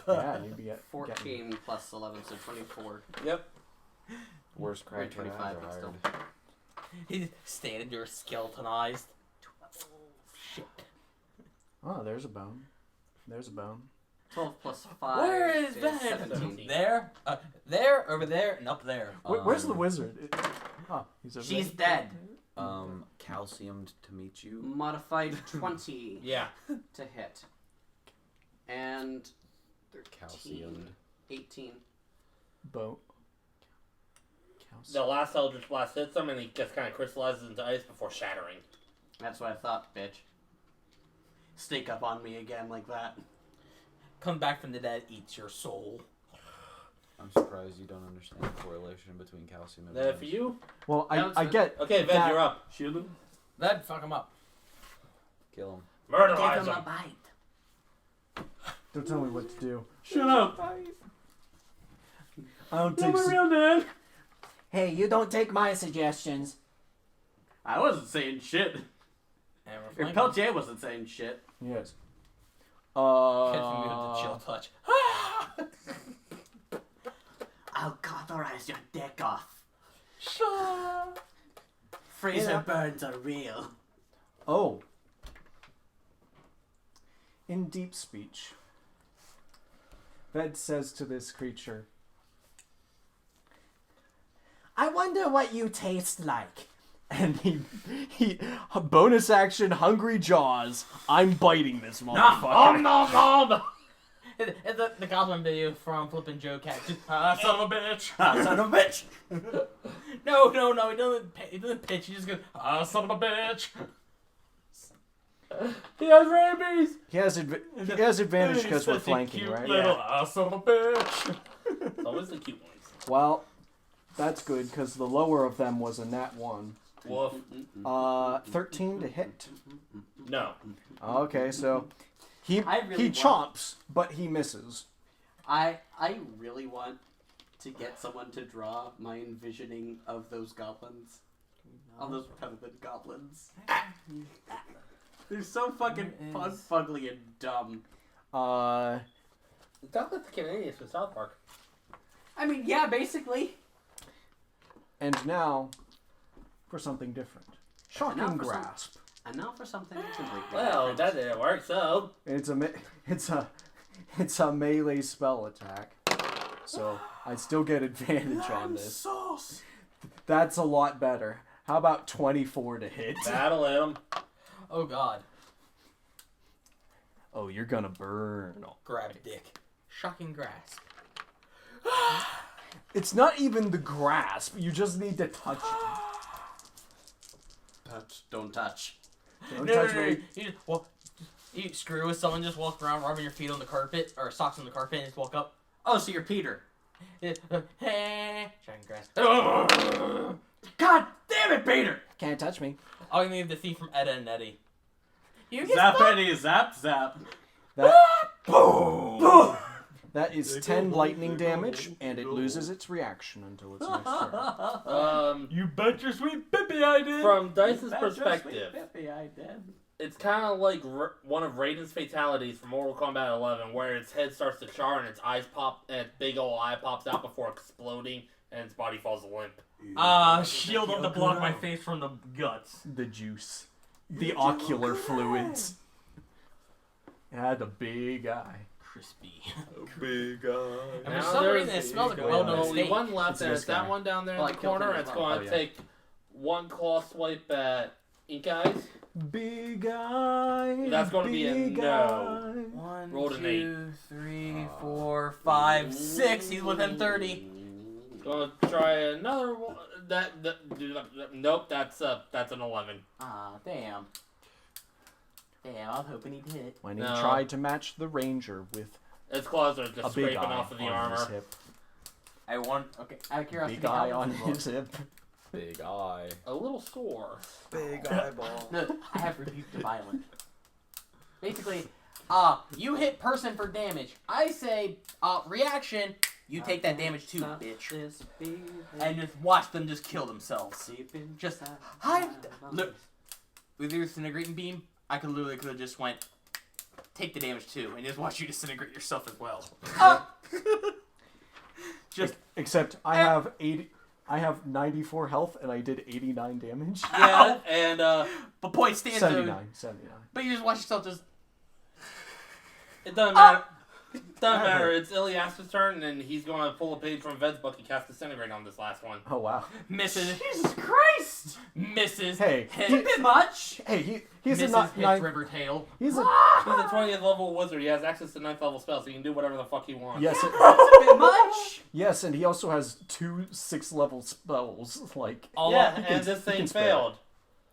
Yeah, you'd be getting 14 plus 11, so 24. Yep. worst Or crackhead 25, I've but ever still. hired. He's standing there skeletonized. Shit. Oh, there's a bone. There's a bone. 12 plus 5 Where is is that? 17. There, over there, and up there. Where's the wizard? He's over She's there. dead. Calciumed to meet you. Modified 20 Yeah. to hit. And They're calciumed. 18. Bone. The last Eldritch Blast hits him and he just kind of crystallizes into ice before shattering. That's what I thought, bitch. Sneak up on me again like that. Come back from the dead, eats your soul. I'm surprised you don't understand the correlation between calcium and For bones. you? Well, That was I good. get. Okay, Ved, that- you're up. Shield him. That'd fuck him up. Kill him. Murderize Give him a him. bite. Don't tell me what to do. Shut up. I don't take. Dad. Hey, you don't take my suggestions. I wasn't saying shit. And we're Or flaming. Peltier wasn't saying shit. Yes. Catch me with the chill touch. I'll cauterize your dick off. Freezer burns are real. Oh. In deep speech, Ved says to this creature, I wonder what you taste like. and he bonus action, hungry jaws. I'm biting this motherfucker. nom. It's the goblin video from Flippin' Joe Cat. Son of a bitch. Son of a bitch. No. He doesn't pitch. He just goes, son of a bitch. He has rabies. He has advantage because we're flanking, cute right? Little son of a bitch. It's always the cute ones. Well, that's good because the lower of them was a nat 1. Woof. 13 to hit. No. Okay, so he really want- chomps, but he misses. I really want to get someone to draw my envisioning of those goblins. All those penitent goblins. They're so fucking fugly and dumb. It's not like the Canadians from South Park. I mean, yeah, basically. And now for something different. Shocking grasp. And now for something completely Well, different. that didn't work, so... It's a melee spell attack. So I still get advantage on this. Sauce. That's a lot better. How about 24 to hit? That'll hit him. Oh god. Oh, you're gonna burn. Grab a dick. Shocking grasp. It's not even the grasp. You just need to touch it. Touch, don't touch. Don't touch me. You screw with someone, just walk around rubbing your feet on the carpet, or socks on the carpet, and just walk up. Oh, so you're Peter. Shocking grasp. God damn it, Peter! Can't touch me. I'll give the thief from Edda and Eddie. You get Zap stuck. Eddie, zap zap. That, that is 10 lightning damage, and it loses its reaction until its next turn. You bet your sweet Pippi I did. From Dice's That's your sweet perspective, Pippi, I did. it's kind of like one of Raiden's fatalities from Mortal Kombat 11, where its head starts to char and its eyes pop, and its big old eye pops out before exploding, and its body falls limp. Shield up to block my face from the guts. The juice. The ocular fluids. It had a big eye. Crispy. Big eye. And Now for some there's reason, it smells like a big well-done eye. Only steak. one left, It's and this it's that guy. one down there Well, in I the killed corner, him and it's as going well. to yeah. take one claw swipe at Ink Eyes. Big eye. That's gonna be a big no. eye. 1, Rolled an 2, 3, 4, 5, 6. He's within 30. Gonna try another one. Nope, that's an 11. Ah, damn. Damn, I was hoping he'd hit. When he No. tried to match the ranger with Its claws are a just big scraping eye off of the on his armor. hip. I want. Okay, out of curiosity, Big how eye on does it look? his hip. Big eye. A little sore. Big eyeball. No, I have rebuked the violent. Basically, you hit person for damage. I say, reaction. You take that damage too, bitch. And just watch them just kill themselves. Just hide. Look, with your disintegrating beam, I could literally could have just went, take the damage too, and just watch you disintegrate yourself as well. Just Except I have 80. I have 94 health and I did 89 damage. Yeah, and but point stands. 79. But you just watch yourself just. it doesn't matter. Doesn't matter. It's Ylliaster's turn, and he's going to pull a page from Ved's book and cast Disintegrate on this last one. Oh wow. Misses. Jesus Christ! Misses. Hey, Hits. A bit much. Hey, he's Misses. a not Hits nine. River Tail. He's a He's a 20th level wizard. He has access to 9th level spells, so he can do whatever the fuck he wants. yes, A bit much. yes, and he also has 2 6-level spells. Like All Yeah, he can- and this he thing can spare. failed.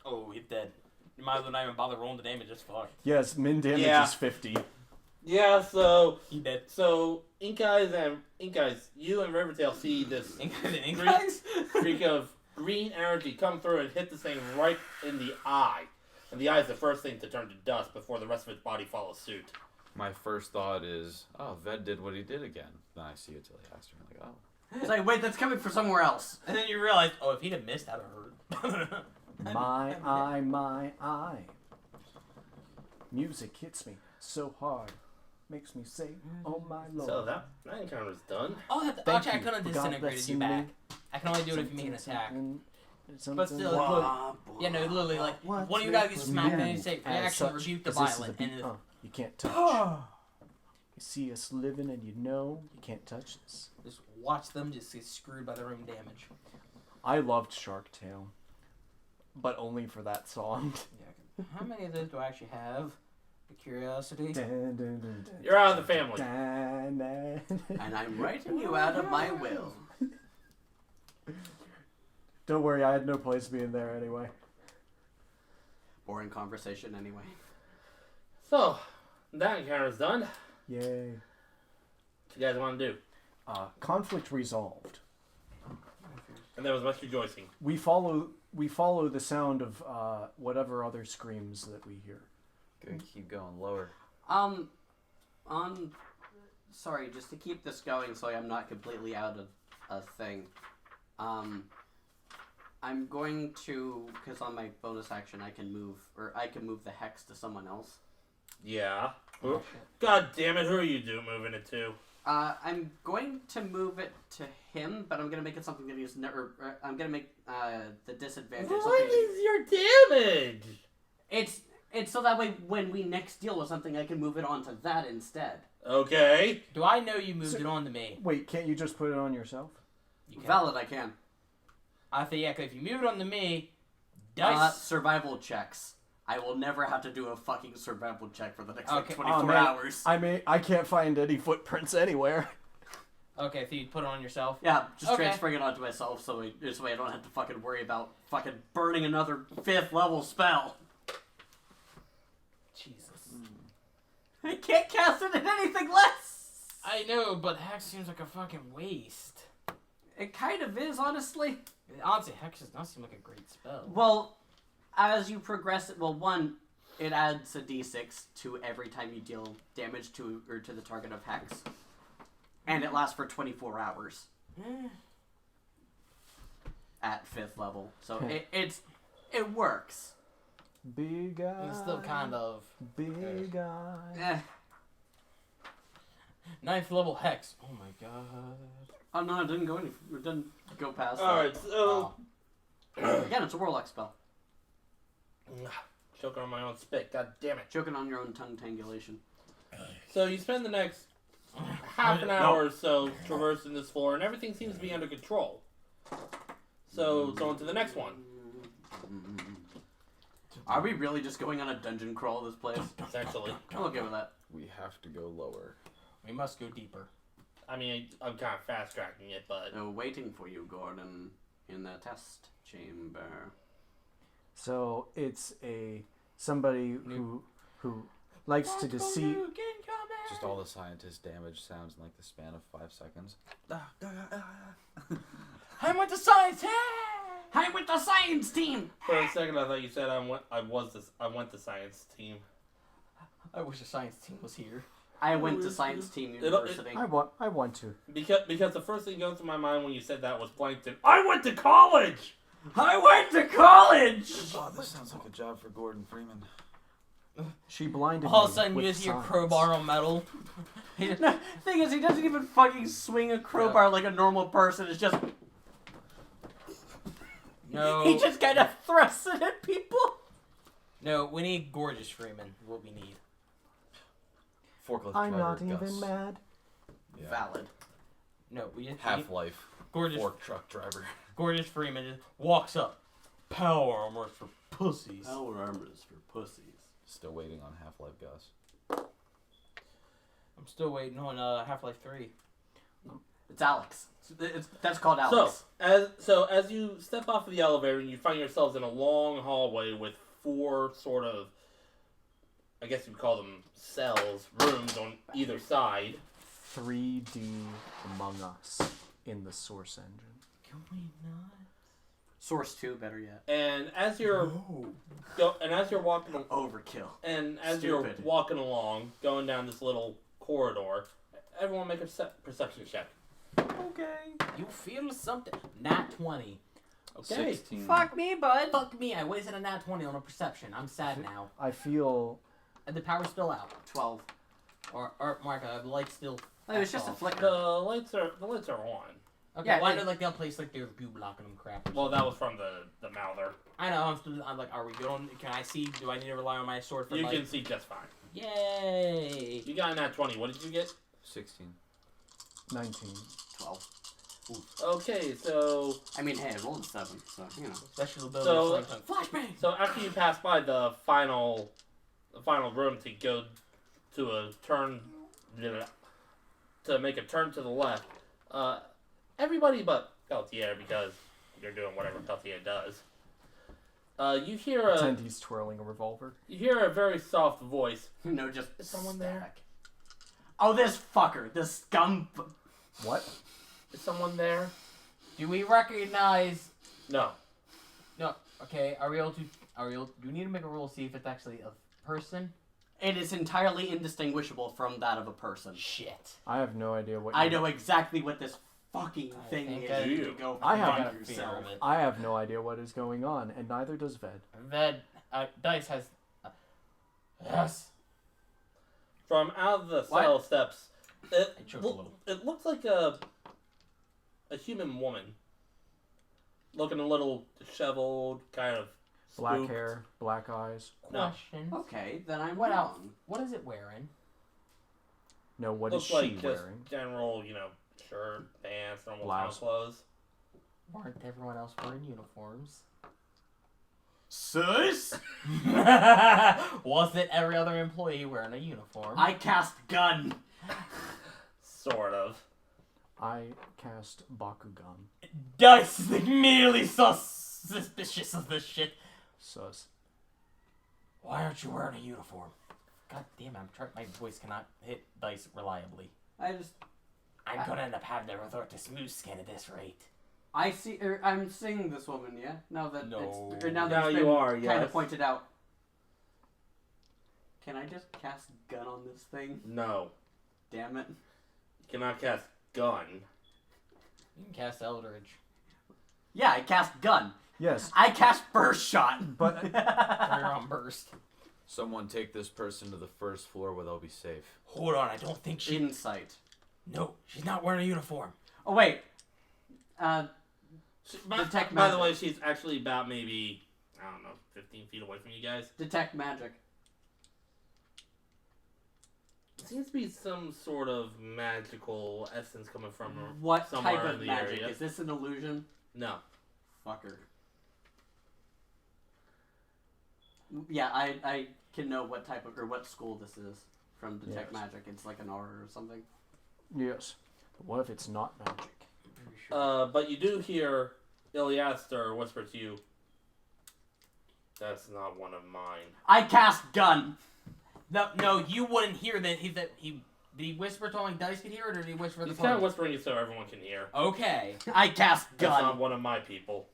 Oh, he's dead. You might as well not even bother rolling the damage. Just fuck. yes, min damage Yeah. is 50. Yeah, so He dead. Ink Eyes, you and Rivertail see this Ink Green- guys. streak of green energy come through and hit this thing right in the eye. And the eye is the first thing to turn to dust before the rest of its body follows suit. My first thought is, oh, Ved did what he did again. Then I see it's Ylliaster. I'm like, oh. It's like, wait, that's coming from somewhere else. And then you realize, oh, if he'd have missed, I'd have heard. My eye, my eye. Music hits me so hard, makes me say, "Oh my lord." So that encounter's done. Oh, Thank actually, I you couldn't have for God disintegrated you blessing back. me. I can only do it if you make an attack. something. But still, look, yeah, no, literally, like, What's one of you guys it get for smacked, and you? then you say, As reaction, such, rebuke the 'cause this is violent, the and then you can't touch. You see us living and you know you can't touch this. just watch them just get screwed by their own damage. I loved Shark Tale, but only for that song. Yeah. How many of those do I actually have? The curiosity. Dun, dun, dun, dun, You're out of the family. dun, dun, dun. And I'm writing you out of my will. Don't worry, I had no place being there anyway. Boring conversation anyway. So, that encounter's done. Yay. What you guys want to do? Conflict resolved. And there was much rejoicing. We follow the sound of whatever other screams that we hear. Good, keep going lower. Sorry, just to keep this going so I'm not completely out of a thing. I'm going to, because on my bonus action I can move the hex to someone else. Yeah. God damn it, who are you moving it to? I'm going to move it to him, but I'm going to make it something that he's never, I'm going to make the disadvantage What something. is your damage? It's so that way when we next deal with something I can move it onto that instead. Okay. Do I know you moved it on to me? Wait, can't you just put it on yourself? You can. Valid, I can. I think, yeah, 'cause if you move it on to me, dice. Survival checks. I will never have to do a fucking survival check for the next Okay. 24 hours. I can't find any footprints anywhere. Okay, so you put it on yourself. Yeah, just Okay. transferring it onto myself this way I don't have to fucking worry about fucking burning another 5th level spell. Jesus. I can't cast it in anything less! I know, but Hex seems like a fucking waste. It kind of is, honestly. Honestly, Hex does not seem like a great spell. Well, as you progress, one, it adds a d6 to every time you deal damage to the target of Hex. And it lasts for 24 hours at 5th level. So it works. Big guy. It's still kind of Big guy. Eh. 9th level Hex. Oh my god. Oh no, it didn't go past Alright, so... that. Again, it's a Warlock spell. Choking on my own spit, god damn it. Choking on your own tongue tangulation. So you spend the next half an hour or so traversing this floor, and everything seems to be under control. So, on to the next one. Are we really just going on a dungeon crawl this place? Essentially. I'm okay with that. We have to go lower. We must go deeper. I mean, I'm kind of fast-tracking it, but... Waiting for you, Gordon, in the test chamber. So it's somebody who likes to deceive. Just all the scientist damage sounds in like the span of 5 seconds. I went to science. I'm with the science team! For a second, I thought you said I went to science team. I wish the science team was here. I went to science team university. I want to. Because the first thing that goes through my mind when you said that was Plankton. I went to college! I went to college! Oh, this sounds like a job for Gordon Freeman. She blinded All of me a sudden, with you just hear science. crowbar on metal. No, thing is, he doesn't even fucking swing a crowbar like a normal person. It's just... No. He just kind of thrusts it at people. No, we need Gorgeous Freeman. What we need. Forklift I'm driver, not Gus. even mad. Yeah. Valid. No, we just need Half-Life. Gorgeous. Fork truck driver. Gorgeous Freeman just walks up. Power armor for pussies. Power armors for pussies. Still waiting on Half-Life, Gus. I'm still waiting on Half-Life 3. It's Alex. That's called Alex. So as you step off of the elevator and you find yourselves in a long hallway with 4 sort of, I guess you'd call them cells, rooms on either side. 3D Among Us in the Source engine. Can we not? Source 2, better yet. And as you're walking Overkill. and as Stupid. you're walking along, going down this little corridor, everyone make a perception check. Okay. You feel something. Nat 20. Okay. 16. Fuck me, bud. Fuck me, I wasted a nat 20 on a perception. I'm sad now. I feel And the power's still out. 12. Or Mark, the light's still... It was just a off. flicker. The lights are on. Okay, Yeah, well, I it- know like they'll place like their goo blocking them crap. Well, that was from the Mouther. I know. I'm like, are we good on? Can I see? Do I need to rely on my sword for You like? can see just fine. Yay! You got a nat 20. What did you get? 16. 19. 12. Okay, so I mean, hey, I rolled a 7, so, you know. Special ability. So- Flashbang. so after you pass by the final room to go to a turn to make a turn to the left, everybody but Peltier, because you're doing whatever Peltier does. You hear Pretend he's twirling a revolver. a very soft voice. No, just Is someone there? static. Oh, this fucker. This scum. What? Is someone there? Do we recognize? No. No. Okay. Are we able to? Do we need to make a roll to see if it's actually a person? It is entirely indistinguishable from that of a person. Shit. I have no idea what. I know exactly what this fucking thing think is. I do. You can go I have- I got fuck a fear yourself. of it. I have no idea what is going on, and neither does Ved. That Dice has. Yes. From out of the What? cell steps, I choked a little. it looks like a human woman, looking a little disheveled, kind of Black spooked. hair, black eyes. No. Question. Okay, then I'm What else? wrong. What is it wearing? No, what is Looks she like just wearing? general, shirt, pants, normal town Blouse. clothes. Weren't everyone else wearing uniforms? Sus? Wasn't every other employee wearing a uniform? I cast gun. Sort of. I cast Bakugan. Dice is immediately suspicious of this shit. Sus. Why aren't you wearing a uniform? God damn it, my voice cannot hit Dice reliably. I'm gonna end up having to resort to smooth skin at this rate. I'm seeing this woman, yeah? Now that No. it's... Or now that Now it's you been are, kind yes. of pointed out. Can I just cast gun on this thing? No. Damn it. You cannot cast gun. You can cast Eldridge. Yeah, I cast gun. Yes, I cast burst shot. but Or you're on burst. Someone take this person to the first floor where they'll be safe. Hold on, I don't think she... Insight. No, she's not wearing a uniform. Oh, wait. By Detect the magic. way, she's actually about maybe, I don't know, 15 feet away from you guys. Detect magic. Seems to be some sort of magical essence coming from her. What somewhere type in of the magic? area. Is this an illusion? No. Fucker. Yeah, I can know what type of, or what school this is from Detect Yes. Magic. It's like an R or something. yes. But what if it's not magic? But you do hear Ylliaster whisper to you, "That's not one of mine." I cast gun. No, you wouldn't hear that. Did he whisper to like Dice could hear it, or did he whisper the He's kind of party? whispering it so everyone can hear. Okay. I cast That's not gun. one of my people.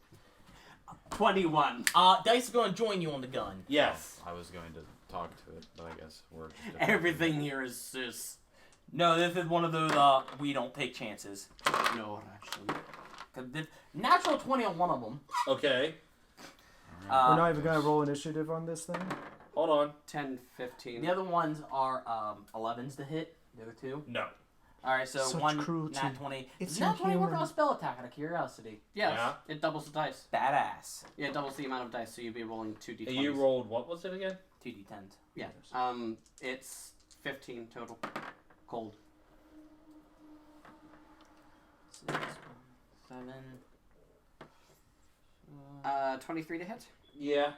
21. Dice is going to join you on the gun. Yes. I was going to talk to it, but I guess we're just different. Everything here is sus. No, this is one of those, we don't take chances. No, actually. 'Cause this, natural 20 on one of them. Okay. We're not even gonna roll initiative on this thing. Hold on. 10, 15. The other ones are 11s to hit. The other two. No. Alright, so Such one cruelty. nat 20. It's Does nat 20 work inhuman. on a spell attack out of curiosity? Yes, Yeah. it doubles the dice. Badass. Yeah, it doubles the amount of dice, so you'd be rolling 2d20s. You rolled, what was it again? 2d10s. Yeah. It's 15 total. Cold. 6, 7. 23 to hit. Yeah.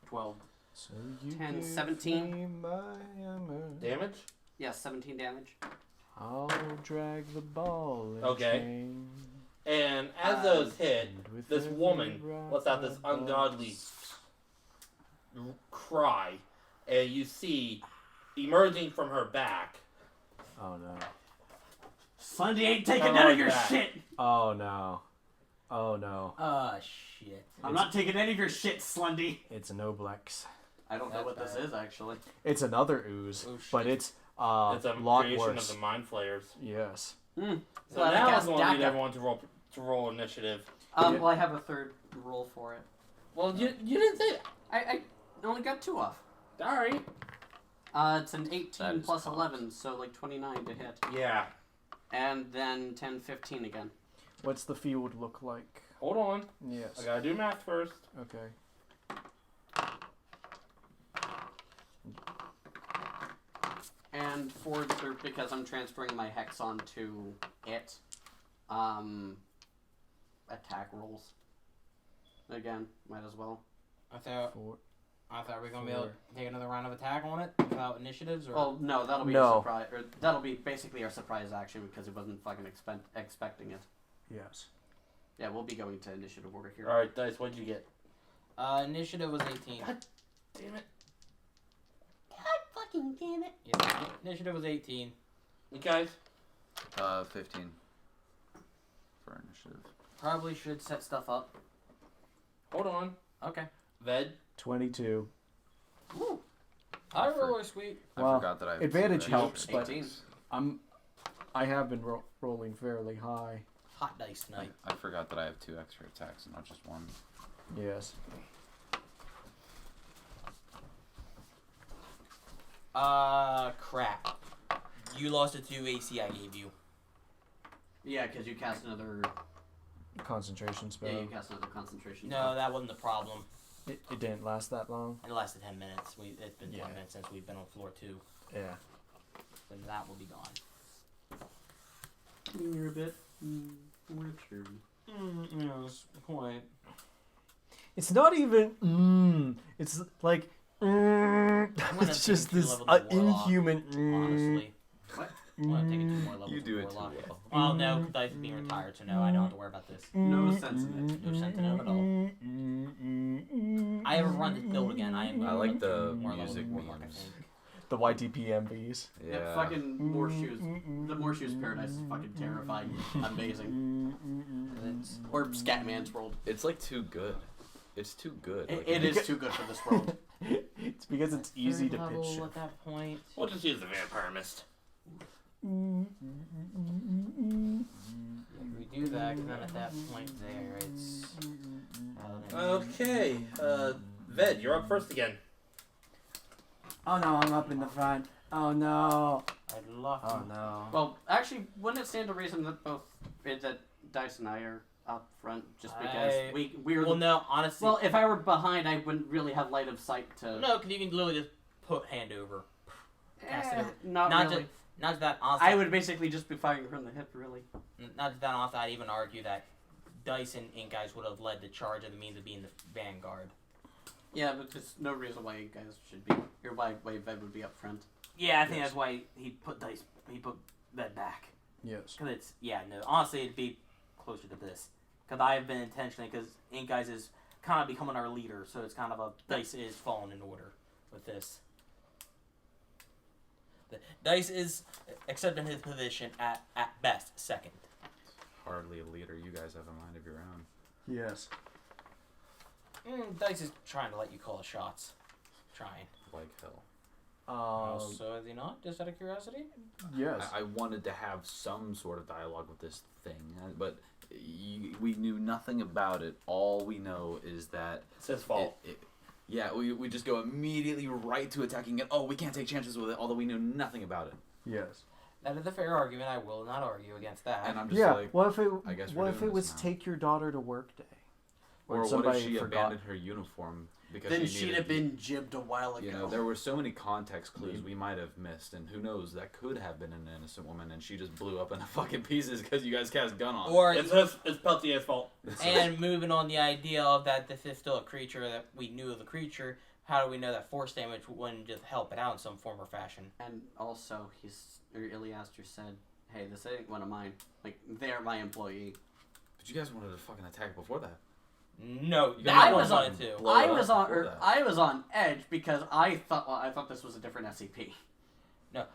12. So you 10, give 17. me my hammer. Damage? Yeah, 17 damage. I'll drag the ball. And Okay. chain, And as those hit, and with this every woman rock lets out this I bust. ungodly cry, and you see emerging from her back. Oh no. Sunday ain't taking Kinda none like of your that. shit. Oh no. Oh no. Shit. I'm not taking any of your shit, Slundy. It's an Oblex. I don't know That's what this bad. is, actually. It's another ooze, Oh, shit. but it's It's a lot creation worse. of the Mind Flayers. Yes. So Glad I now I'm cast going to need Daka. everyone to roll initiative. Well, I have a third roll for it. Well, you didn't say that. I only got 2 off. Sorry. It's an 18 That is plus cocked. 11, so like 29 to hit. Yeah. And then 10, 15 again. What's the field look like? Hold on. Yes. I gotta do math first. Okay. And for because I'm transferring my hex onto it, attack rolls. Again, might as well. I thought we were gonna be able to take another round of attack on it without initiatives, or Well, no, that'll be a surprise. Or that'll be basically our surprise action because it wasn't fucking expecting it. Yes. Yeah, we'll be going to initiative order here. All right, Dice. What'd you get? initiative was 18. God damn it. Fucking damn it! Yeah, initiative was 18. You guys? 15 for initiative. Probably should set stuff up. Hold on. Okay. Ved. 22. Woo! I roll are sweet. I Well, forgot that I have advantage two helps, extra but 18. I have been rolling fairly high. Hot dice tonight. I forgot that I have 2 extra attacks and not just 1. Yes. Crap. You lost it to AC I gave you. Yeah, because you cast another. Concentration spell. Yeah, you cast another concentration. No, that wasn't the problem. It didn't last that long. It lasted 10 minutes. It's been 10 Yeah. minutes since we've been on floor 2. Yeah. Then that will be gone. You're a bit Richard. Yes, quite. It's not even. It's like. It's just this inhuman. Honestly. What? I'm gonna take it 2 more levels. You do of it too warlock. well. Well, no, because I've been retired, so no, I don't have to worry about this. No sense in it. No sense in it at all. I haven't run this build again. I like the more levels music of warlock, I memes. think. The YTP MVs. Yeah. That fucking the More Shoes Paradise is fucking terrifying. Amazing. Or Scatman's World. It's like too good. It's too good. Like, It is too good for this world. It's because it's easy to Third level pitch. at that point. We'll just use the Vampire Mist. If we do that, because then at that point there, it's... Okay. Ved, you're up first again. Oh no, I'm up in the front. Oh no. I'd love to. Oh no. Well, actually, wouldn't it stand to reason that that Dice and I are up front just because we're Well, no, honestly... Well, if I were behind, I wouldn't really have light of sight to. No, because you can literally just put hand over. Cast it over. Not really. Just, not that honestly. I would basically just be firing from the hip, really. Not that honestly, I'd even argue that Dice and Ink guys would have led the charge of the means of being the vanguard. Yeah, but there's no reason why you guys should be, or why Ved would be up front. Yeah, I think that's why he put that back. Yes. Because it's, honestly, it'd be closer to this. Because I've been intentionally, because Ink Guys is kind of becoming our leader, so it's kind of a, Dice is falling in order with this. The Dice is accepting his position at best second. hardly a leader. You guys have a mind of your own. Yes. Dice is trying to let you call the shots. Trying. Like hell. So is he not? Just out of curiosity? Yes. I wanted to have some sort of dialogue with this thing, but we knew nothing about it. All we know is that It's his fault. We just go immediately right to attacking it. Oh, we can't take chances with it, although we knew nothing about it. Yes. That is a fair argument. I will not argue against that. And I'm just Yeah. like, What if it? I guess we're What if doing it was this now. take your daughter to work day? or what if somebody she forgot? abandoned her uniform because Then she she'd needed, have been jibbed a while ago. You know, there were so many context clues we might have missed, and who knows, that could have been an innocent woman, and she just blew up into fucking pieces because you guys cast gun on her. Or It's Peltier's fault. and moving on the idea of that this is still a creature that we knew of the creature. How do we know that force damage wouldn't just help it out in some form or fashion? And also, Ylliaster said, "Hey, this ain't one of mine. Like, they're my employee." But you guys wanted to fucking attack before that. No, You that guys was wanted on to it too. blow I it was up on, before that. I was on edge because I thought this was a different SCP. No,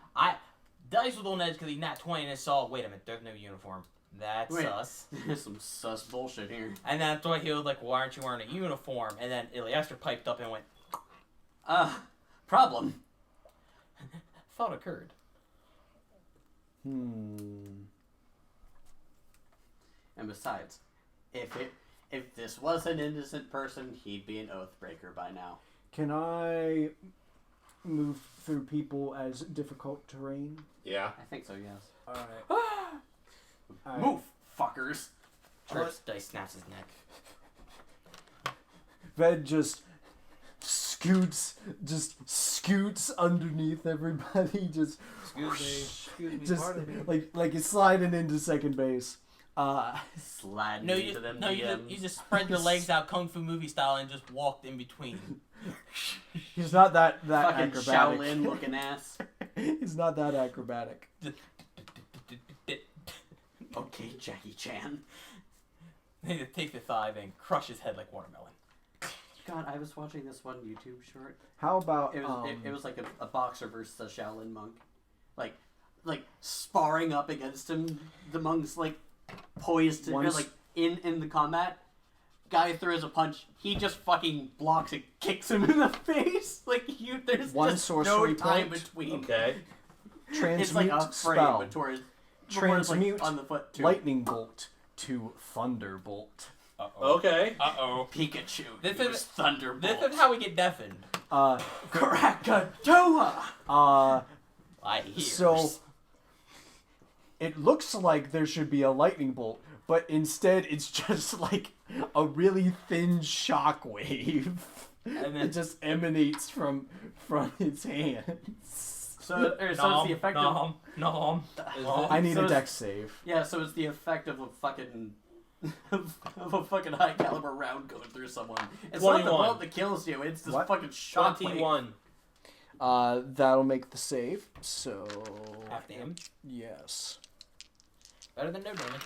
Dice was on edge because he nat 20 and saw. Wait a minute, there's no uniform. That's Wait. sus. There's some sus bullshit here. And that's why he was like, "Why aren't you wearing a uniform?" And then Ylliaster piped up and went, Problem. "Thought occurred." Hmm. And besides, if this was an innocent person, he'd be an oathbreaker by now. Can I move through people as difficult terrain? Yeah. I think so, yes. All right. Move, fuckers. Chirps, dice snaps his neck. Ved just scoots underneath everybody, just Pardon me. like he's sliding into second base. Sliding No, into them DMs. you just spread your legs out Kung Fu movie style and just walked in between. He's not that Fucking acrobatic. Shaolin looking ass. He's not that acrobatic. Okay, Jackie Chan. They take the thigh and crush his head like watermelon. God, I was watching this one YouTube short. How about It was like a boxer versus a Shaolin monk, like sparring up against him. The monk's like poised to Once- like in the combat. Guy throws a punch. He just fucking blocks and kicks him in the face. Like there's One just no sorcery time point. between. Okay. transmute It's like a frame spell? before it's Transmute like on the foot too. lightning bolt to thunderbolt. Okay. Uh-oh. Pikachu. This It was is- Thunderbolt. This is how we get deafened. Krakatoa. I hear. So it looks like there should be a lightning bolt, but instead it's just like a really thin shockwave. And then- It just emanates from his hands. So it's the effect of nom. I need So a it's- dex save. yeah. So it's the effect of a fucking of a fucking high caliber round going through someone. It's not the 21. bolt that kills you. It's this What? fucking shockwave. 21. That'll make the save. So Half damage. yes, Better than no damage.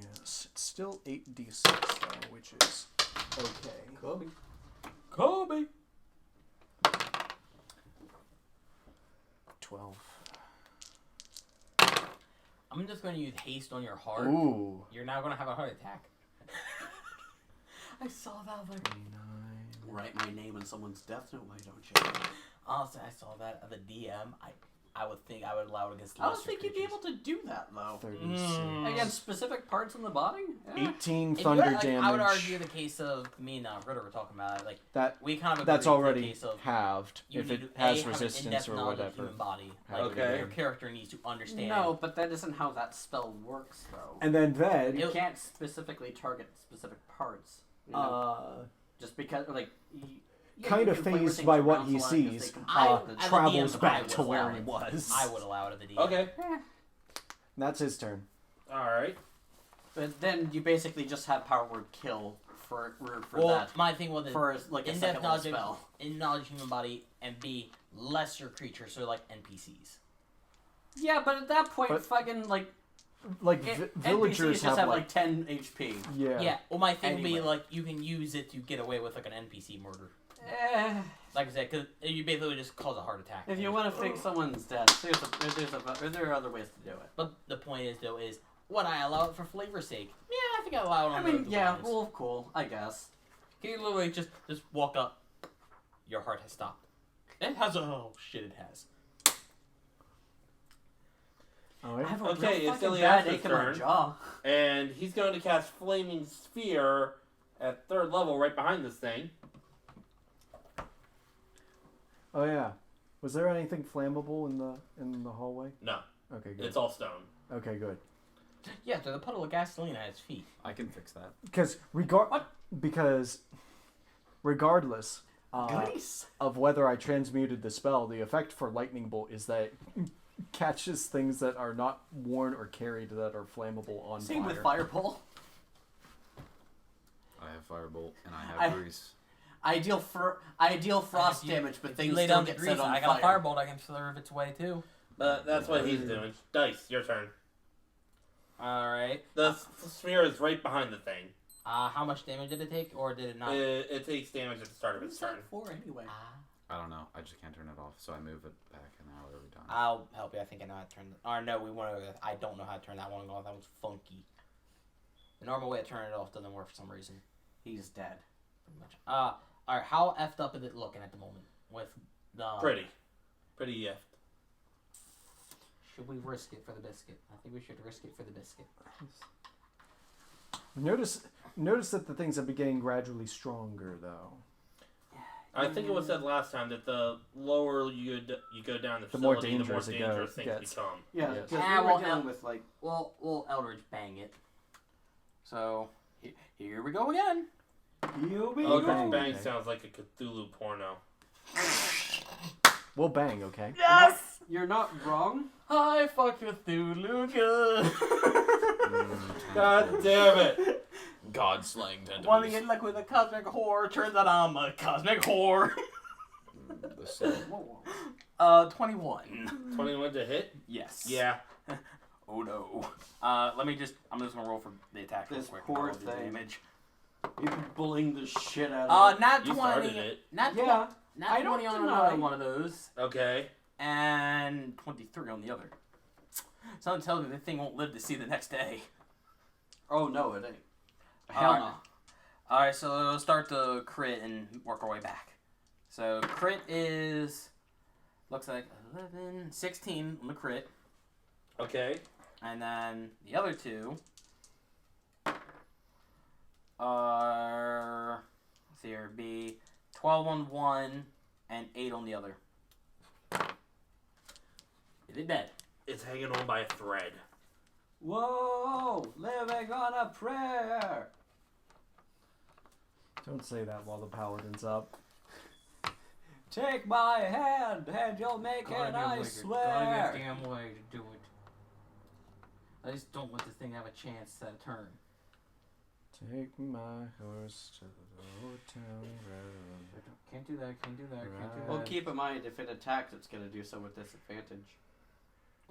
yes, it's still 8d6 though, which is okay. Kobe. 12. I'm just going to use haste on your heart. Ooh. You're now going to have a heart attack. I saw that. Like, 9. write my name in someone's death note. Why don't you? Honestly, I saw that at the DM. I would think I would allow it against I don't lesser think you'd be creatures. able to do that though. 36. Against specific parts in the body. Yeah. 18 If you thunder had, like, damage. I would argue the case of me and Ritter were talking about it. Like that we kind of that's agreed to already the case of halved you if need it to has have an resistance in-depth or knowledge of whatever. human body. Like, Like Okay. your character needs to understand. No, but that isn't how that spell works though. And then Ved, You can't specifically target specific parts. You know? Just because, like, kind of phased by what he sees, I- as a travels DM, I back would to where allow he it. was. I would allow it at the DM. Okay. That's his turn. Alright. But then you basically just have power word kill for Well, that. my thing was For like a in-depth second level knowledge, spell. in knowledge of human body, and B lesser creatures, so like NPCs. Yeah, but at that point, But- fucking like Like NPCs villagers just have like like 10 HP. yeah. Yeah. Well, my thing would be Anyway. like you can use it to get away with like an NPC murder. Like I said, because you basically just cause a heart attack. If you want to fake someone's death, there are other ways to do it. But the point is, though, is would I allow it for flavor's sake? Yeah, I think I allow it. I On mean, the yeah, bonus. well, cool, I guess. Can you literally just walk up? Your heart has stopped. It has a oh shit! It has. All right. I have a Okay, real it's fucking bad Ylliaster's ache in my turn. jaw. And he's going to cast Flaming Sphere at 3rd level right behind this thing. Oh yeah. Was there anything flammable in the hallway? No, Okay, good. it's all stone. Okay, good. Yeah, there's a puddle of gasoline at his feet. I can fix that. Because regardless Nice. of whether I transmuted the spell, the effect for lightning bolt is that it catches things that are not worn or carried that are flammable on Same fire. with Fireball. I have firebolt and I have I- grease. I deal frost If you- damage, but if you things lay still down the get grease. set on I got fire. a firebolt. I can serve its way too. But that's what he's doing. Dice, your turn. All right. The sphere is right behind the thing. How much damage did it take, or did it not? It takes damage at the start of its What's turn. that for anyway? I don't know. I just can't turn it off, so I move it back an hour every time. I'll help you. I think I know how to turn. Or no, we went over that. I don't know how to turn that one off. That was funky. The normal way to turn it off doesn't work for some reason. He's dead. Pretty much. All right. How effed up is it looking at the moment with the? Pretty effed. Should we risk it for the biscuit? I think we should risk it for the biscuit. Notice that the things have been getting gradually stronger, though. I think it was said last time that the lower you go down the The more facility, the more dangerous it dangerous things gets. become. Yeah, Yes. because Ah, we well, were dealing with like We'll Eldridge bang it. So, here we go again. Eldritch Bang sounds like a Cthulhu porno. We'll bang, okay? Yes! You're not wrong. I fuck Cthulhu good. God damn it! God slaying tentacles. Want to get like with a cosmic whore? Turns out I'm a cosmic whore. The same. 21. 21 to hit? Yes. Yeah. Oh no. I'm just gonna roll for the attack real This quick. poor Roll the thing. damage. You've been bullying the shit out of Not You 20. started it. Not 20. Yeah. Not I 20 don't on deny. another one of those. Okay. And 23 on the other. Something tells me the thing won't live to see the next day. Oh, no, it ain't. Hell no. Alright, so we'll start the crit and work our way back. So crit is, looks like 11, 16 on the crit. Okay. And then the other two are, let's see here, be 12 on one and 8 on the other. Is it dead? It's hanging on by a thread. Whoa! Living on a prayer! Don't say that while the paladin's up. Take my hand and you'll make it, I swear! Damn way to do it. I just don't want this thing to have a chance at a turn. Take my horse to the old town road. Can't do that, can't do that, can't do that. Well, keep in mind, if it attacks, it's gonna do so with disadvantage.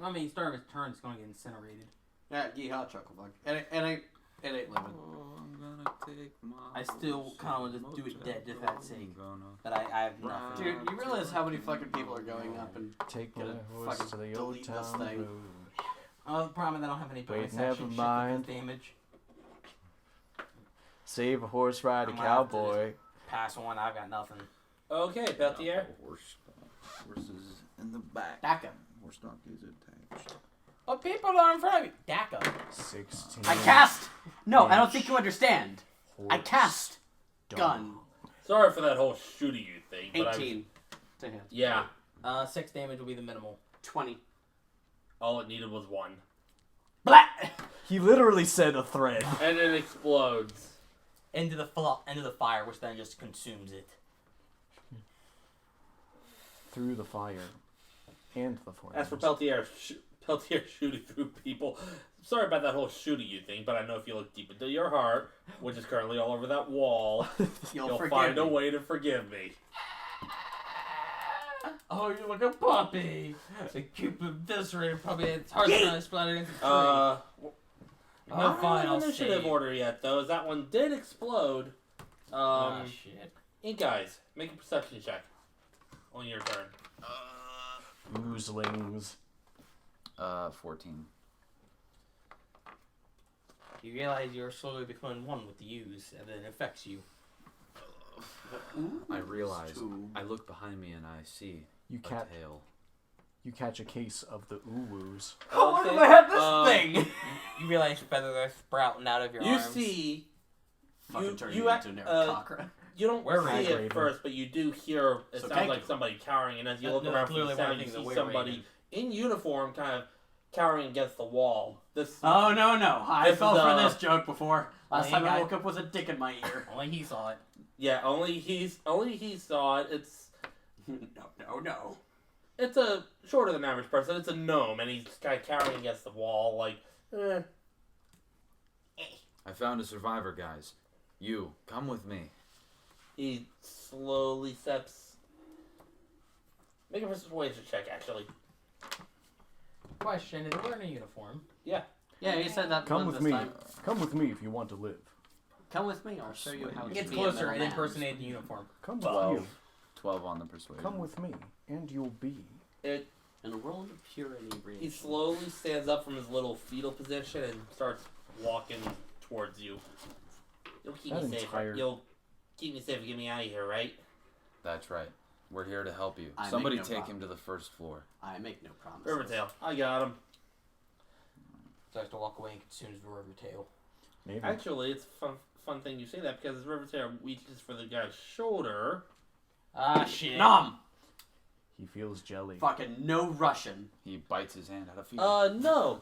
I mean, start of his turn, it's going to get incinerated. Yeah, yeehaw, chucklefuck. It ain't living. Oh, I'm gonna take my I still kind of want to just do it dead just for that sake. But I have nothing. Dude, you realize how many fucking people are going up and Take my Gonna horse fucking to the old delete this town thing. road. Oh, the problem is I don't have any bonus Wait, never action shit mind. with this damage. Save a horse, ride a I'm gonna have to cowboy. Pass one, I've got nothing. Okay, Peltier. Horses in the back. Daka. Horse stock is attached. Oh, people are in front of you. Daka. 16. I cast! No, I don't think you understand. I horse cast dog. gun. Sorry for that whole shooty you thing, but 18 to hit. Yeah. 6 damage will be the minimal. 20. All it needed was 1. Blah! He literally said a thread. And it explodes. Into the fire, which then just consumes it. Through the fire. And the flames. As for Peltier, Peltier shooting through people. Sorry about that whole shooting you thing, but I know if you look deep into your heart, which is currently all over that wall, you'll forgive find a me. way to forgive me. Oh, you're like a puppy. The cupid eviscerated puppy. It's hard to splatter against the tree. No fine, I'll initiative save. order yet, though, as that one did explode. Shit. Ink Eyes, make a perception check on your turn. Oozelings. 14. You realize you're slowly becoming one with the ooze, and then it affects you. I realize. I look behind me and I see You a catch tail. you catch a case of the oowoos. Oh, where did I have this thing? You realize your feathers are sprouting out of your You arms. see, Fucking turn you you act- into a cockroach. you don't Where see Raven? it first, but you do hear, it So sounds thank like you. somebody cowering, and as you No, look no, around from clearly the one sound, you thing's a see way somebody Raven. in uniform kind of cowering against the wall. This Oh, no. I This fell is, for this joke before. Last Hey, time I guy. woke up was a dick in my ear. Only he saw it. yeah, only he saw it. No. It's a shorter than average person. It's a gnome, and he's kind of cowering against the wall, like, I found a survivor, guys. You, come with me. He slowly steps. Make a persuasion check, actually. Question: is he wearing a uniform? Yeah, he said that Come one with this me. time. Come with me if you want to live. Come with me, I'll show you how to Get be a closer metal and man. impersonate the uniform. Come with 12. you. 12 on the persuasion. Come with me, and you'll be. It. In a world of pure inebriation. He slowly stands up from his little fetal position and starts walking towards you. You'll keep That me safe. entire- You'll keep me safe and get me out of here, right? That's right. We're here to help you. I make Somebody no take problem. him to the first floor. I make no promises. Rivertail, I got him. So I have to walk away and consumes the river tail. Maybe. Actually, it's a fun thing you say that because Rivertail reaches for the guy's shoulder. Ah, shit. Nom! He feels jelly. Fucking no Russian. He bites his hand out of fear. No.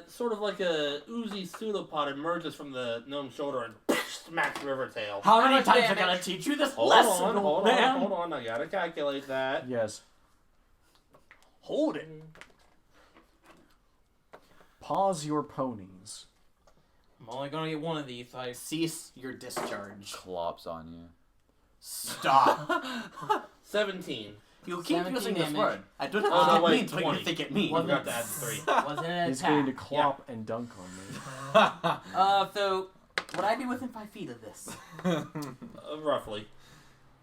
sort of like a oozy pseudopod emerges from the gnome's shoulder and smacks River Tail. How many much times I damage? gotta teach you this Hold lesson, on, old hold man? on, hold on. I gotta calculate that. Yes. Hold it. Pause your ponies. I'm only gonna get one of these. I Cease your discharge. Clops on you. Stop. 17. You keep 17 using this damage. word. I don't know Oh, no, what wait, it means, but 20. you think it means. I forgot to add 3. wasn't an He's attack. going to clop and dunk on me. So would I be within 5 feet of this? Roughly.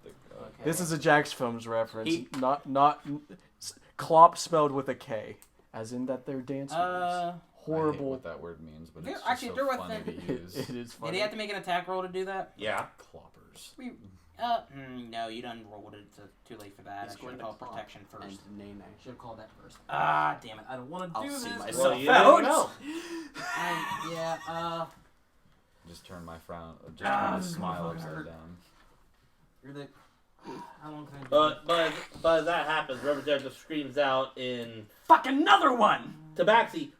Okay. This is a Jax Films reference. He- Not clop spelled with a K, as in that they're dance moves. I hate Horrible. what that word means, but They're- it's actually, just they're so funny within- to use. It is Did funny. he have to make an attack roll to do that? Yeah. Cloppers. No, you done rolled it. It's too late for that. He's I should going have to called clop protection first. And nay. Should have called that first. Ah, damn it! I don't want to I'll do see this. myself. Well, you out. didn't know. Yeah. Just turn my frown, just turn my smile this motherfucker upside hurt. down. You're the. How long can I do But as that happens, River Tail just screams out in Fuck another one! Tabaxi.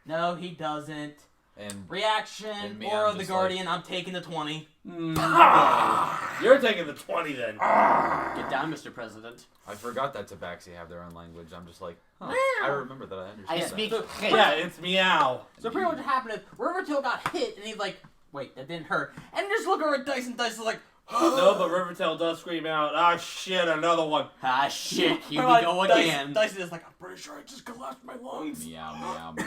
No, he doesn't. And Reaction, And me, Aura I'm of the just Guardian. I'm taking the 20. You're taking the 20 then. Get down, Mr. President. I forgot that Tabaxi have their own language. I'm just like, huh, I remember that I understand I that. speak. Yeah, it's meow. So pretty much what happened is Rivertail got hit, and he's like, "Wait, that didn't hurt." And just look over at Dice, and Dice is like, No, but Rivertail does scream out, "Ah, shit, another one." Ah, shit, here we Like, go Dice, again. Dice is like, "I'm pretty sure I just collapsed my lungs." Meow, meow, meow,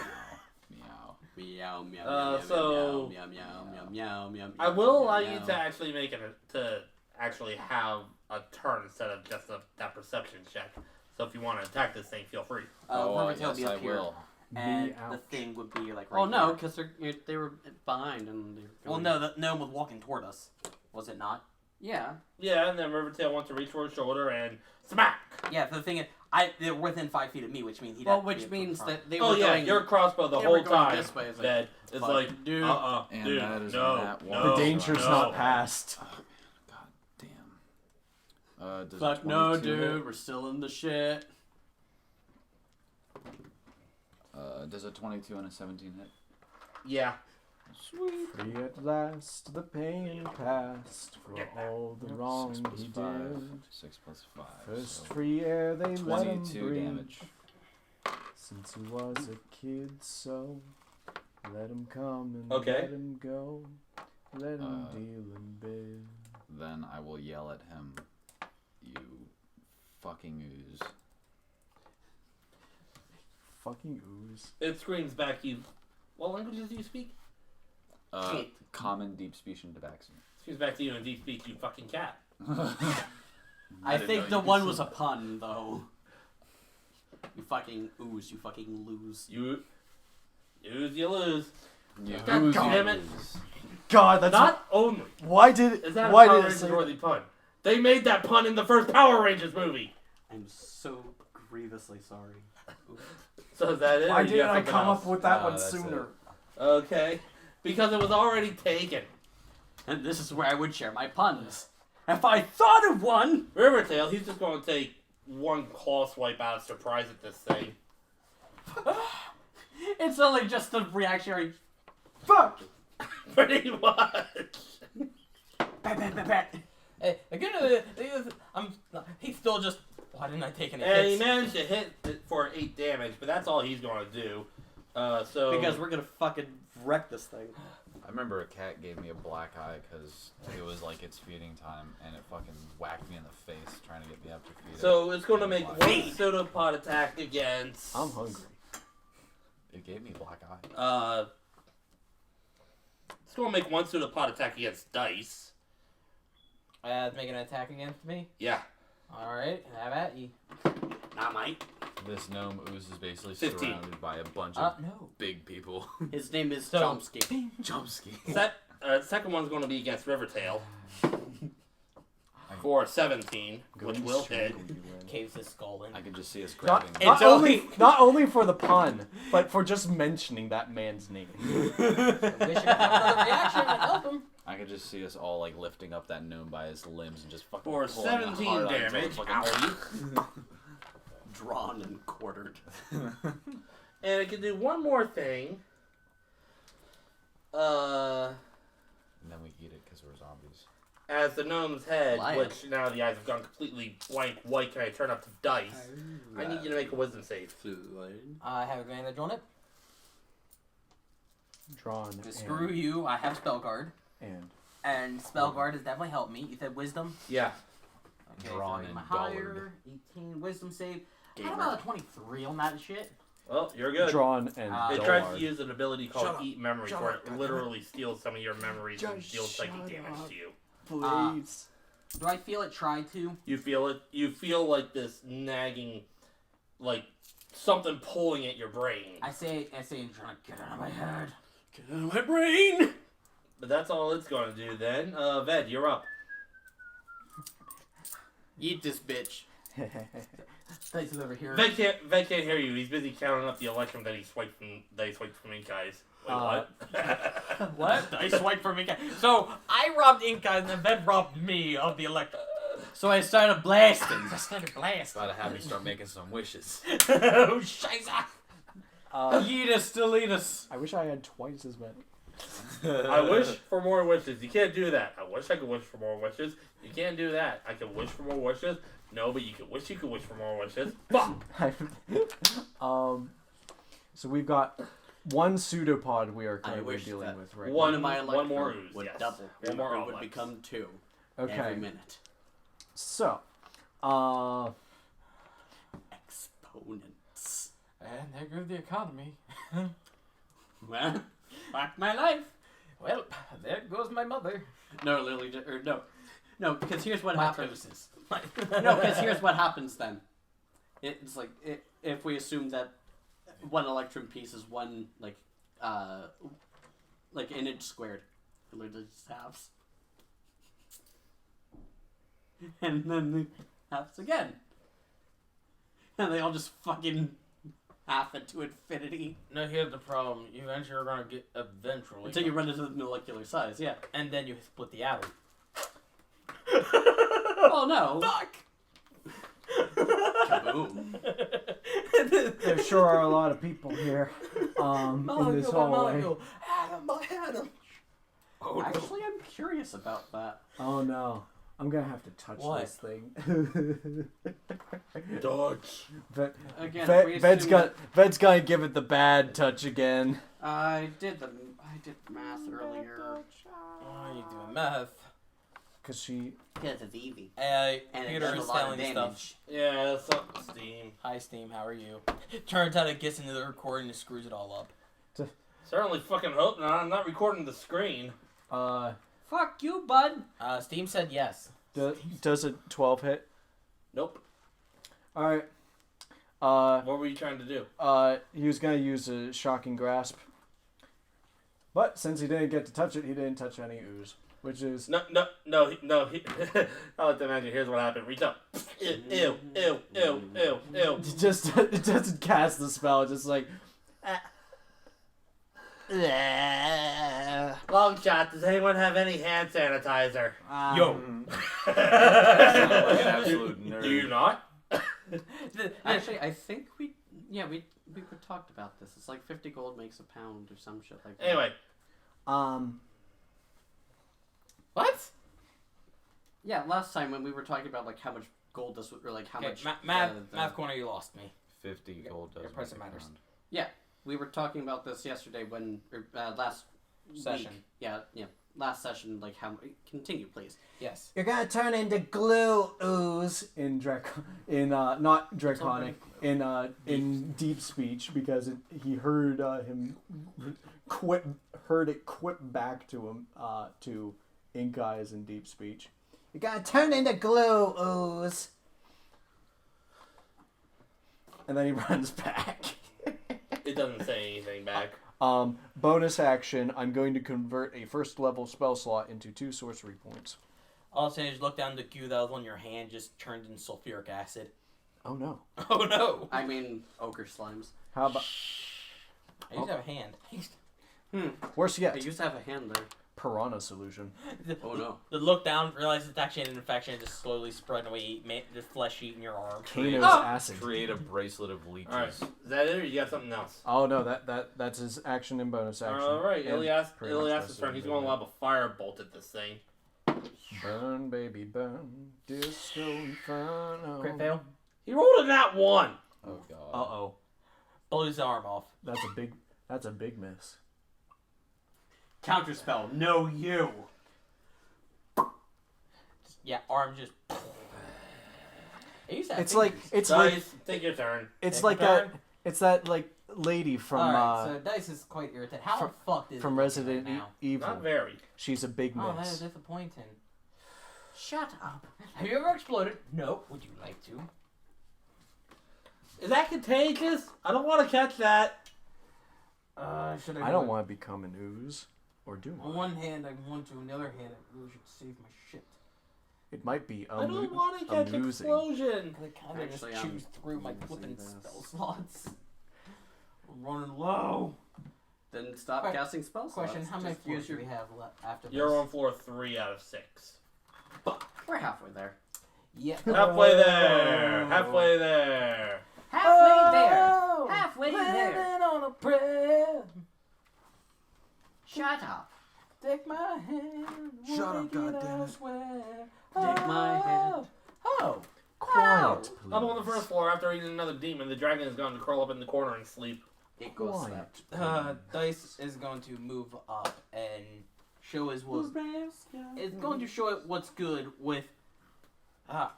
meow. Meow, meow, so- meow, meow, meow, meow, meow, I will allow meow, you to actually make it to actually have a turn instead of just that perception check. So if you want to attack this thing, feel free. Rivertail yes, be I up here, will. and Me the ouch. thing would be like right Oh no, here. because they were behind and. Well, no, the gnome was walking toward us. Was it not? Yeah. Yeah, and then Rivertail wants to reach for his shoulder and smack. Yeah. The thing is, they're within 5 feet of me, which means he. Well, which means that they were Oh yeah, going. your crossbow the they were whole going time. this way, it's like, That it's fuck, like, dude. And dude, that is no, nat one. no, The danger's no. not past. God damn. Does Fuck a no, 22 hit? dude, we're still in the shit. Does a 22 and a 17 hit? Yeah. Free at last, the pain past for all the wrong 6 plus he 5. did. 6 plus 5. First so free air they let him 22 breathe. damage. Since he was a kid, so let him come and Okay. let him go. Let him deal in bed. Then I will yell at him, "You fucking ooze." Fucking ooze. It screams back you. What languages do you speak? Common, deep speech, and tabaxi. Screams back to you in deep speech, you fucking cat. I think the one was a pun, though. You fucking ooze, you fucking lose. You lose, you lose. You God ooze, damn you it. ooze. God, that's Not only why did is that a why Power did it Rangers say worthy pun, they made that pun in the first Power Rangers movie. I'm so grievously sorry. So is that it? Why or you didn't got I something come else? up with that No, one that's sooner? it. Okay. Because it was already taken. And this is where I would share my puns. If I thought of one! Rivertail, he's just going to take one claw swipe out of surprise at this thing. It's only just a reactionary. Fuck! Pretty much. Bat, bat, bat, bat. Hey, again, he's still just. Why didn't I take any And he hits? managed to hit it for 8 damage, but that's all he's going to do. So Because we're gonna fucking wreck this thing. I remember a cat gave me a black eye because it was like its feeding time, and it fucking whacked me in the face trying to get me up to feed it. So it's going to make Black one pseudopod attack against. I'm hungry. It gave me a black eye. It's going to make one pseudopod attack against Dice. Making an attack against me. Yeah. All right, have at ye. Not mine. This gnome ooze is basically 15. surrounded by a bunch of No. big people. His name is So- Chomsky. Chomsky. Second one's going to be against Rivertail for 17, which will hit. Caves his skull in. I can just see us Not, grabbing. It's not only for the pun, but for just mentioning that man's name. Wish I could have another reaction to help him. I could just see us all like lifting up that gnome by his limbs and just fucking For pulling the 17 hard eye until damage. it fucking- Owie. Drawn and quartered. And And it can do one more thing. And then we eat it because we're zombies. As the gnome's head, Lion. which now the eyes have gone completely blank white, can I turn up to dice? I need you to make a wisdom save. I have advantage on it. Drawn. To screw you, I have spell guard. And And spell guard has definitely helped me. You said wisdom? Yeah. Okay, Drawn so I'm and higher. 18 wisdom save. I had about a 23 on that shit. Well, you're good. drawn and It It tries dullard. to use an ability called Shut up. Eat Memories, Shut where up, it goddammit. literally steals some of your memories and Just deals psychic shut damage up. to you. Please. Do I feel it try to? You feel it. You feel like this nagging, like something pulling at your brain. I say, and trying to get out of my head. Get out of my brain! But that's all it's going to do then. Ved, you're up. Eat this bitch. Dice is over here. Ved can't hear you. He's busy counting up the electrum that he swiped from ink eyes. Wait, what? What? I swiped for me. So I robbed Ink Eyes and then Ved robbed me of the electric. So I started blasting. I started blasting. Gotta have me start making some wishes. Oh, scheisse. Eat us, still eat us. I wish I had twice as many. I wish for more wishes. You can't do that. I wish I could wish for more wishes. You can't do that. I can wish for more wishes. No, but you could wish for more wishes. Fuck! So we've got one pseudopod we are I currently wish dealing that with right one- One of my one more electrum ooze, would yes. double. One more It would Orbis. become 2 now. Okay. every minute. So, Exponents. And there goes the economy. Well, fuck my life. Well, there goes my mother. No, literally, or no, because here's what My happens. purposes. No, because here's what happens then. It's like if we assume that one electrum piece is one like an inch squared, it literally just halves, and then the halves again, and they all just fucking half into infinity No, here's the problem. You eventually are gonna get eventually, until you run into the molecular size. Yeah. and then you split the atom. Oh no! Fuck. Kaboom! there sure are a lot of people here in this hallway. Atom by atom. Oh, Actually, I'm curious about that. Oh no. I'm gonna have to touch What? this thing. Dodge. Again, if we assume Ved's gonna give it the bad touch again. I did math earlier. Oh, you doing math? Cause she. Because it's easy. Hey, And it computer does is a lot of telling damage. stuff. Yeah, that's up Steam. Hi, Steam. How are you? Turns out it gets into the recording and screws it all up. Certainly fucking hope not. I'm not recording the screen. Fuck you, bud. Steam said yes. Does a 12 hit? Nope. All right. What were you trying to do? He was gonna use a shocking grasp, but since he didn't get to touch it, he didn't touch any ooze, which is No. I'll let them imagine. Here's what happened. Reach up. Ew. it doesn't cast the spell. It's just like. Long shot. Does anyone have any hand sanitizer? Yo. Like an absolute nerd. Do you not? Actually, I think we talked about this. It's like 50 gold makes a pound or some shit like that. Anyway, What? Yeah, last time when we were talking about like how much gold this would, or like how Okay, much math corner, you lost me. 50 gold does Your person make a matters. pound. we were talking about this yesterday when last Session. week. Yeah, last session. Like how continue, please. Yes. You're gonna turn into glue ooze. in not draconic in deep speech because he heard him heard it quip back to him to Ink Eyes in deep speech. You're gonna turn into glue ooze. And then he runs back. it doesn't say anything back. Bonus action, I'm going to convert a first level spell slot into 2 sorcery points. All I'll say is look down the Q that was on your hand, just turned into sulfuric acid. Oh no. Oh no! I mean, ochre slimes. How about I used to have a hand. worse I yet? used to have a hand there. piranha solution. Oh no. The look down, realize it's actually an infection, and just slowly spreading away, the flesh eating your arm. Kano's acid. Create a bracelet of leeches. Alright, is that it or you got something else? Oh no, that's his action and bonus action. Alright, And Ylliaster's pretty much turn. rest of He's it. going to lob a firebolt at this thing. Burn, baby, burn. Disco Inferno. Crit fail. He rolled a nat 1! Oh god. Uh-oh. Blows his arm off. That's a big miss. Counterspell. No, you. Yeah, arm just. It's like Dice, take your turn. it's Take like a turn. that like lady from Alright, so Dice is quite irritated. How the fuck is from it Resident right now? Evil. Not very. She's a big Oh, that is miss. disappointing. Shut up. Have you ever exploded? No. Would you like to? Is that contagious? I don't want to catch that. Should I don't want to become an ooze, or do On I? one hand, I want to. On the other hand, I really should save my shit. It might be I don't want to catch amusing. explosion. I kind of just Actually, I'm choose through my using flipping this. spell slots. I'm running low. Then stop Que- casting spell slots. Question: How many Just floors use do your... we have left after You're this? on floor 3 out of 6. We're halfway there. Yeah. Halfway there. Halfway there. Halfway there. Oh, halfway there. Living on a prayer. Shut up. Take my hand. Shut up, we'll take it goddammit. elsewhere. Take my hand. Oh. Quiet, please. Up on the first floor, after eating another demon, the dragon is going to curl up in the corner and sleep. It goes Quiet. Dice is going to move up and show his what's. It's going to show it what's good with.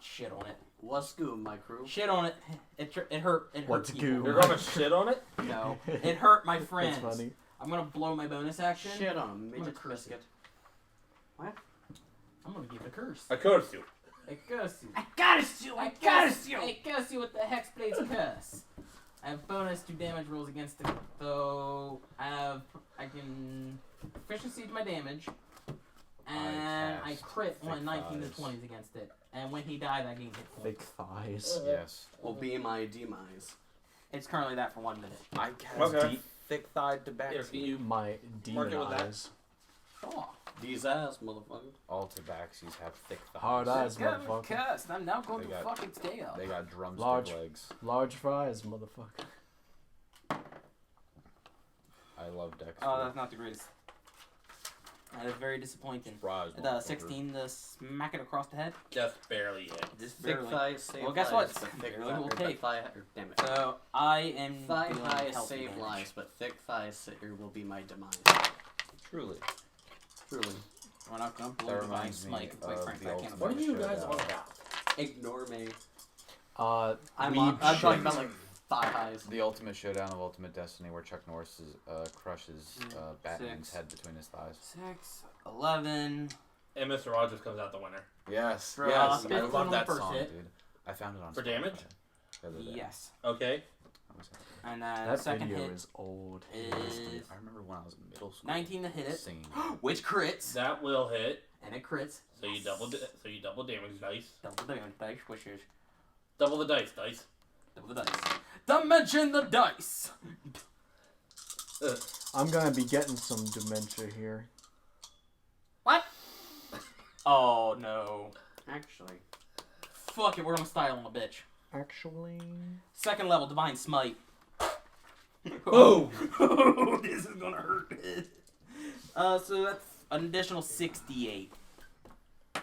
Shit on it. What's good, my crew? Shit on it. It hurt. It hurt What's people. goo? You're going to shit on it? No, it hurt my friends. That's funny. I'm gonna blow my bonus action. Shit on a I'm midget gonna curse biscuit. I'm gonna give it a curse. I curse you. I curse you. I curse you! I curse you! I curse you with the Hexblade's curse. I have bonus to damage rolls against it, so I can proficiency to my damage, and I cast crit on thick 19 to thighs. 20s against it. And when he died, I gained hit Thick points. thighs. Yes. Will be my demise. It's currently that for 1 minute. I cast Okay. deep, thick-thighed Here, tabaxi. can you My Mark it demon with that. eyes. Oh, These ass, motherfucker. All tabaxis have thick thighs. Hard eyes, got motherfucker. cursed. I'm now going They to got- fuck its tail. They got drumstick Large. legs. Large fries, motherfucker. I love Dexter. Oh, that's not the greatest. That is very disappointing. Fries, The motherfucker. 16 to smack it across the head. just barely hit? Just Thick barely. thighs save Well, guess lives, what? but thick Barely will thigh, take. damn it. So I am Thigh doing thighs healthy save damage. lives, but thick thighs will be my demise. Truly. Truly. We're not gonna That blow the divine reminds me smite. Quite of frankly, the I can't ultimate What are afford you it. guys Shut on up. about? Ignore me. I'm I'm talking about like thigh highs. The ultimate showdown of Ultimate Destiny, where Chuck Norris crushes Batman's 6. head between his thighs. 6, 11. And Mr. Rogers comes out the winner. Yes, For, yes, I 15 on love the that first song, hit. dude. I found it on For Spotify damage? the other day. Yes. Okay. I was happy. And That second video hit is old. is I remember when I was in middle school. 19 to hit it, Singing. which crits, That will hit. and it crits. So you double damage dice. Double the damage dice, which is Double the dice. double the dice. Dimension the dice. I'm gonna be getting some dementia here. What? Oh no. Actually. Fuck it, we're gonna style on a bitch. Actually, Second level, Divine Smite. Boom! This is gonna hurt. So that's an additional 68. Are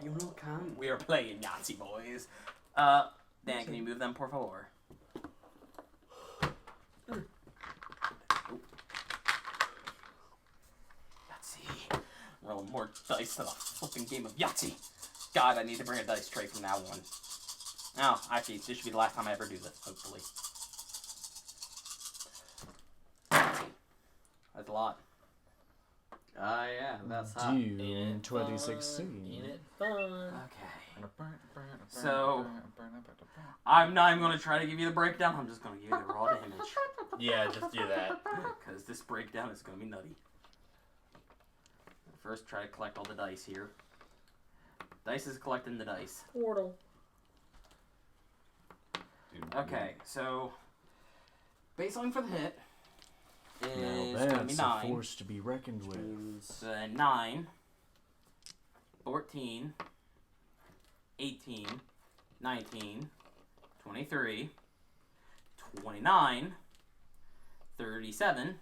you no can? We are playing Yahtzee, boys. Dan, can you move them, por favor? Yahtzee. Roll more dice to the fucking game of Yahtzee. God, I need to bring a dice tray from now on. No, actually, this should be the last time I ever do this, hopefully. That's a lot. Yeah, that's hot. Dune 2016. Ain't it fun? Okay. So, I'm not even going to try to give you the breakdown. I'm just going to give you the raw damage. Yeah, just do that. Because this breakdown is going to be nutty. First, try to collect all the dice here. Dice is collecting the dice. Portal. Okay, so baseline for the hit. is Now going to be that's a 9. force to be reckoned with. It's 9, 14, 18, 19, 23, 29, 37,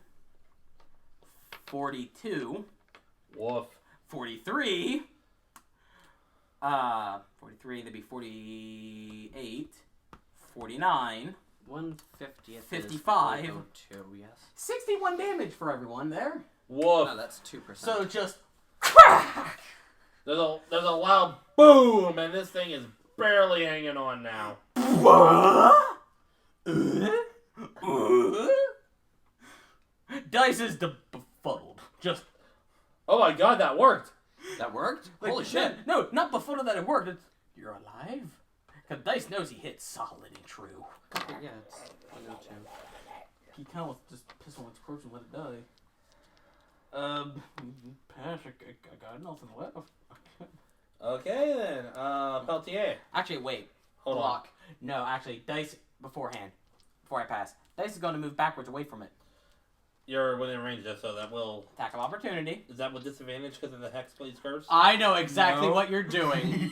42, Woof. 43, 43, that'd be 48, 49, 1/50th. 55. Is 0.02, yes. 61 damage for everyone there. Woof. No, that's 2%. So just There's a loud boom, and this thing is barely hanging on now. Dice is befuddled. Just Oh my god, that worked! that worked? like, Holy shit. No, not befuddled that it worked. It's, you're alive? Because Dice knows he hit solid and true. Yeah, it's 102. He kind of wants to just piss on its corpse and let it die. Pass, I got nothing left. Okay then, Peltier. Actually, wait. Hold Block. No, actually, Dice beforehand. Before I pass. Dice is going to move backwards away from it. You're within range, so that will... Attack of opportunity. Is that with disadvantage because of the Hexblade's curse? I know exactly No. what you're doing.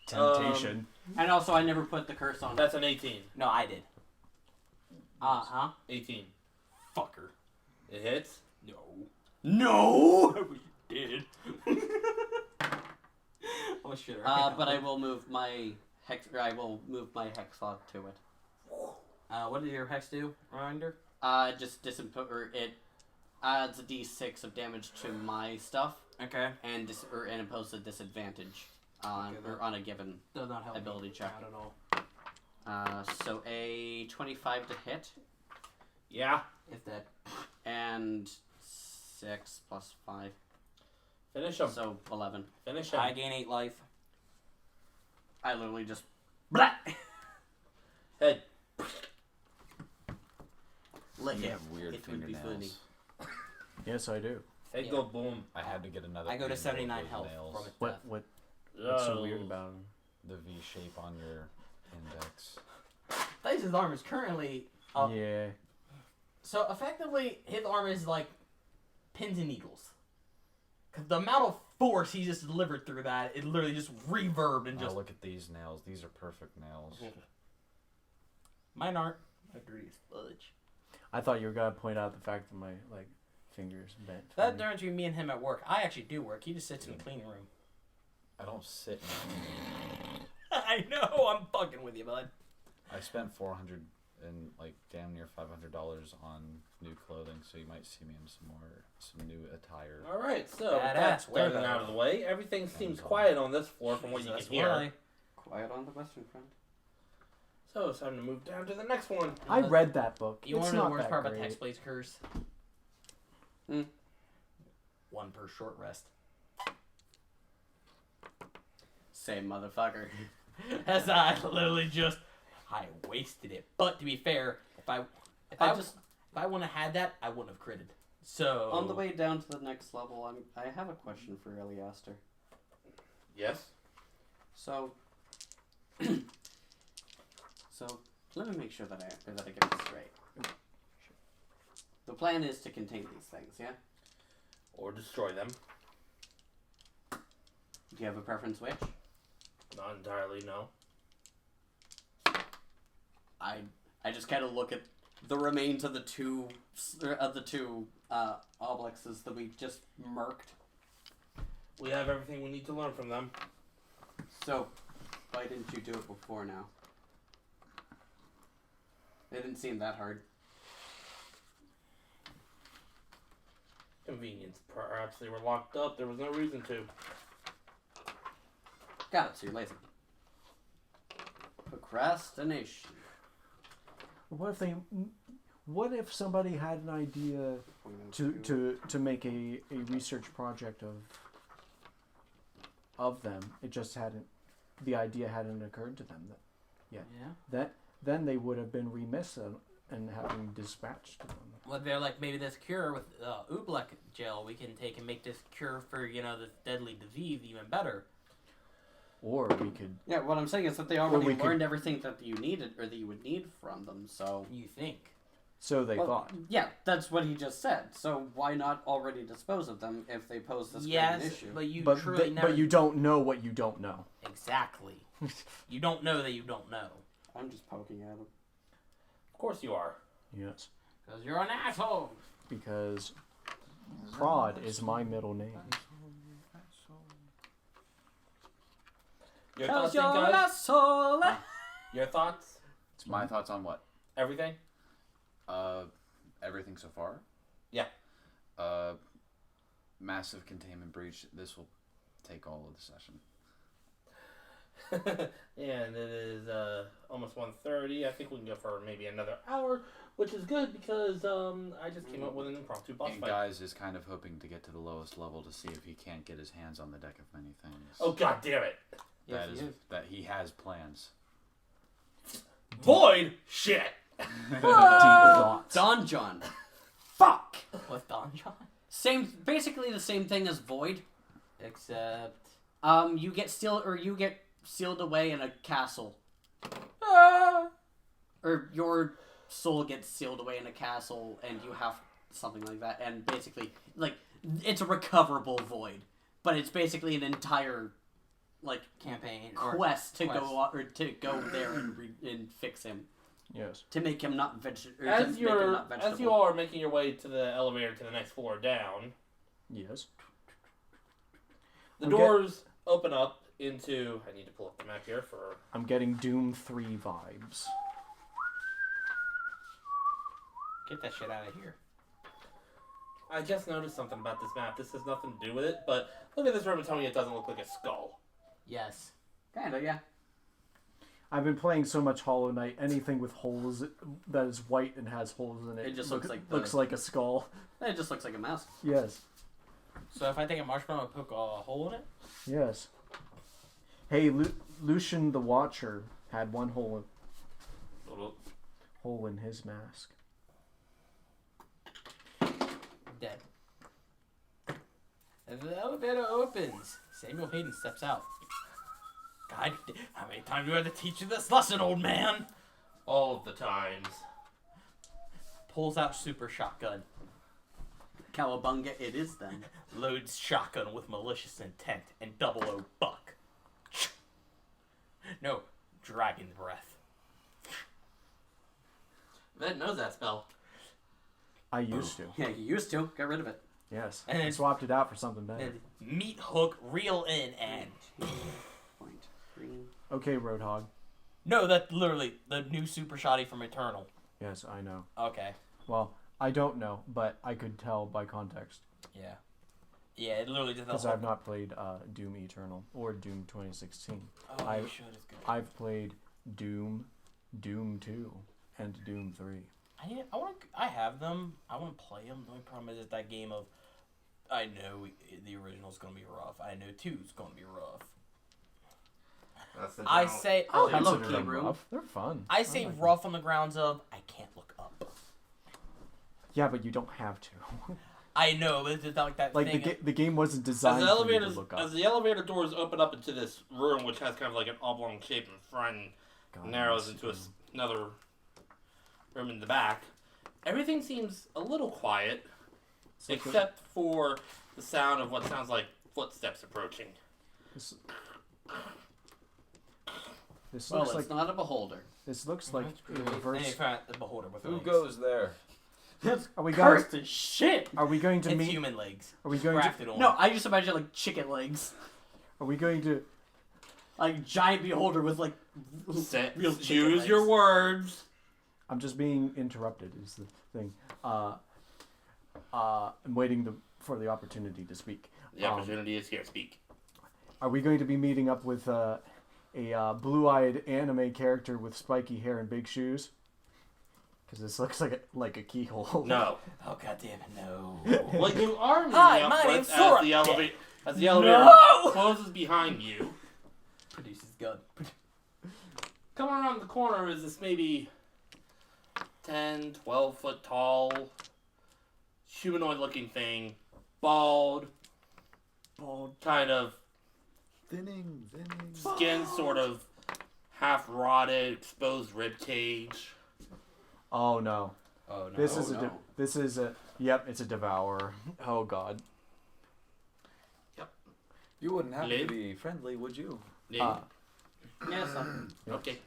Temptation. And also, I never put the curse on. That's an 18. No, I did. Uh-huh. 18. Fucker. It hits? No. No! I wish you did. Oh shit. But I will move my hex log to it. What does your hex do? Reminder? Just it adds a d6 of damage to my stuff Okay. and imposes a disadvantage on a given Does not help ability me check. out at all. So a 25 to hit Yeah. If that. and 6 plus 5, Finish him. so 11. Finish him. I gain 8 life. I literally just Blah! Head. lick You it. have weird It would be funny. fingernails. Yes, I do. Head Yeah. go boom. I had to get another. I go to thing 79 with health nails. from its What death. what's so weird about him? The V shape on your index. Dice's arm is currently up. Yeah. So effectively, his arm is like pins and needles. Cause the amount of force he just delivered through that, it literally just reverbed and Oh, just. look at these nails. These are perfect nails. Mine aren't. My dirty as fudge. I thought you were gonna point out the fact that my fingers bent. That funny. difference between me and him at work. I actually do work. He just sits in the cleaning room. I don't sit. I know. I'm fucking with you, bud. I spent $400 and damn near $500 on new clothing, so you might see me in some new attire. Alright, so Badass. that's Wear done that. out of the way. Everything seems all. quiet on this floor from what you Jesus, can hear. why? Quiet on the western front. So it's time to move down to the next one. I read that book. You it's want to know not the worst that part about great. Hexblade's curse? Hmm. 1 per short rest. Same motherfucker. As I literally just, I wasted it. But to be fair, if I wouldn't have had that, I wouldn't have critted. So On the way down to the next level, I have a question for Ylliaster. Yes? So, let me make sure that I get this straight. The plan is to contain these things, yeah? Or destroy them. Do you have a preference which? Not entirely, no. I just kind of look at the remains of the two obelisks that we just murked. We have everything we need to learn from them. So, why didn't you do it before now? It didn't seem that hard. Convenience. Perhaps they were locked up. There was no reason to. Got it, so you're lazy. Procrastination. What if somebody had an idea to make a research project of them? It just the idea hadn't occurred to them yet. yeah. Then they would have been remiss in having dispatched them. Well, they're like, maybe this cure with oobleck gel we can take and make this cure for, this deadly disease even better. Or we could. Yeah, what I'm saying is that they Or already we learned everything that you needed or that you would need from them. So You think? So they Well, thought. Yeah, that's what he just said. So why not already dispose of them if they pose this great an issue? but you But, truly never... but you don't know what you don't know. Exactly. You don't know that you don't know. I'm just poking at him. Of course you are. Yes. Because you're an asshole. Because Prod is my middle name. Your thoughts, guys? Your thoughts? It's my thoughts on what? Everything? Everything so far? Yeah. Massive containment breach. This will take all of the session. And it is almost 1:30. I think we can go for maybe another hour, which is good because I just came up with an impromptu boss And fight. Guys is kind of hoping to get to the lowest level to see if he can't get his hands on the deck of many things. Oh, god damn it. That he has plans. Void? Shit. Deep thoughts. Don John. Fuck. With Don John? Basically the same thing as Void. Except... You get sealed away in a castle. Or your soul gets sealed away in a castle and you have something like that. And basically, like, it's a recoverable void. But it's basically an entire, like, campaign. quest to go there and fix him. Yes. To make him not vegetable. As you all are making your way to the elevator to the next floor down, Yes. the doors open up into... I need to pull up the map here for... I'm getting Doom 3 vibes. Get that shit out of here. I just noticed something about this map. This has nothing to do with it, but look at this room and tell me it doesn't look like a skull. Yes. Kinda, yeah. I've been playing so much Hollow Knight. Anything with holes that is white and has holes in it, It just looks like looks like a skull. It just looks like a mouse. Yes. So if I take a marshmallow and poke a hole in it? Yes. Hey, Lucian the Watcher had one hole in his mask. Dead. And the elevator opens. Samuel Hayden steps out. God, how many times do I have to teach you this lesson, old man? All of the times. Pulls out super shotgun. Cowabunga it is then. Loads shotgun with malicious intent and 00 buck. No, dragon breath. Vet knows that spell. I used to. Yeah, you used to. Get rid of it. Yes. And I then- swapped it out for something better. And meat hook, reel in, and... 0.3. Okay, Roadhog. No, that's literally the new super shotty from Eternal. Yes, I know. Okay. Well, I don't know, but I could tell by context. Yeah. Yeah, it literally just... Because I've not played Doom Eternal or Doom 2016. Oh, I- you should. It's good. I've played Doom, Doom 2, and Doom 3. I have them. I want to play them. The only problem is that game of... I know the original's going to be rough. I know 2's going to be rough. That's the I general- say... Oh, hello, Consider them Keyroom. rough. They're fun. I say like them. rough on the grounds of I can't look up. Yeah, but you don't have to. I know, but it's just not like that Like thing. the game wasn't As designed the, for you to elevators, look up. as the elevator doors open up into this room, which has kind of like an oblong shape in front and God, narrows that's into true. another room in the back, everything seems a little quiet, It's like except for the sound of what sounds like footsteps approaching. this Well, looks it's like not a beholder. this looks like a Then you reverse. find the beholder with Who legs. goes there? Are we going? Cursed as shit. Are we going to It's meet? human legs. Are we going to? Grafted on. No, I just imagine like chicken legs. Are we going to? Like giant beholder with like real chicken Choose legs. your words. I'm just being interrupted. Is the thing. I'm waiting for the opportunity to speak. The opportunity is here. Speak. Are we going to be meeting up with a blue-eyed anime character with spiky hair and big shoes? Because this looks like a keyhole. No. Oh god damn it, no. What you are meeting Hi, up my with name's as Sora. the elevator No! closes behind you. Produces gun. Coming around the corner is this maybe 10, 12 foot tall, humanoid looking thing. Bald, kind of Thinning. skin sort of half rotted, exposed rib cage. Oh no. Oh no. This is no. this is a yep. It's a devourer. Oh god. You wouldn't have Live? to be friendly, would you? Uh, Yes. Okay.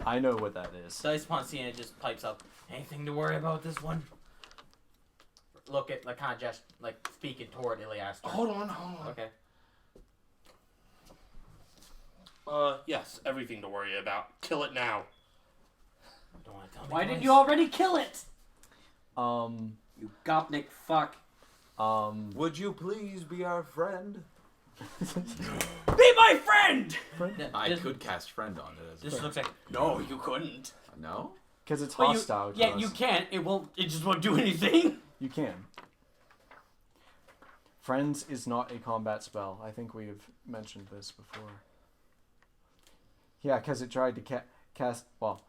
I know what that is. Dice Poncina just pipes up. Anything to worry about this one? Look at kind of just like speaking toward Ylliaster. Hold on. Okay. Yes, everything to worry about. Kill it now. Don't want to tell me. Why twice. didn't you already kill it? You gopnik fuck. Would you please be our friend? Be my friend! Yeah, I this- could cast friend on it as This looks like No, you couldn't. No? Because it's But hostile. to yeah, us. you can't. It won't. It just won't do anything. You can. Friends is not a combat spell. I think we've mentioned this before. Yeah, because it tried to cast. Well,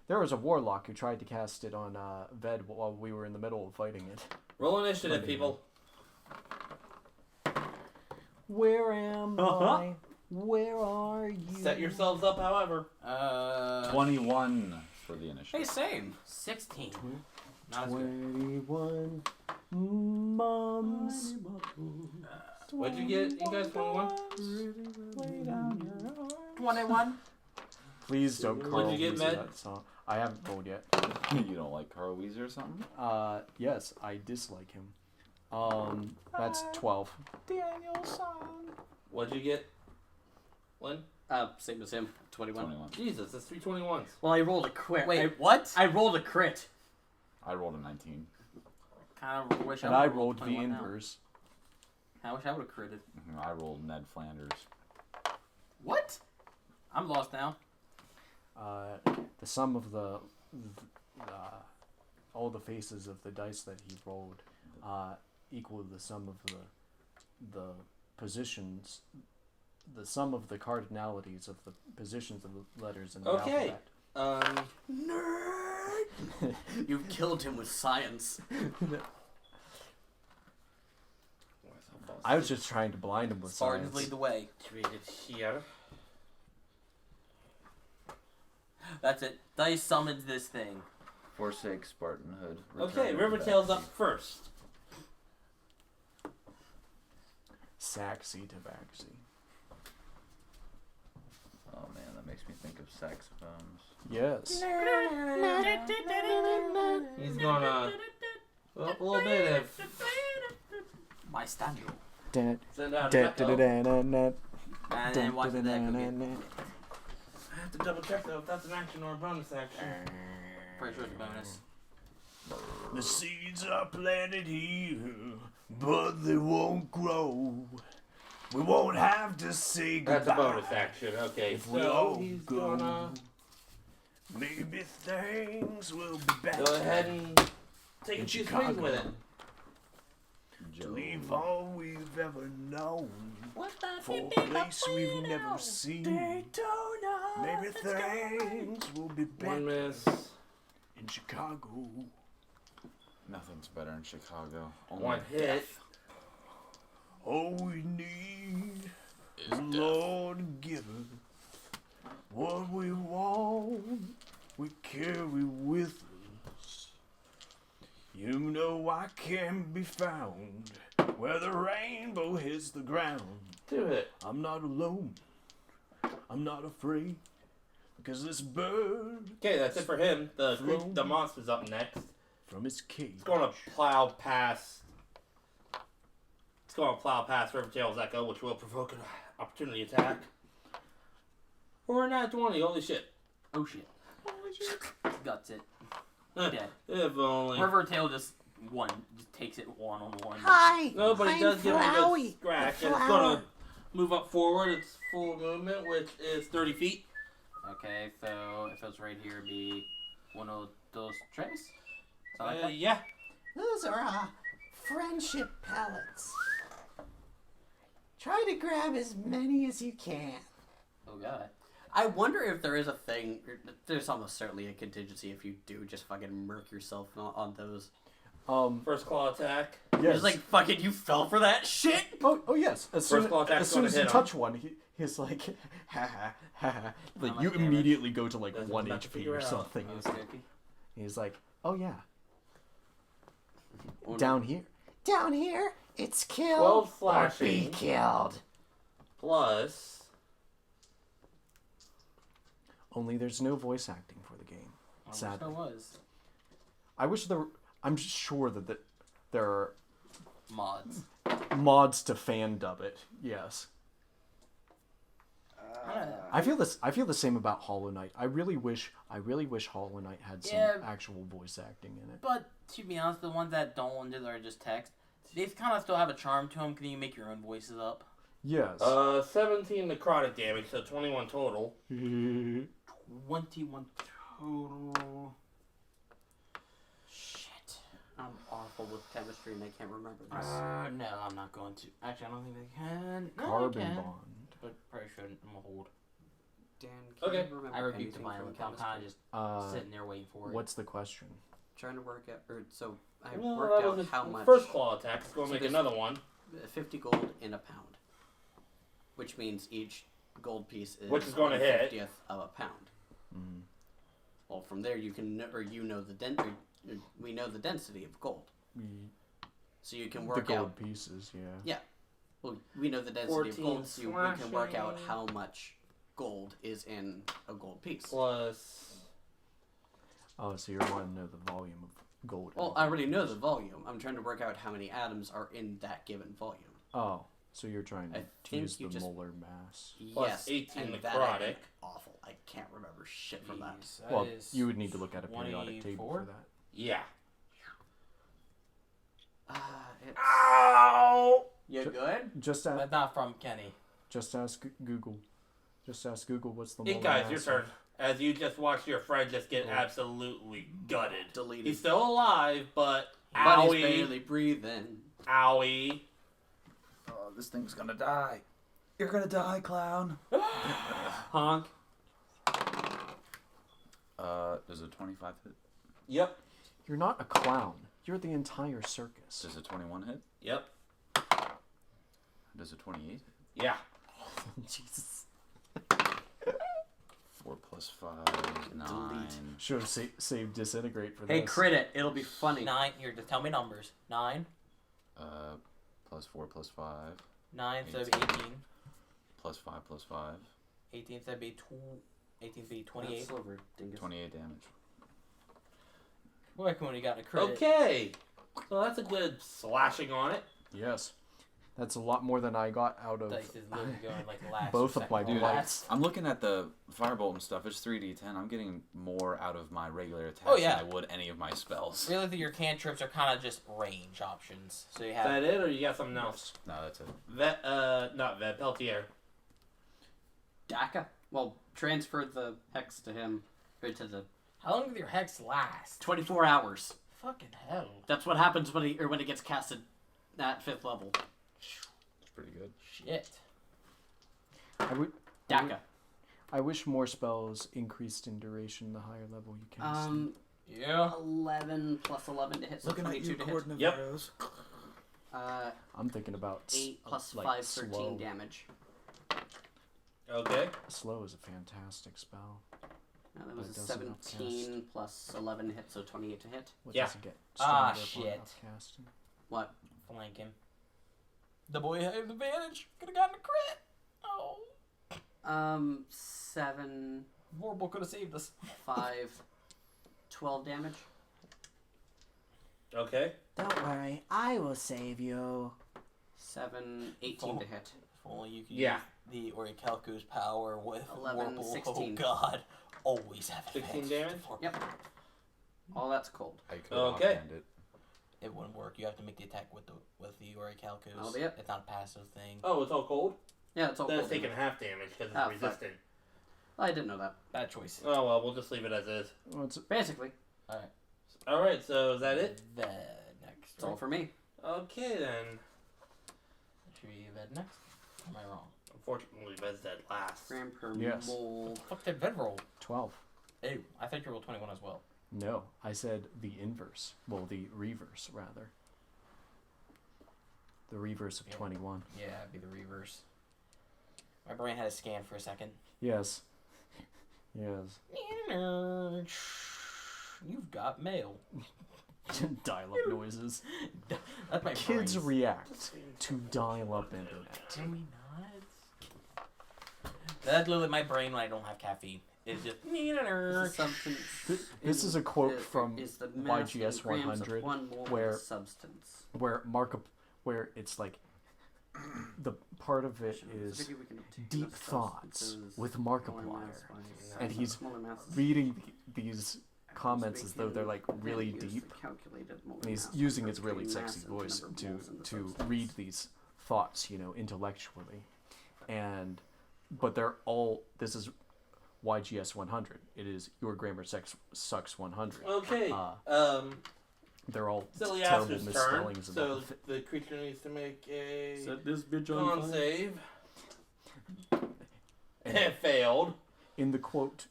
there was a warlock who tried to cast it on Ved while we were in the middle of fighting it. Roll initiative, people. Where am I? Where are you? Set yourselves up, however. 21 for the Hey, initiative. same. 16. Not as good. 21 mums. What'd you get? You guys 21? 21. Please don't What'd Carl you get, Weezer Med? that song. I haven't rolled yet. You don't like Carl Weezer or something? Yes, I dislike him. That's 12. What'd you get? Lynn? Same as him. 21. 21. Jesus, that's 3 21s. Well, I rolled a crit. Wait, what? I rolled a crit. I rolled a 19. Kind of wish And I I would've rolled the 21 now. inverse. I wish I would have critted. I rolled Ned Flanders. What? I'm lost now. The sum of all the faces of the dice that he rolled equal the sum of the positions, the sum of the cardinalities of the positions of the letters in the Okay. alphabet. Nerd! You've killed him with science. I was just trying to blind him with Spartans science. lead the way. Create it here. That's it. Dice summons this thing. Forsake Spartanhood. Okay, return River to Tail's backseat. up first. Saxy to backsy. Oh man, that makes me think of saxophones. Yes. He's gonna. Well, a little bit of. My stand. Da- Send out da- an da- da- echo. da- da- da- And da- then watch da- the da- deck da- again. da- I have to double check though if that's an action or a bonus action. Pretty sure it's a bonus. The seeds are planted here, but they won't grow. We won't have to say That's goodbye. a bonus action. Okay, If we so all he's go, gonna maybe things will be better. go ahead and take In a few Chicago. swings with it. To leave all we've ever known for a place we've never seen. Maybe things will be One better miss. in Chicago. Nothing's better in Chicago. Only One hit. All we need is the Lord to give us what we want. We carry with us. You know I can be found where the rainbow hits the ground. Two hit. I'm not alone. I'm not afraid because this bird Okay, that's it for him. The monster's up next. from his cage. It's gonna plow past. It's gonna plow past Rivertail's Echo, which will provoke an opportunity attack. Or a nat 20. Holy shit. Oh shit. Guts it. Eh, Dead. If only. River Tail just takes it one on one. Hi. Nobody I'm does give him a Flowey, good scratch. the And it's flower. gonna move up forward. It's full movement, which is 30 feet. Okay, so if it was right here, it'd be one of those trays. Something like that? Yeah. Those are friendship pellets. Try to grab as many as you can. Oh god. I wonder if there is a thing. There's almost certainly a contingency if you do just fucking murk yourself on those. First claw attack. Yes. It's like fucking you fell for that shit. Oh yes. As soon, First claw attack's as, soon gonna as you hit him. touch one, he's like, ha ha ha ha. Like How you much damage? immediately go to like That's 1 what I'm about to HP figure or out. something. Okay. He's like, oh yeah, Oh, no. down here. Down here, it's kill 12 or be slashing killed. plus. Only there's no voice acting for the game. I wish Sadly. there was. I wish there. I'm sure that there are Mods. mods to fan dub it. Yes. I feel this. I feel the same about Hollow Knight. I really wish Hollow Knight had some Yeah. actual voice acting in it. But to be honest, the ones that don't do are just text. They kind of still have a charm to them. Can you make your own voices up? Yes. 17 necrotic damage, so 21 total. 21 total. Shit. I'm awful with chemistry and I can't remember this. No, I'm not going to. Actually, I don't think they can. No, Carbon they can. bond. But probably shouldn't. I'm gonna hold. Dan, can Okay. you remember I rebuked anything the violence. from I'm kind of chemistry? just sitting there waiting for it. What's the question? Trying to work out, or so I Well, worked that out was how his much. first claw attack. It's going to So make there's- another one. 50 gold in a pound, which means each gold piece is Which is gonna hit. 1/50th of a pound. Mm. Well, from there you can, or you know we know the density of gold, so you can The work gold out. pieces. Yeah. Well, we know the density of 14 gold, so we can work out slashing. how much gold is in a gold piece. Plus. Oh, so you're wanting to know the volume of gold. Well, I already know the volume. I'm trying to work out how many atoms are in that given volume. Oh, so you're trying I to think use you the just- molar mass. Plus Yes, 18 and that I necrotic. am awful. I can't remember shit from that. Jeez, that Well, is you would need to look at a periodic table 24? for that. Yeah. It's... Ow! You good? Just But not from Kenny. just ask Google. Just ask Google what's the Hey molar guys, mass your of- turn. As you just watched your friend just get absolutely gutted. Deleted. He's still alive, but But he's owie, barely breathing. owie. Oh, this thing's gonna die. You're gonna die, clown. Honk. Does a 25 hit? Yep. You're not a clown. You're the entire circus. Does a 21 hit? Yep. Does a 28 hit? Yeah. Jesus. 4 plus 5, 9. Should have saved disintegrate for Hey, this. crit it. It'll be funny. 9. Here, just tell me numbers. 9. Plus 4 plus 5. 9, so that'd be 18. Plus 5 plus 5. 18, so that'd be 18, so that'd be 28. Silver, dingus. 28 damage. Boy, when you got a crit. Okay. So that's a good slashing on it. Yes. That's a lot more than I got out of Dice is literally going like last. both or of my second to blights. last. I'm looking at the firebolt and stuff. It's 3d10. I'm getting more out of my regular attacks Oh, yeah. than I would any of my spells. Really, your cantrips are kind of just range options. So you Is have. that it, or you got something else? No, that's it. Not Vet, Peltier. Daka? Well, transfer the hex to him. Or to the... How long does your hex last? 24 hours. Fucking hell. That's what happens when it gets casted at 5th level. It's pretty good. Shit. Daka. I wish more spells increased in duration the higher level you cast. Yeah. 11 plus 11 to hit, so Looking at 22 you, to hit. coordinate Yep. arrows. I'm thinking about 8 plus like 5, 13 slow. damage. Okay. Slow is a fantastic spell. Now that But was it a doesn't 17 plus 11 hit, so 28 to hit. What Yeah. does it get? Ah, Stronger upon shit. upcasting? What? Flank him. The boy has advantage. Could have gotten a crit. Oh. 7, Vorpal could have saved us. 5, 12 damage. Okay. Don't worry, I will save you. 7, 18 to hit. If only you could Yeah. use the Orichalco's power with 11, Vorpal. 16. Oh god. Always have 16 advantage. damage? Yep. All that's cold. I could Okay. offhand it. It wouldn't work. You have to make the attack with the Orichalcos. That'll be it. It's not a passive thing. Oh, it's all cold? Yeah, it's all Then cold. it's taking half damage because it's Ah, fuck. resistant. I didn't know that. Bad choice. Oh, well, we'll just leave it as is. Well, it's, Basically, Alright, so is that it? Ved next. it's all for me. Okay, then. Should be Ved next? Or am I wrong? Unfortunately, Ved's dead last. Gram per Yes. mold. Fuck did Ved roll? 12. Ew. I thought you rolled 21 as well. No, I said the inverse. Well, the reverse, rather. The reverse of Yeah. 21. Yeah, it'd be the reverse. My brain had a scan for a second. Yes. Yes. You've got mail. Dial-up noises. That's my Kids brains. react to dial-up internet. Can we not? That's literally my brain when I don't have caffeine. It's just. The substance. This is a quote from is the mass in YGS grams of 100 one mole of where- the substance. where it's like the part of it is deep thoughts with Markiplier, and he's reading these comments as though they're like really deep, and he's using his really sexy voice to read these thoughts, you know, intellectually, but they're all, this is YGS 100. It is Your Grammar Sucks 100. Okay. They're all It's terrible Ylliaster's turn, misspellings. so the creature needs to make a Set this bitch con on fire. save. It failed. In the quote,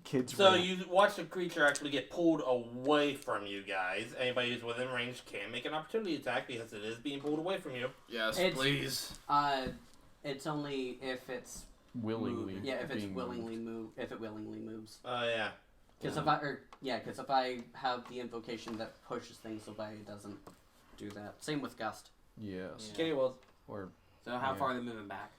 kids. So react- you watch the creature actually get pulled away from you guys. Anybody who's within range can make an opportunity attack because it is being pulled away from you. Yes, It's- please. It's only if it's willingly. yeah, if it's being willingly if it willingly moves. Oh yeah. Because if I have the invocation that pushes things away, it doesn't do that. Same with gust. Yes. Okay, well, Or So how Yeah. far are they moving back?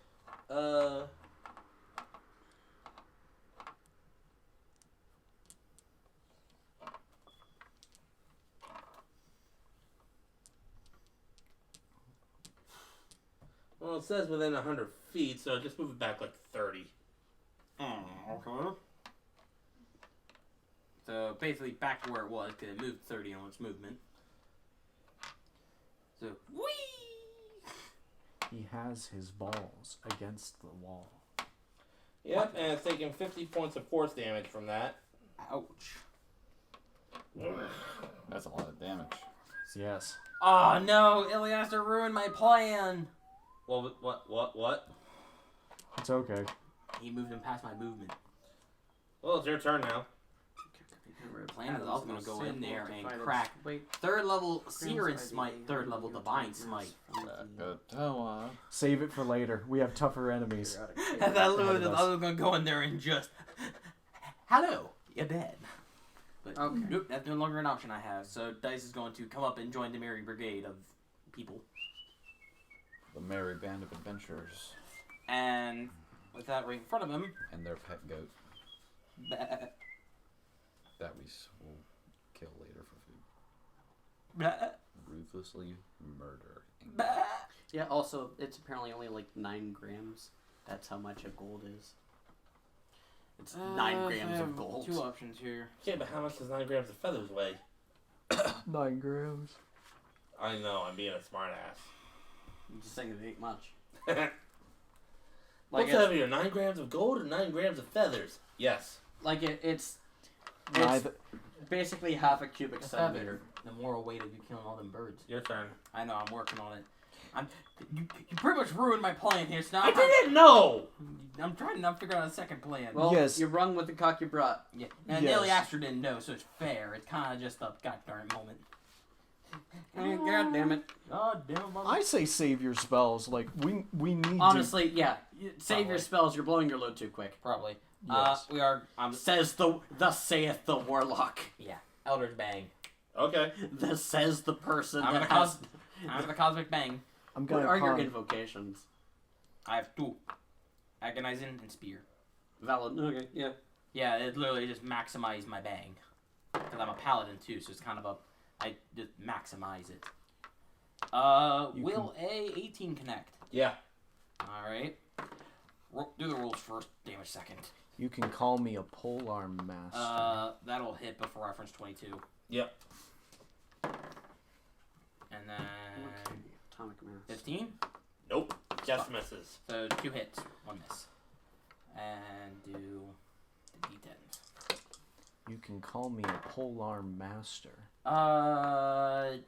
well, it says within 100 feet, so just move it back like 30. Okay. So basically back to where it was because it moved 30 on its movement. So whee! he has his balls against the wall. Yep, and it's taking 50 points of force damage from that. Ouch. That's a lot of damage. Yes. Oh no! Ylliaster ruined my plan. Well, what? It's okay. He moved him past my movement. Well, it's your turn now. The plan is I was gonna go in there and crack third level Seer and Smite, third level Divine Smite. Save it for later. We have tougher enemies. And I was gonna go in there and just, hello, you're dead. But Okay. nope, that's no longer an option I have. So Dice is going to come up and join the merry brigade of people. The merry band of adventurers And with that right in front of him, and their pet goat bah, that we will kill later for food. bah, Ruthlessly murder. bah. Yeah. Also, it's apparently only like 9 grams. That's how much a gold is. It's 9 grams of gold. Two options here. Okay, but how much does 9 grams of feathers weigh? 9 grams. I know, I'm being a smartass. I'm just saying it ain't much. What's heavier, 9 grams of gold or 9 grams of feathers? Yes. It's Neither. basically half a cubic The centimeter. the moral weight of you killing all them birds. Your turn. I know, I'm working on it. You pretty much ruined my plan here, so now I didn't know! I'm trying to figure out a second plan. Well, Yes. you rung with the cock you brought. Yeah, and Yes. Ylliaster didn't know, so it's fair. It's kind of just a goddamn moment. God damn it. God damn it. I say save your spells. Like we need Honestly, yeah. Save your Probably. spells. You're blowing your load too quick. Probably. Yes. We are. Thus saith the warlock. Yeah. Eldritch Bang. Okay. Thus says the person I'm that gonna has. I'm gonna Cosmic Bang. I'm What gonna. are your con- invocations? I have 2. Agonizing and Spear. Valid. Okay. Yeah. Yeah, it literally just maximized my bang. Because I'm a paladin too, so it's kind of I just maximize it. Will a 18 connect? Yeah. Alright. Do the rules first, damage second. You can call me a polearm master. That'll hit before reference 22. Yep. And then Atomic mass. 15? Nope. Just misses. So 2 hits, 1 miss. And do the D10. You can call me a polearm master. 19...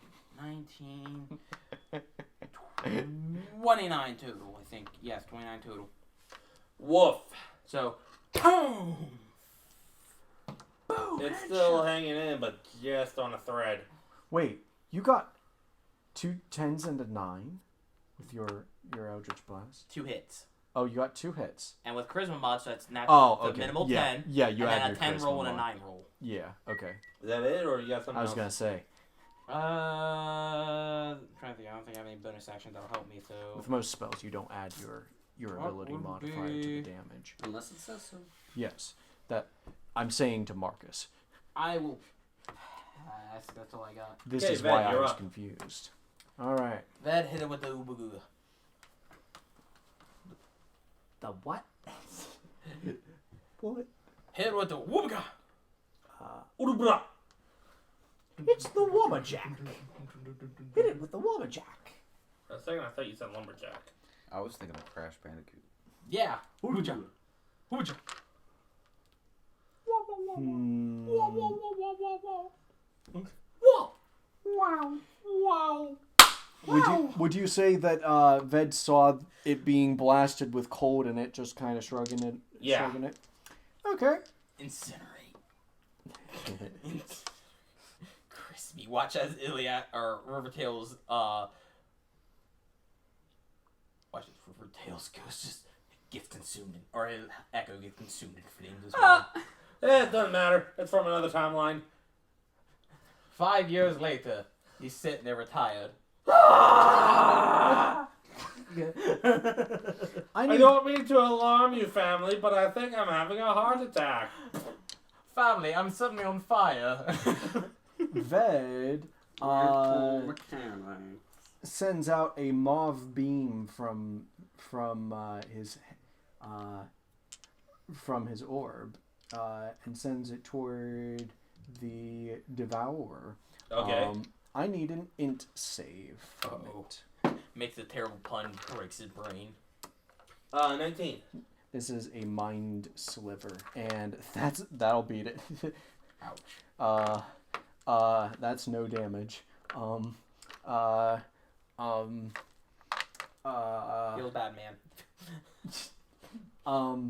29 total, I think. Yes, 29 total. Woof. So, boom! It's still hanging in, but just on a thread. Wait, you got 2 10s and a 9 with your Eldritch Blast. 2 hits. Oh, you got 2 hits. And with charisma mod, so that's natural. Oh, okay. Minimal Yeah. 10. Yeah, you and add then your a 10 charisma roll and a mod. 9 roll. Yeah, okay. Is that it, or you got something I was else? gonna say. I'm trying to think. I don't think I have any bonus actions that'll help me, so... With most spells, you don't add your What ability would modifier to be- the damage. Unless it says so. Yes, that I'm saying to Marcus. I will... That's all I got. This Okay, is Ven, why I you're was up. confused. All right. That hit him with the Ubuguga. The what? What? Hit him with the Woobaga! Urubra. It's the Wommajack. Hit it with the Wommajack. For a second, I thought you said lumberjack. I was thinking of Crash Bandicoot. Yeah! Woobaga! Woobaga! Hmm. Would you say that Ved saw it being blasted with cold and it just kind of shrugging it? Yeah. Shrugging it? Okay. Incinerate. Crispy. Watch as or River Tail's, watch as River Tail's ghost just gets consumed, or his echo gets consumed in flames as well. It doesn't matter. It's from another timeline. 5 years later, he's sitting there retired. I I don't mean to alarm you, family, but I think I'm having a heart attack. Family, I'm suddenly on fire. Ved Mechanic. sends out a mauve beam from his orb and sends it toward the devourer. Okay. I need an int save from Uh-oh. it. Makes a terrible pun, breaks his brain. 19. This is a mind sliver, and that'll beat it. Ouch. That's no damage. Feels bad, man.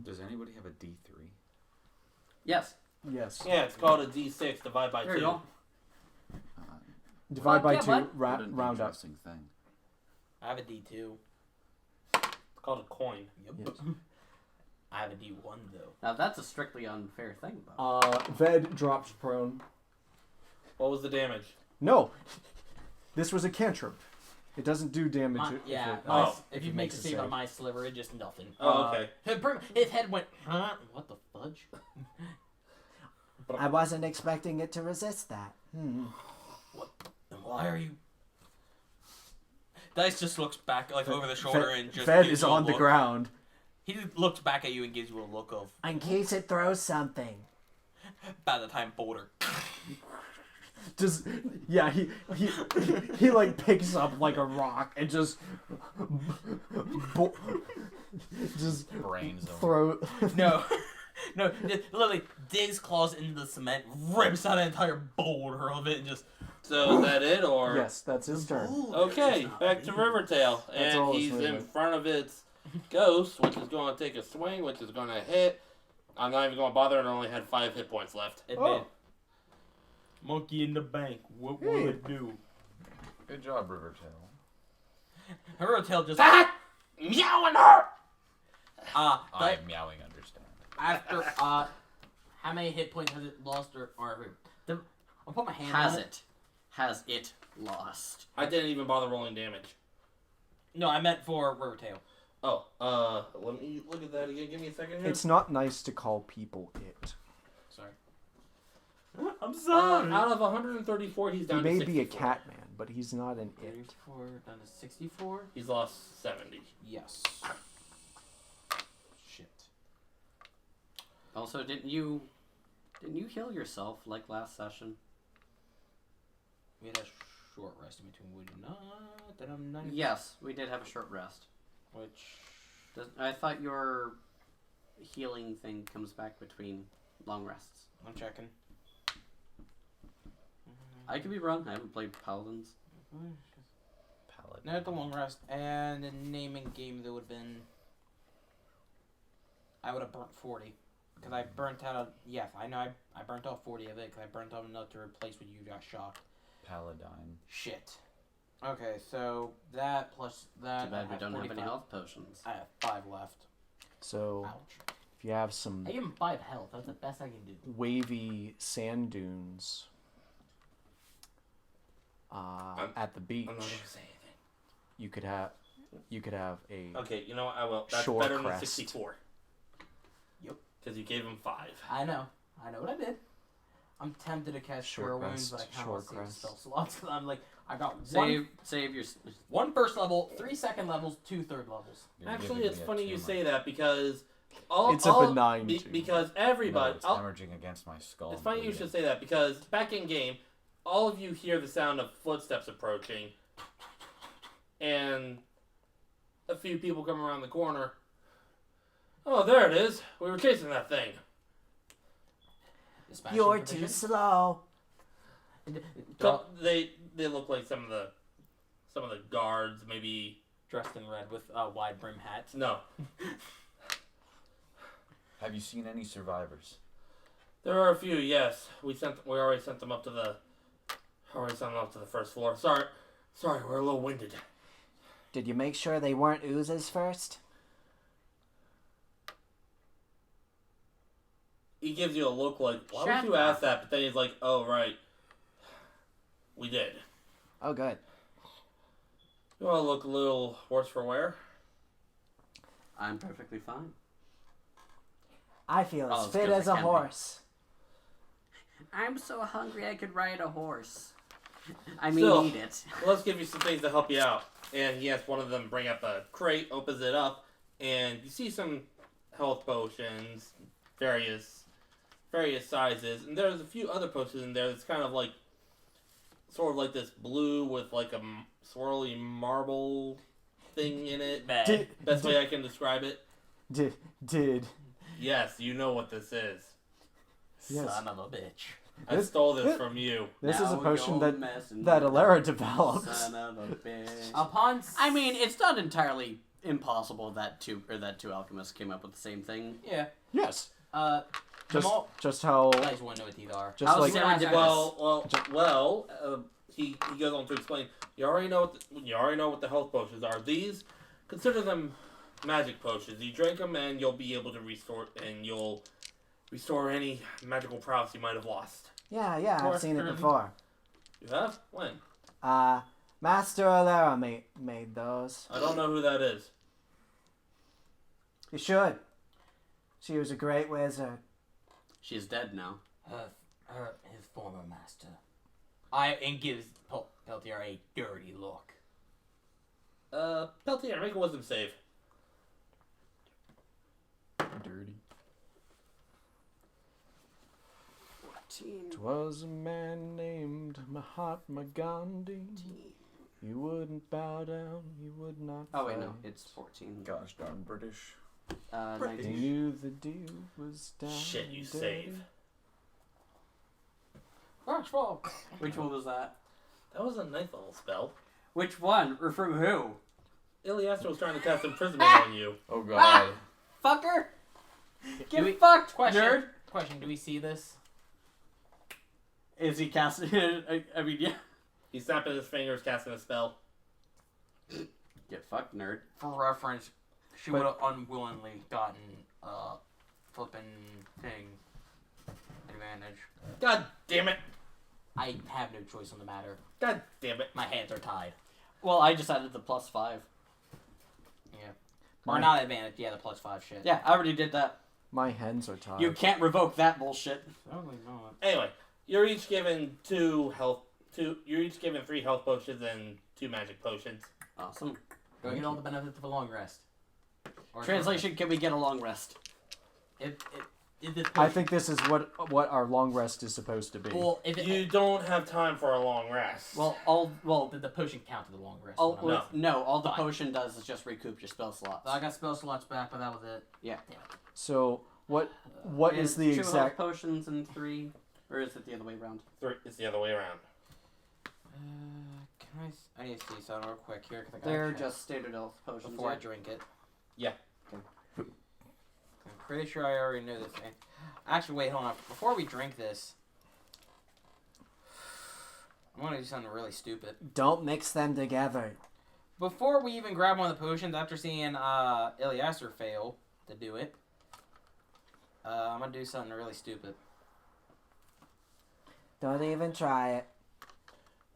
Does anybody have a D3? Yes. Yes. Yeah, it's called a D6 divided by 2. There you go. Divide by yeah, 2. bud. What an Round up. interesting thing. I have a D2. It's called a coin. Yep. Yes. I have a D1, though. Now that's a strictly unfair thing about Ved drops prone. What was the damage? No, this was a cantrip. It doesn't do damage. If you make a save on my sliver, it's just nothing. Oh, okay. His head went, huh? What the fudge? I wasn't expecting it to resist that. What? And why are you? Dice just looks back, like, over the shoulder and just. Ved gives is you a on the look. ground. He just looks back at you and gives you a look of. In case it throws something. By the time Boulder. Just he like picks up like a rock and just Brains throw. No. No, it literally digs claws into the cement, rips out an entire boulder of it, and just. So is that it, or? Yes, that's his turn. Okay, back to River Tail. That's all And it's he's really in like. front of its ghost, which is going to take a swing, which is going to hit. I'm not even going to bother, and I only had 5 hit points left. It Oh. did. Monkey in the bank. What will Hey. it do? Good job, Rivertail. Her tail just. Meowing her! I'm meowing understand. After how many hit points has it lost or I'll put my hand Has on it? Has it lost? I didn't even bother rolling damage. No, I meant for Rivertail. Oh, let me look at that again. Give me a second here. It's not nice to call people it. Sorry. I'm sorry. Out of 134, he's He down to may 64. be a cat man, but he's not an it. 34 down to 64. He's lost 70. Yes. Shit. Also, didn't you heal yourself like last session? We had a short rest in between. Would not. That I'm 90. Yes, we did have a short rest. Which. I thought your healing thing comes back between long rests. I'm checking. I could be wrong. I haven't played Paladins. Palette. No, the long rest and the naming game that would have been. I would have burnt 40 because I burnt out. Yes, I know. I burnt off 40 of it because I burnt off enough to replace what you got shocked. Paladine. Shit. Okay, so that plus that. Too bad I we have don't have any 45. health potions. I have 5 left. So Ouch. if you have some I give him 5 health. That's the best I can do. wavy sand dunes at the beach, I'm not gonna say anything. you could have a Okay, you know what? I will. That's Shore better than crest. 64. Yep. Because you gave him 5. I know what I did. I'm tempted to cast Short Cure Wounds, but I rest, kind of short want to save the rest. spell slots because I'm like, I got Save your. one first level, 3 second levels, 2 third levels. You're Actually, giving it's me a funny you tumor. say that because It's a benign tumor. because No, everybody. it's hemorrhaging against my skull. It's and funny you bleeding. should say that because back in game, all of you hear the sound of footsteps approaching, and a few people come around the corner. Oh, there it is. We were chasing that thing. Dispatching You're provision. too slow. So they look like some of the guards, maybe. Dressed in red with wide brim hats. No, Have you seen any survivors? there are a few. Yes, we already sent them up to the first floor. Sorry, we're a little winded. Did you make sure they weren't oozes first? He gives you a look like, why Shut would you ask up. that? But then he's like, oh right, we did. Oh, good. You want to look a little worse for wear? I'm perfectly fine. I feel Oh, as it's fit 'cause as I a can be. horse. I'm so hungry I could ride a horse. I mean, Still. eat it. Well, let's give you some things to help you out. And he has one of them bring up a crate, opens it up, and you see some health potions, various sizes, and there's a few other potions in there that's kind of like, sort of like this blue with like a swirly marble thing in it. Bad. Best way I can describe it. did Yes, you know what this is. Yes. Son of a bitch. I This- stole this this- from you. this is a Now potion you're that messing Alara with developed. Son of a bitch. Upon I mean, it's not entirely impossible that two alchemists came up with the same thing. yeah. Yes, Just just how you guys wouldn't know what these are. just How's like Sarah- He goes on to explain. You already know what the health potions are. These, consider them magic potions. You drink them and you'll be able to restore any magical prowess you might have lost. Yeah, I've seen it before. You have? When? Master Alara made those. I don't know who that is. You should. She was a great wizard. She's dead now. His former master. And gives Peltier a dirty look. Peltier, make a wisdom save. dirty. 14. 'Twas a man named Mahatma Gandhi. He wouldn't bow down. He would not. Oh wait, no, fight. it's 14. Gosh darn British. He 19. knew the deal was down. Shit, you and save. Which one was that? That was a nice little spell. Which one? Or from who? Ylliaster was trying to cast imprisonment on you. Oh god. Fucker! Do we- Get fucked, Question. nerd! Question. Do we see this? Is he casting it? I mean, yeah. He's snapping his fingers, casting a spell. Get fucked, nerd. For reference, she would have unwillingly gotten flipping thing advantage. God damn it! I have no choice on the matter. God damn it! My hands are tied. Well, I just added the +5. Yeah. Or not advantage. Yeah, the +5 shit. Yeah, I already did that. My hands are tied. You can't revoke that bullshit. Probably not. Anyway, you're each given 3 health potions and 2 magic potions. Awesome. Do I get all the benefits of a long rest? Or Translation, can we get a long rest? If this I think this is what our long rest is supposed to be. Well, if it, You don't have time for a long rest. Well, did the potion count to the long rest? all, No. no, all the Fine. potion does is just recoup your spell slots. I got spell slots back, but that was it. Yeah. So what is the 2 exact? health potions and 3, or is it the other way around? It's the other way around. Can I? I need to see something real quick here because I got They're just standard health potions. before I yeah. drink it. Yeah. I'm pretty sure I already knew this. Actually, wait, hold on. Before we drink this, I'm gonna do something really stupid. Don't mix them together. Before we even grab one of the potions, after seeing Ylliaster fail, to do it. I'm gonna do something really stupid. Don't even try it.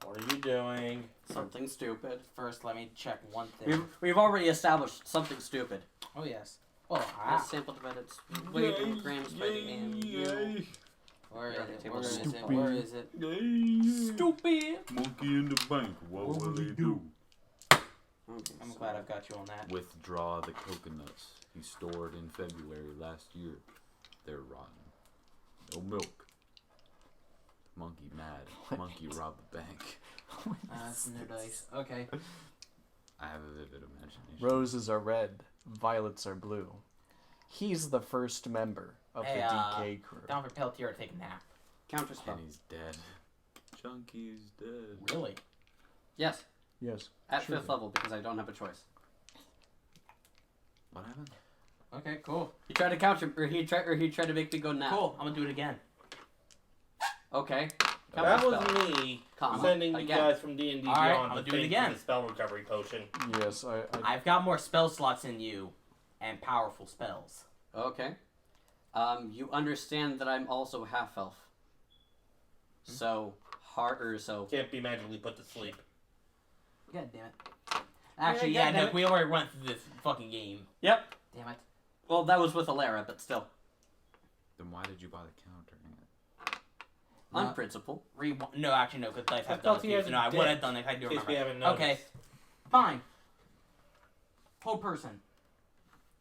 What are you doing? Something stupid. First, let me check one thing. We've already established something stupid. Oh yes. Well, Sample divided weight in grams by the AM. where is Yeah, it? table Where is it? stupid. Where is it? Stupid. Monkey in the bank. What will they do? Okay, I'm so- glad I've got you on that. Withdraw the coconuts he stored in February last year. They're rotten. No milk. Monkey mad. Monkey robbed the bank. That's new dice. Okay. I have a vivid imagination. Roses are red, violets are blue. He's the first member of Hey, the DK crew. Down for Peltier to take a nap. Counterspell. And he's dead. Chunky's dead. Really? Yes, Yes. at sure. 5th level because I don't have a choice. What happened? Okay, cool. He tried to counter, or he tried to make me go nap. Cool. I'm gonna do it again. Okay. That was Counterspell. me Comma. sending you Again. guys from D&D All right, Beyond I'll the do it thing again. for the spell recovery potion. Yes, I I've got more spell slots than you, and powerful spells. Okay. You understand that I'm also half elf. So so Can't be magically put to sleep. God damn it. Actually, Yeah, yeah, damn no, it. we already went through this fucking game. Yep. Damn it. Well, that was with Alara, but still. Then why did you bother countering it? No. On principle. No, actually, no, because dice have I done thought he it. had So a no, I dick, would have done it if I do In case we remember. haven't noticed. Okay. Fine. Hold person.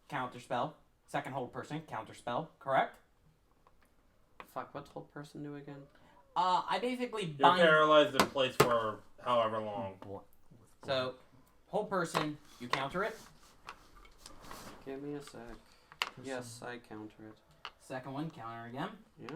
Counter spell. Second hold person. Counter spell. Correct? Fuck, what's whole person do again? I basically You're bind. paralyzed in place for however long. So, hold person. You counter it. Give me a sec. Yes, I counter it. Second one, counter again. Yeah.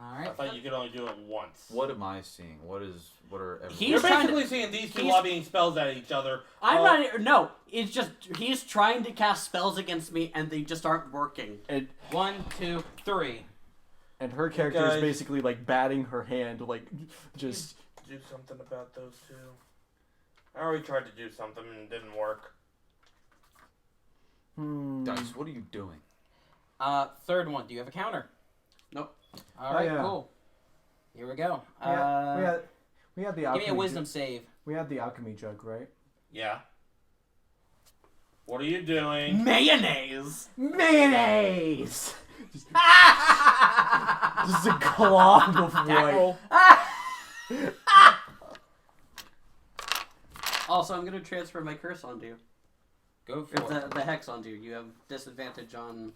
All I right. thought you could only do it once. What am I seeing? What are everyone? He's You're trying to- basically seeing these two he's- lobbying spells at each other. I'm not. No, it's just he's trying to cast spells against me, and they just aren't working. and 1, 2, 3. and her character Guys. is basically like batting her hand, like just Do something about those two. I already tried to do something and it didn't work. Dice, what are you doing? Third one. Do you have a counter? Nope. All right. yeah. Cool. Here we go. we had the Give alchemy me a wisdom jug. save. We had the alchemy jug, right? Yeah. What are you doing? Mayonnaise. Mayonnaise! Just a glob of white. Roll. Also, I'm gonna transfer my curse onto you. Go Or for it. the hex onto you. You have disadvantage on.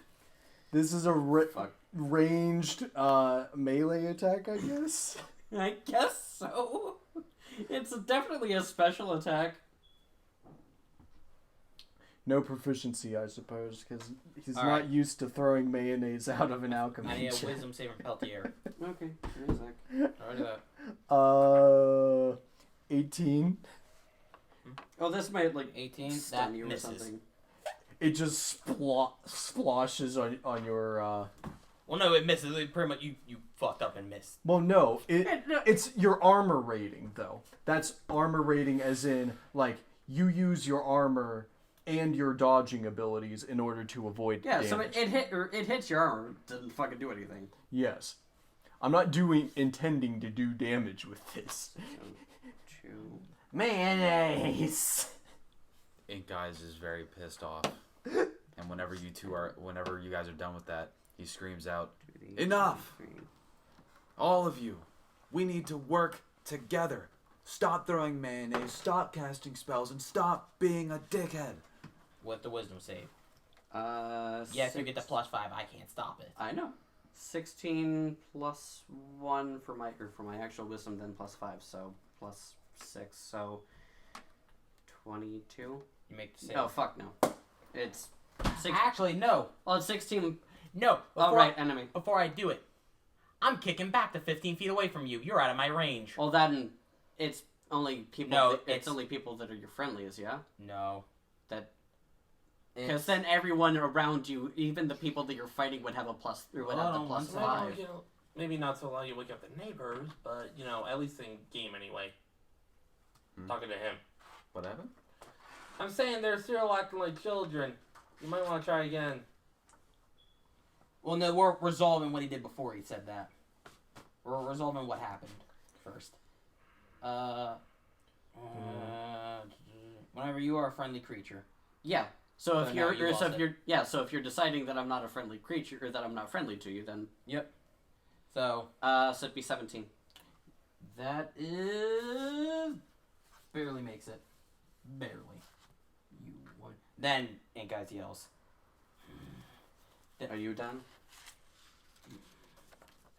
This is a Fuck. ranged melee attack, I guess. I guess so. It's definitely a special attack. No proficiency, I suppose, because he's All not right. used to throwing mayonnaise out of an I alchemy need a jug. wisdom save from Peltier. Okay, give me a sec. Alright, do that. 18. Oh, this might like 18. stun That you or misses. something. It just splashes on your. Well, no, it misses. It pretty much you fucked up and missed. Well, no, No. it's your armor rating though. That's armor rating, as in like you use your armor and your dodging abilities in order to avoid Yeah, damage. so it hits your armor. It doesn't fucking do anything. Yes, I'm not intending to do damage with this. Two. Mayonnaise! Ink Eyes is very pissed off, and whenever you guys are done with that, he screams out, "Enough! All of you, we need to work together. Stop throwing mayonnaise, stop casting spells, and stop being a dickhead." With the wisdom save. Yes, You get the +5. I can't stop it. I know. 16 plus 1 for my actual wisdom, then +5, so +6, so 22. You make the save. Oh fuck no, it's 6. Actually, no. Well, it's 16. No. Oh right, enemy. Before I do it, I'm kicking back to 15 feet away from you. You're out of my range. Well, then it's only people. No, it's it's- only people that are your friendlies, yeah. No. That because then everyone around you, even the people that you're fighting, would have a plus. Or would have the Hold on plus one Well, 5. you know, maybe not to allow you to wake up the neighbors, but, you know, at least in game anyway. Talking to him. What happened? I'm saying they're still acting like children. You might want to try again. Well, no, we're resolving what he did before he said that. We're resolving what happened first. Whenever you are a friendly creature. Yeah. So if So now you're, you so lost if you're, yeah, so if you're deciding that I'm not a friendly creature or that I'm not friendly to you, then Yep. So so it'd be 17. that is barely makes it. Barely. You would. Then Ink Eyes yells. Are you done?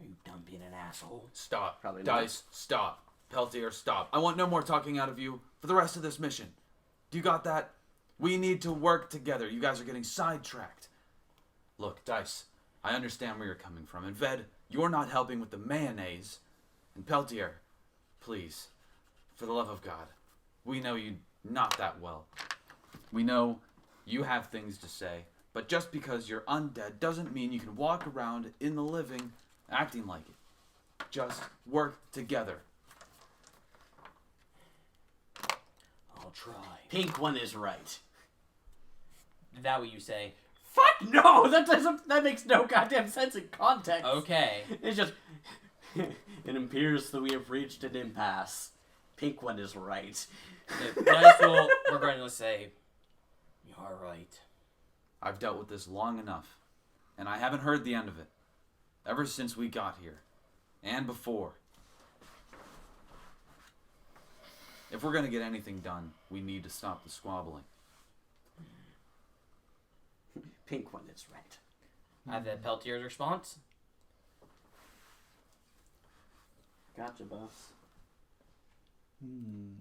Are you done being an asshole? Stop. Probably not. Dice, stop. Peltier, stop. I want no more talking out of you for the rest of this mission. Do you got that? We need to work together. You guys are getting sidetracked. Look, Dice, I understand where you're coming from. And Ved, you're not helping with the mayonnaise. And Peltier, please, for the love of God, we know you not that well. We know you have things to say, but just because you're undead doesn't mean you can walk around in the living acting like it. Just work together. I'll try. Pink one is right. Is that what you say? Fuck no! That makes no goddamn sense in context. Okay. It's just it appears that we have reached an impasse. Pink one is right. The dice will regretfully say, "You're right." I've dealt with this long enough, and I haven't heard the end of it. Ever since we got here. And before. If we're gonna get anything done, we need to stop the squabbling. Pink one is right. I've had Peltier's response. Gotcha, boss.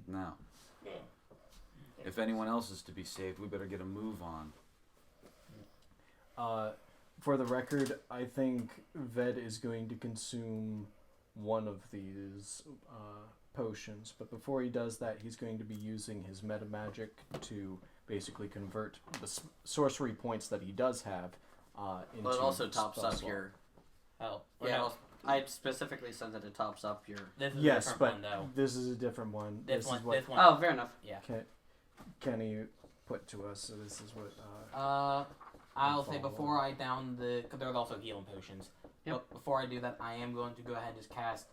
Now, if anyone else is to be saved, we better get a move on. For the record, I think Ved is going to consume one of these potions, but before he does that, he's going to be using his meta magic to basically convert the sorcery points that he does have into Well, it also tops spell up slot. your. Oh, Yeah, no, I specifically said that it tops up your. this is a Yes, different but one though. this is a different one. This one. is what This one. Oh, fair enough. Yeah. Kenny put to us. So this is what. I'll say follow before I down the, because there's also healing potions. Yep. But before I do that, I am going to go ahead and just cast.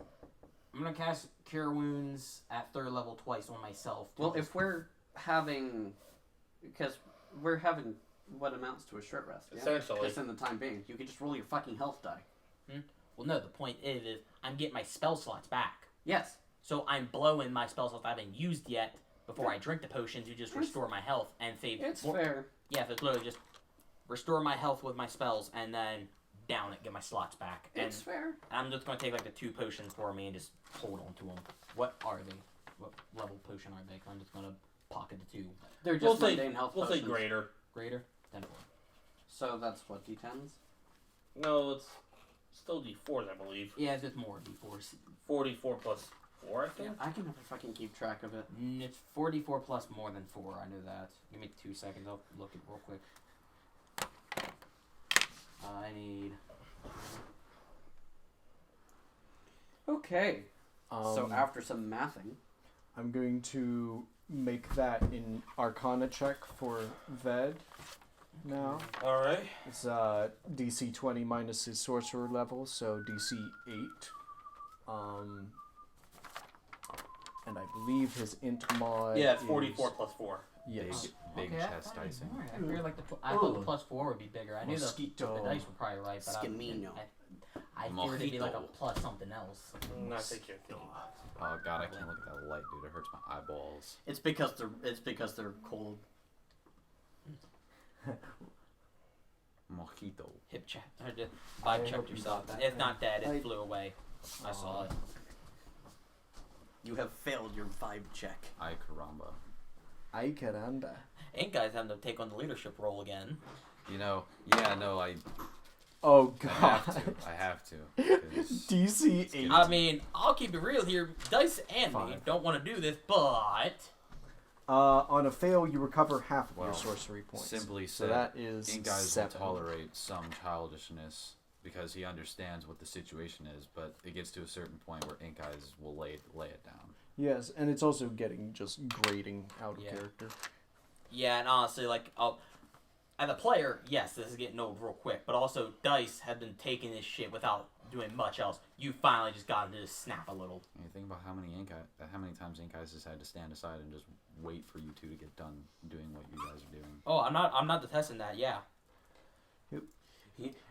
I'm gonna cast Cure Wounds at 3rd level twice on myself. Well, if we're having, because we're having what amounts to a short rest, yeah? Essentially. Just in the time being, you can just roll your fucking health die. Well, no, the point is I'm getting my spell slots back. Yes. So I'm blowing my spell slots I haven't used yet before I drink the potion to just restore my health and save. It's more. fair. Yeah, so it's literally just restore my health with my spells and then down it, get my slots back. And It's fair. I'm just going to take like the 2 potions for me and just hold on to them. What are they? What level potion are they? 'Cause I'm just going to pocket the 2. They're We'll just say mundane health we'll say potions. greater. Greater? 10 4. So that's what, D10s? No, it's still D4s, I believe. Yeah, it's just more D4s. 44 plus 4, I think. I can never fucking keep track of it. It's 44 plus more than 4. I know that. Give me 2 seconds. I'll look it real quick. I need. Okay. So Um, after some mathing, I'm going to make that in Arcana check for Ved now. Alright. It's DC 20 minus his sorcerer level, so DC 8. And I believe his int mod Yeah, it's is- 44 plus 4. Yes. Big Okay, chest I dicing. I figured like I thought the plus 4 would be bigger. I knew the Mosquito. dice were probably right, but Scamino. I figured it'd be like a Mojito. plus something else. I think you're thinking. Oh god, I can't look at that light, dude. It hurts my eyeballs. it's because they're cold. Mojito. Hip check. Or just vibe checked yourself. It's not dead. It flew away. I saw it. You have failed your vibe check. Ay caramba. Ay caramba. Ain't guys having to take on the leadership role again. You know, yeah, no, I Oh I god. have to. I have to. 'cause DC 8. I mean, I'll keep it real here. Dice and me Fine. don't want to do this, but On a fail, you recover half of your Well, sorcery points. simply so said, that is Ink Eyes will 7. tolerate some childishness because he understands what the situation is, but it gets to a certain point where Ink Eyes will lay it down. Yes, and it's also getting just grating out of Yeah. character. yeah, and honestly, like as a player, yes, this is getting old real quick. But also, Dice have been taking this shit without doing much else. You finally just got to just snap a little. You think about how many times Ink Eyes has had to stand aside and just wait for you two to get done doing what you guys are doing. Oh, I'm not detesting that. Yeah.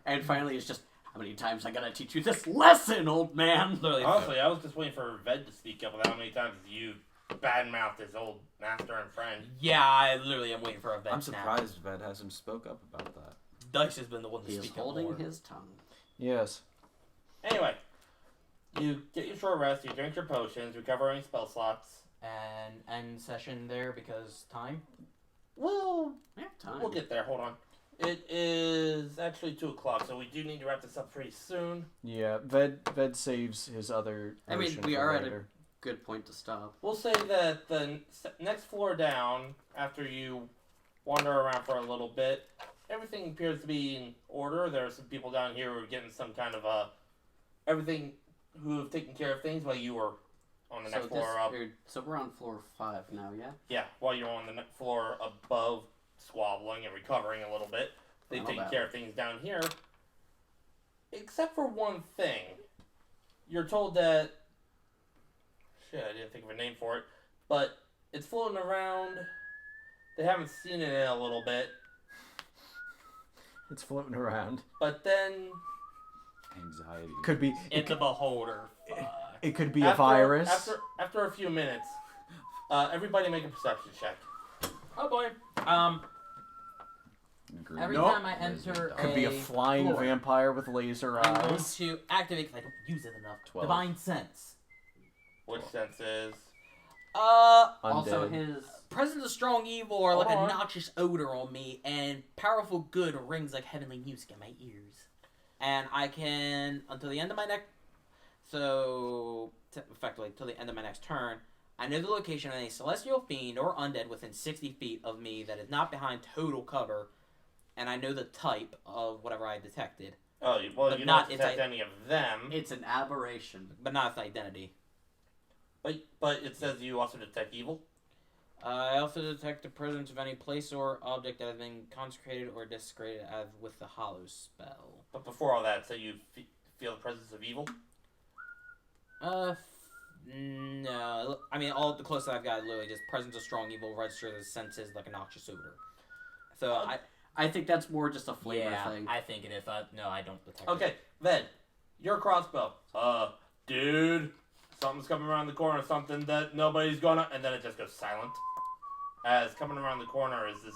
And finally, it's just, how many times I gotta teach you this lesson, old man? Literally. Honestly, I was just waiting for Ved to speak up with how many times you badmouthed his old master and friend. Yeah, I literally am waiting for a vet I'm snap. surprised Ved hasn't spoke up about that. Dice has been the one to He is speak up holding more. his tongue. Yes. Anyway, you get your short rest, you drink your potions, recover any spell slots. And end session there because time. Well, Yeah, time. we'll get there. Hold on. It is actually 2 o'clock, so we do need to wrap this up pretty soon. Yeah, Ved saves his other. I mean, potion we for are at a later. good point to stop. We'll say that the next floor down, after you wander around for a little bit, everything appears to be in order. There are some people down here who are getting some kind of everything, who have taken care of things while you were on the next floor up. So we're on floor 5 now, yeah? Yeah, while you're on the next floor above, squabbling and recovering a little bit. They've Not taken bad. care of things down here. Except for one thing. You're told that... Shit, I didn't think of a name for it. But it's floating around. They haven't seen it in a little bit. It's floating around. But then... Anxiety. Could be. It's a beholder. Fuck. It could be a virus. After a few minutes, everybody make a perception check. Oh boy. Green. Every Nope. time I enter Could be a flying floor, vampire with laser I'm going eyes. to activate because I don't use it enough. 12. Divine sense. Which sense is... Also, Undead. his... Presence of strong evil or like Hold a on. noxious odor on me, and powerful good rings like heavenly music in my ears. And I can, until the end of my next, effectively, till the end of my next turn, I know the location of any celestial fiend or undead within 60 feet of me that is not behind total cover, and I know the type of whatever I detected, Oh, well, But you not don't if detect I- any of them. It's an aberration. but not its identity. But it says you also detect evil. I also detect the presence of any place or object that has been consecrated or desecrated as with the Hollow spell. But before all that, so you feel the presence of evil? No. I mean, all the closest I've got, literally just presence of strong evil registers as senses like a noxious odor. So I think that's more just a flavor yeah, thing. I think it is. No, I don't detect it. Okay, Ved, your crossbow. Dude, something's coming around the corner, something that nobody's gonna... And then it just goes silent. As coming around the corner is this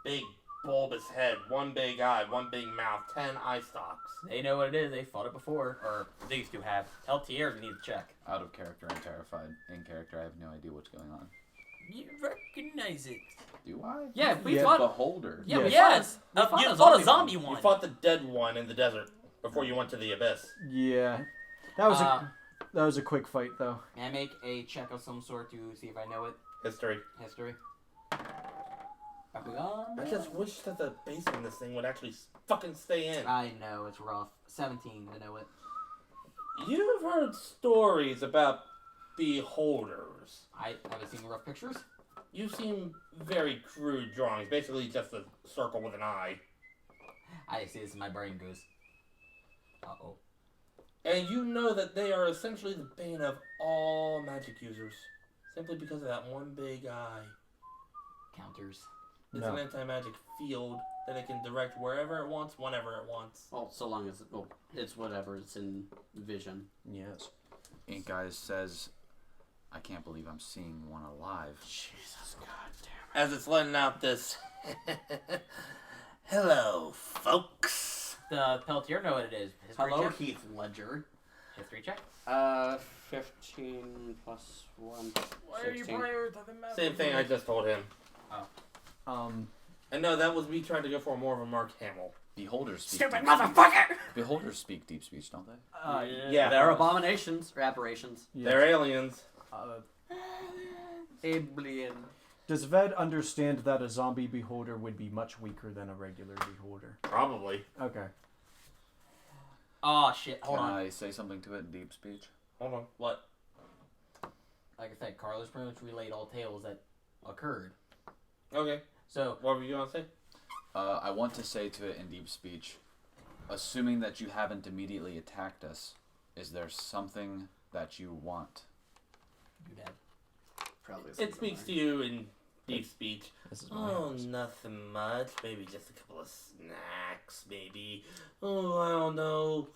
big, bulbous head, one big eye, one big mouth, 10 eye stalks. They know what it is. They fought it before. Or these two have. Tell Tierra to need to check. Out of character, I'm terrified. In character, I have no idea what's going on. You recognize it. Do I? Yeah, we Yeah. fought... Beholder. Yeah, Yes. yes. We fought You a fought a zombie zombie You one. fought the dead one in the desert before you went to the abyss. Yeah, that was a quick fight though. And I make a check of some sort to see if I know it. History. History. I just wish that the base in this thing would actually fucking stay in. I know, it's rough. 17 to know it. You've heard stories about beholders. I haven't seen rough pictures. You've seen very crude drawings, basically just a circle with an eye. I see this and my brain goes. Uh-oh. And you know that they are essentially the bane of all magic users. Simply because of that one big eye. Counters. It's No. an anti-magic field that it can direct wherever it wants, whenever it wants. Well, so long as it's whatever, it's in vision. Yes. Ink Eyes says, I can't believe I'm seeing one alive. Jesus, goddamn. As it's letting out this... Hello, folks. The Peltier know what it is. History Hello, check. Heath Ledger. History check. 15 plus 1. Why 16. prioritizing math? Same thing I just told him. Um. And no, that was me trying to go for more of a Mark Hamill. Beholders speak Stupid deep motherfucker! speech. Beholders speak deep speech, don't they? Yeah. They're abominations or aberrations. Yeah. They're aliens. Alien. Does Ved understand that a zombie beholder would be much weaker than a regular beholder? Probably. Okay. Oh shit, hold Can on. I say something to it in deep speech? Hold on. What? Like I said, Carlos pretty much relayed all tales that occurred. Okay. So, What were you going to say? I want to say to it in deep speech, assuming that you haven't immediately attacked us, is there something that you want? You dead. Probably. It speaks to you in deep speech. This is my Oh, house. nothing much. Maybe just a couple of snacks, maybe. Oh, I don't know.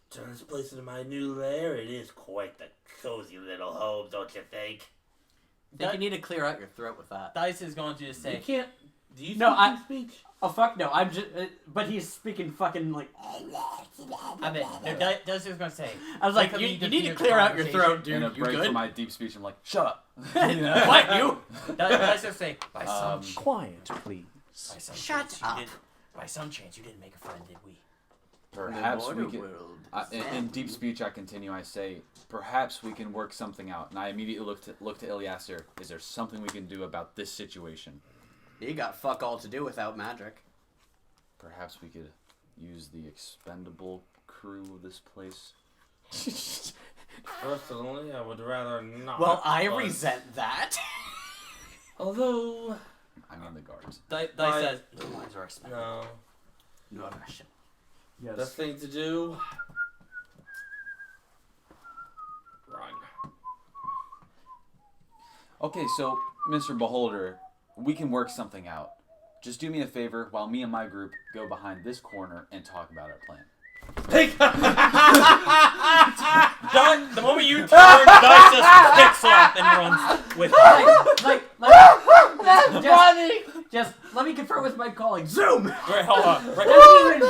Turn this place into my new lair. It is quite the cozy little home, don't you think? I think you need to clear out your throat with that. Dice is going to just You say, can't. Do you No, speak deep speech? Oh fuck no! I'm just. But he's speaking fucking like. I bet. No, Dice is going to say. I was like, Both of you you need to just clear hear out your throat, In a dude. You break good? from my deep speech, I'm like, shut up. What you? Dice will say, by some, Quiet, please. by some Shut chance up. You did, by some chance, you didn't make a friend, did we? Perhaps we could. In deep speech, I continue. I say, perhaps we can work something out. And I immediately look to Ylliaster. Is there something we can do about this situation? You got fuck all to do without magic. Perhaps we could use the expendable crew of this place. Personally, I would rather not. Well, I but- resent that. Although, I mean the guards. Dice I- says, no lines are expected. no. No aggression. Yes. Best thing to do. Run. Okay, so, Mr. Beholder, we can work something out. Just do me a favor while me and my group go behind this corner and talk about our plan. The moment you turn, Dice just kicks off and runs with you. That's funny. Just let me confirm with my calling. Zoom. Wait, hold on. Doesn't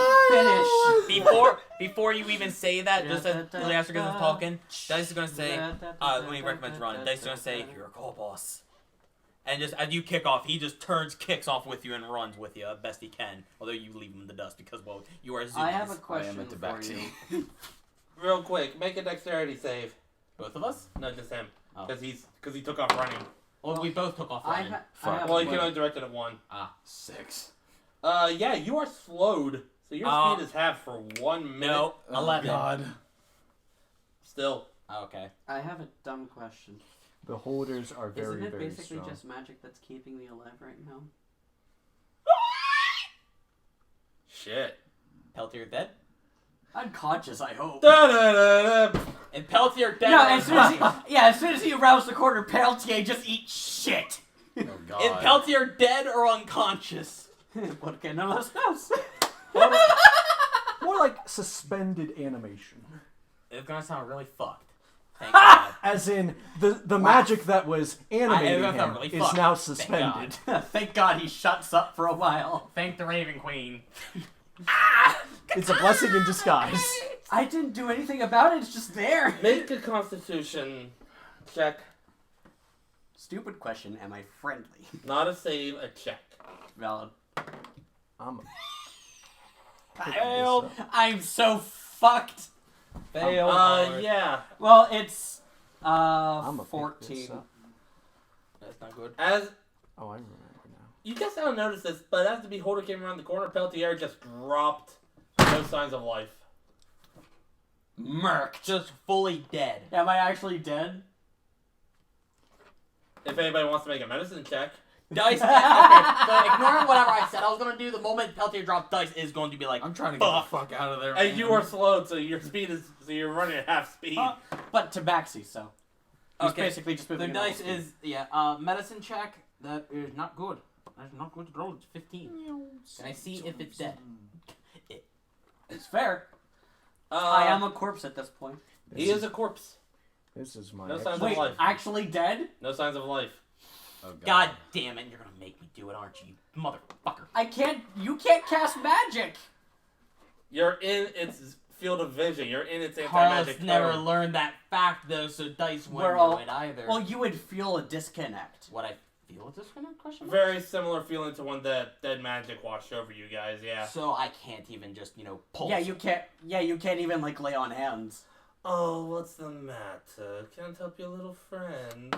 even finish. Before you even say that, just as Ylliaster is talking, Dice is going to say, when he recommends run, Dice is going to say, you're a call boss. And just as you kick off, he just turns, kicks off with you, and runs with you best he can. Although you leave him in the dust because, well, you are zoomies. I have a I am question a for tabaxi. you. Real quick, make a dexterity save. Both of us? No, just him. Oh. Because he took off running. Well, we both took off I, running. have Well, a he can only direct it at one. 6. Yeah, you are slowed. So your speed is half for 1 minute. No, 11. God. Still. Okay. I have a dumb question. Beholders are very, Isn't it very basically strong. just magic that's keeping me alive right now? Shit. Peltier dead? Unconscious, I hope. Da-da-da-da. And Peltier dead. No, as soon as he rounds the corner, Peltier just eats shit. Oh, God. Is Peltier dead or unconscious? What can no less knows? More like suspended animation. It's gonna sound really fucked. Thank God. As in, the magic that was animating that's not him really is fucked. now Thank suspended. Thank God he shuts up for a while. Thank the Raven Queen. It's a blessing in disguise. I didn't do anything about it, it's just there. Make a constitution check. Stupid question, am I friendly? Not a save, a check. Valid. I'm Failed. I'm so fucked. Fail. Yeah. Well, it's I'm a 14. That's not good. As Oh, I remember now. you guys don't notice this, but as the beholder came around the corner, Peltier just dropped. No signs of life. Merc. Just fully dead. Am I actually dead? If anybody wants to make a medicine check. Dice. Okay, so ignoring whatever I said I was gonna do, the moment Peltier dropped, Dice is going to be like, I'm trying to get the fuck out of there. And man. you are slowed, so your speed is you're running at half speed. But Tabaxi, so. He's Okay, basically just the moving dice at normal is, medicine check. That is not good. That's not good to roll. It's 15. Can I see if it's dead? speed. It's fair. I am a corpse at this point. He is a corpse. This is my. No ex- signs of Wait, life. actually dead? No signs of life. Oh, God damn it, you're gonna make me do it, aren't you, you motherfucker? I can't. You can't cast magic. You're in its field of vision. You're in its Carlos anti-magic never code. learned that fact, though, so Dice We're wouldn't all- know it either. Well, you would feel a disconnect. What I feel at this kind of question? Very similar feeling to when that dead magic washed over you guys. Yeah. So I can't even just, pulse. Yeah, you can't. Yeah, you can't even like lay on hands. Oh, what's the matter? Can't help your little friend.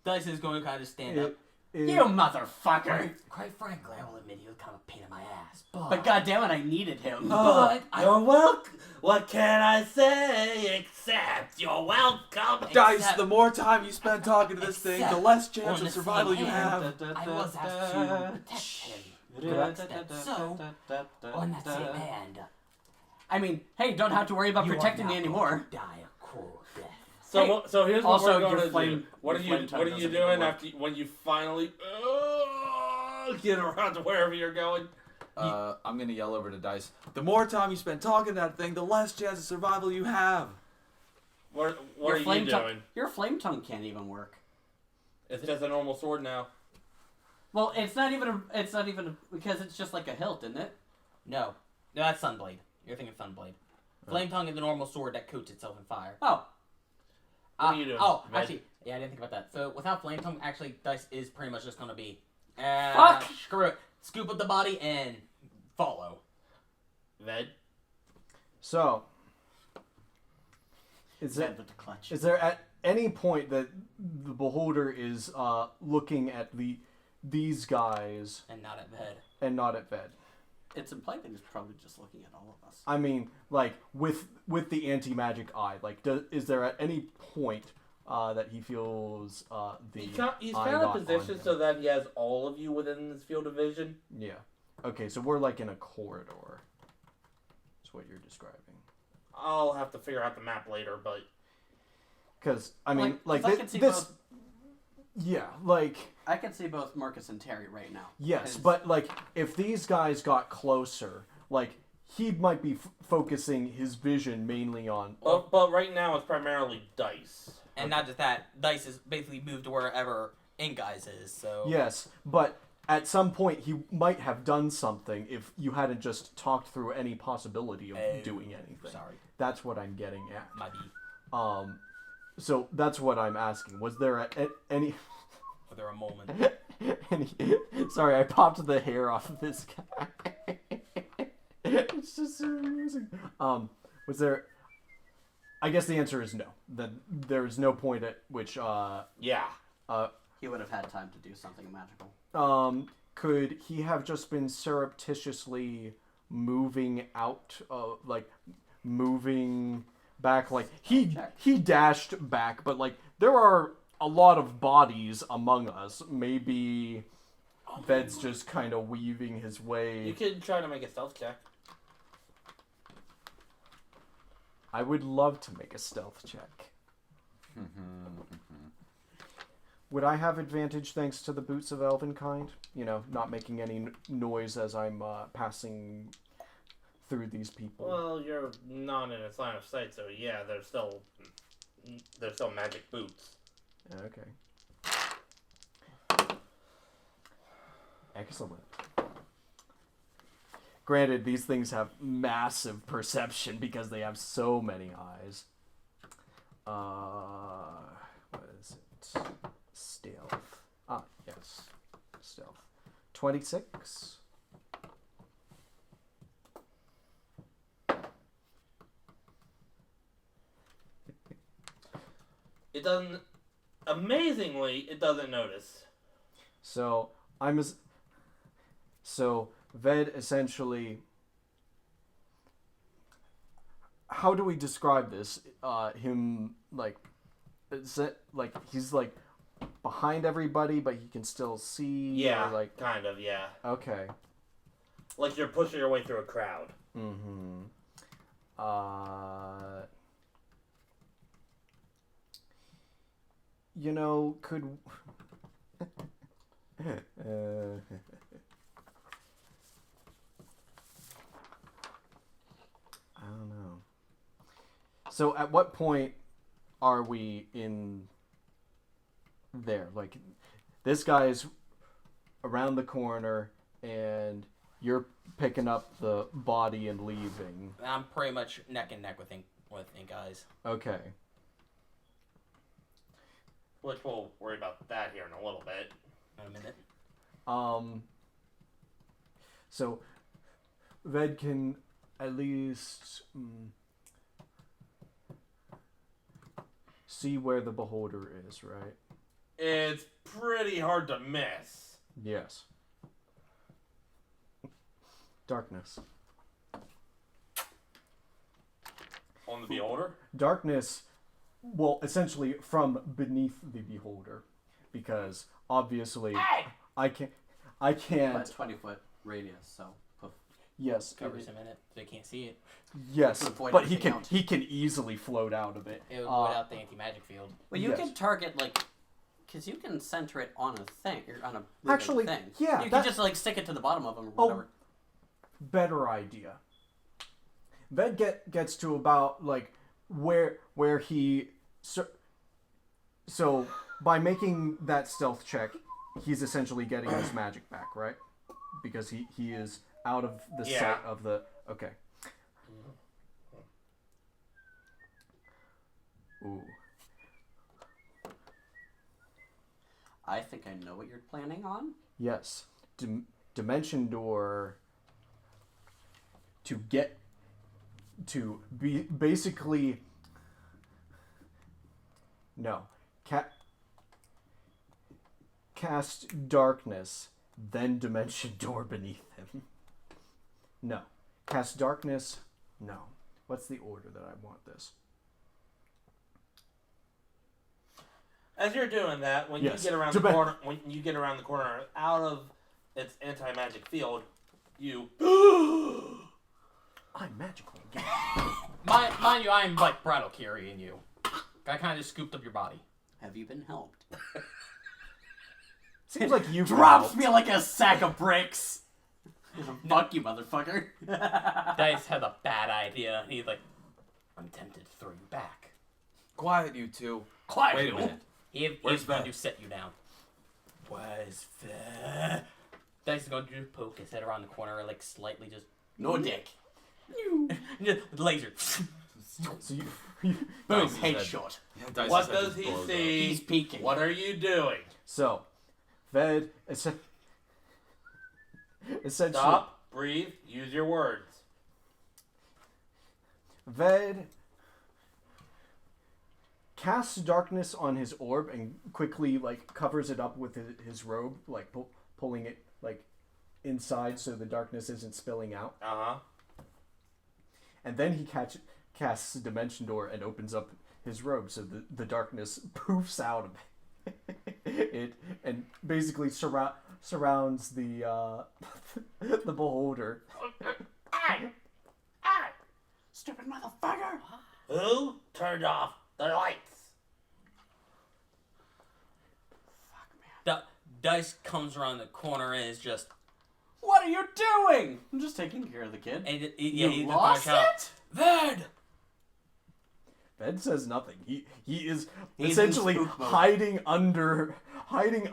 Dice is going to kind of stand up. You motherfucker! Quite frankly, I will admit he was kind of a pain in my ass. But goddammit, I needed him. But You're welcome. What can I say except you're welcome? Dice, Except- the more time you spend talking to this thing, the less chance of survival you have. I was asked to protect him. So, on that same hand, I mean, hey, don't have to worry about you protecting are me not anymore. going to die a cruel death. So, Hey, so here's what also, we're going your to do. flame- What your are flame tongue you doesn't doing work. after when you finally get around to wherever you're going? I'm gonna yell over to Dice. The more time you spend talking to that thing, the less chance of survival you have. What Your are you flame tongue- doing? Your flame tongue can't even work. It's just a normal sword now. Well, it's not even because it's just like a hilt, isn't it? No, that's Sunblade. You're thinking Sunblade. Flame Tongue is the normal sword that coats itself in fire. Oh. What are you doing, Oh, Red? actually, yeah, I didn't think about that. So without Flame Tongue, actually, Dice is pretty much just gonna be Fuck! Screw it. Scoop up the body and follow. Ved? So, is Dead with the clutch. there at any point that the beholder is looking at these guys And not at the head. and not at Ved? It's implied that he's probably just looking at all of us. I mean, like with the anti-magic eye, like is there at any point that he feels the He's eye kind of not on positioned him? so that he has all of you within his field of vision. Yeah. Okay, so we're like in a corridor. That's what you're describing. I'll have to figure out the map later, but Because I mean, like 'cause I can see this. both. Yeah, like I can see both Marcus and Terry right now. yes, 'Cause- but like if these guys got closer, like he might be focusing his vision mainly on. but right now it's primarily dice. And not just that, Dice is basically moved to wherever Ink Eyes is, so... Yes, but at some point he might have done something if you hadn't just talked through any possibility of doing anything. Sorry. That's what I'm getting at. My B. So that's what I'm asking. Was there any? For there a moment. any sorry, I popped the hair off of this guy. It's just so amusing. Was there? I guess the answer is no. That there's no point at which Yeah. he would have had time to do something magical. could he have just been surreptitiously moving out, like moving back? Like he dashed back, but like there are a lot of bodies among us. Maybe Ved's just kind of weaving his way. You could try to make a stealth check. I would love to make a stealth check. Would I have advantage thanks to the boots of Elvenkind? You know, not making any noise as I'm passing through these people. Well, you're not in its line of sight, so yeah, there's still magic boots. Okay. Excellent. Granted, these things have massive perception because they have so many eyes. What is it? Stealth. Ah, yes. Stealth. 26. It doesn't. Amazingly, it doesn't notice. So Ved essentially. How do we describe this? Him like, is it like he's like behind everybody, but he can still see. Yeah, or like kind of. Yeah, okay. like you're pushing your way through a crowd. Mm-hmm. You know, could. I don't know. So, at what point are we in there? Like, this guy's around the corner, and you're picking up the body and leaving. I'm pretty much neck and neck with Ink Eyes. Okay. Which we'll worry about that here in a little bit. In a minute. So Ved can at least see where the beholder is, right? It's pretty hard to miss. Yes. Darkness. On the beholder? Darkness, well, essentially from beneath the beholder, because obviously I can't. About 20 foot. radius, so poof. Yes. Covers him in it, so they can't see it. Yes, To avoid but he everything can else. he can easily float out of it. It would void out the anti-magic field. Well, you Yes. can target because you can center it on a thing or on a moving Actually, thing. yeah, you that- can just stick it to the bottom of them or Oh. whatever. Better idea. Ved gets to about where he so by making that stealth check, he's essentially getting his magic back, right? Because he is out of the sight of the okay. Ooh. I think I know what you're planning on. Yes. Dimension door to get to be basically no. Cast darkness, then dimension door beneath him. No. Cast darkness. No. What's the order that I want this? As you're doing that, when Yes. you get around the corner, out of its anti-magic field, you. I'm magical again. Mind you, I'm like bridal carrying you. I kind of just scooped up your body. Have you been helped? Seems like you Drops me like a sack of bricks. Fuck you, motherfucker. Dice had a bad idea. He's like, I'm tempted to throw you back. Quiet, you two. Quiet. Wait a minute. He's Where's going Vet? to set you down. Where's Vet? Dice is going to poke his head around the corner, like slightly just No dick. just laser. So you Boom, Dice is headshot. Dice What is head does just he blows up. see? He's peeking. What are you doing? so Ved essentially Stop, breathe, use your words. Ved casts darkness on his orb and quickly covers it up with his robe, pulling it inside so the darkness isn't spilling out. Uh-huh. And then he casts a dimension door and opens up his robe so the darkness poofs out of it and basically surrounds the the beholder. Stupid motherfucker. Who turned off the lights? Dice comes around the corner and is just, What are you doing? I'm just taking care of the kid. and You he's lost it? Ved! Ved says nothing. He is He's in essentially spook mode. hiding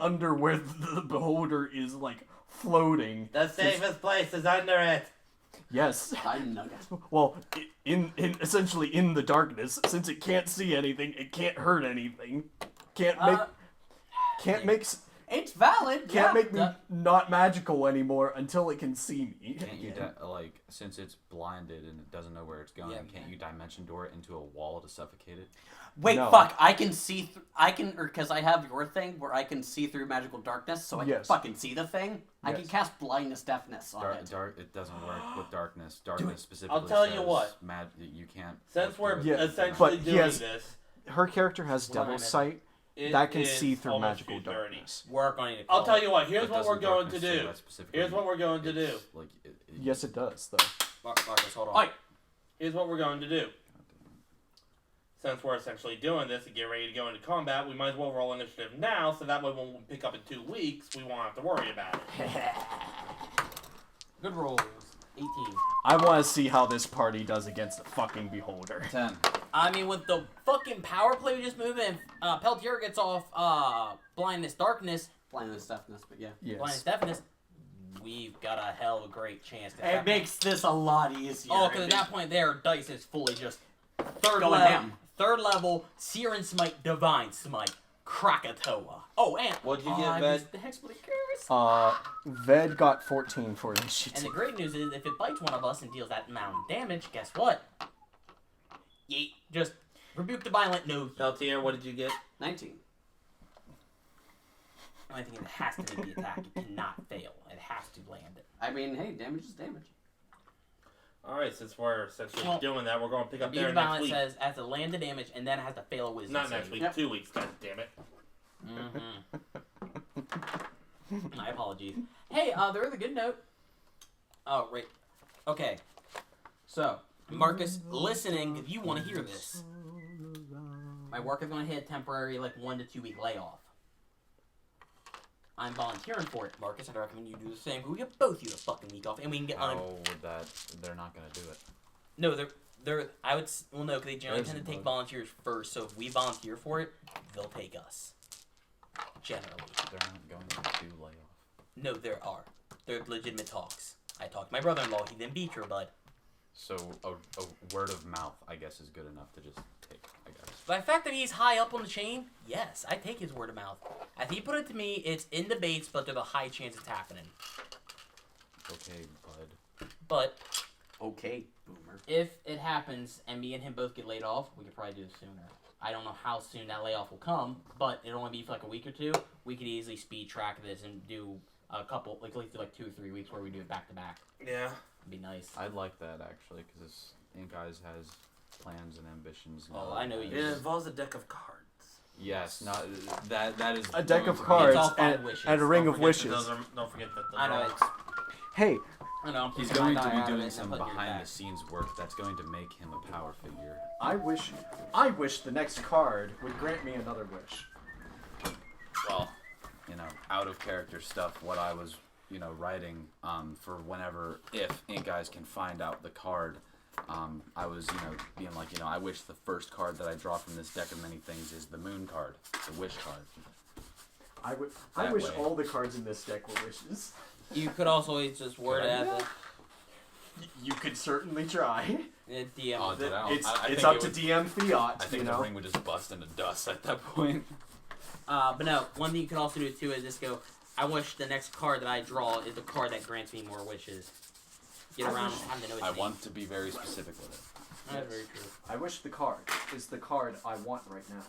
under where the beholder is floating. The safest place is under it. Yes. I'm nugget. Well, in essentially in the darkness, since it can't see anything, it can't hurt anything. Can't make It's valid. can't yeah. make me not magical anymore until it can see me. Can't you, since it's blinded and it doesn't know where it's going, can't you dimension door it into a wall to suffocate it? Wait, No. fuck! I can see. Because I have your thing where I can see through magical darkness, so I can Yes. fucking see the thing. I can Yes. cast blindness, deafness on it. It doesn't work with darkness. Darkness specifically. I'll tell you says what. You can't. Since we're do it. essentially But he doing has- this, Her character has Blind. devil's sight it that can is see through almost magical too dirty. darkness. We're going to I'll tell you what. Here's But what we're doesn't going to darkness say do. that specifically? Here's what we're going to do. It's like Yes, it does though. Marcus, hold on. Oi! Here's what we're going to do. Since we're essentially doing this and get ready to go into combat, we might as well roll initiative now, so that way when we pick up in 2 weeks, we won't have to worry about it. Good rolls. 18. I want to see how this party does against the fucking beholder. 10. I mean, with the fucking power play we just moved in, Peltier gets off blindness, darkness, Blindness, deafness, but yeah. blindness, Yes. deafness. We've got a hell of a great chance. It makes this a lot easier. Oh, because at that point there, Dice is fully just third Going level, ham. third level, Seer and Smite, Divine Smite, Krakatoa. Oh, and What'd you get, I Ved? missed the Hexblade Curse. Ved got 14 for And the initiative. great news is, if it bites one of us and deals that amount of damage, guess what? Yeet. Just rebuke the violent no. Peltier, what did you get? 19. The only thing is it has to make the attack. It cannot fail. It has to land it. I mean, hey, damage is damage. Alright, since we're essentially Well, doing that, we're going to pick up Rebuke there the next violent week. says it has to land the damage and then it has to fail a wisdom Not save. next week, Yep. 2 weeks, god damn it. Mm-hmm. My apologies. Hey, there is a good note. Oh, right. Okay. So, Marcus, listening, if you want to hear this, my work is going to hit a temporary, 1 to 2 week layoff. I'm volunteering for it, Marcus. I'd recommend you do the same. We get both you a fucking week off, and we can get How would that? They're not gonna do it. No, they're. I would. Well, no, because they generally There's tend to take mud. volunteers first. So if we volunteer for it, they'll take us. Generally. They're not going to do layoff. No, there are. They're legitimate talks. I talked to my brother-in-law. He didn't beat your bud. So a word of mouth, I guess, is good enough to just take. I guess. By the fact that he's high up on the chain, yes, I take his word of mouth. As he put it to me, it's in debates, but there's a high chance it's happening. Okay, bud. But Okay, boomer. if it happens and me and him both get laid off, we could probably do it sooner. I don't know how soon that layoff will come, but it'll only be for a week or two. We could easily speed track this and do a couple, at least 2 or 3 weeks where we do it back to back. Yeah. It'd be nice. I'd like that actually, because Ink Eyes has plans and ambitions. And Oh, all I know that. you It involves a deck of cards. Yes, not that is A deck going of to be- cards all five and, wishes. and a ring Don't of forget that wishes. don't forget that those I know are it's. Hey, I know. I'm He's taking going my to eye be out of doing it and some putting yours behind back. the scenes work that's going to make him a power figure. I wish the next card would grant me another wish. Well, out of character stuff, what I was, writing for whenever, if Ink Eyes can find out the card, I was, being like, I wish the first card that I draw from this deck of many things is the moon card, the wish card. I That wish way. all the cards in this deck were wishes. You could also always just word it as You could certainly try. a DM. Oh, dude, I don't- It's I it's think up it to would- DM fiat. I think the ring would just bust into dust at that point. But no, one thing you could also do too is just go, I wish the next card that I draw is the card that grants me more wishes. Get I around wish- having to know its I name. want to be very specific with it. That's very true. I wish the card is the card I want right now.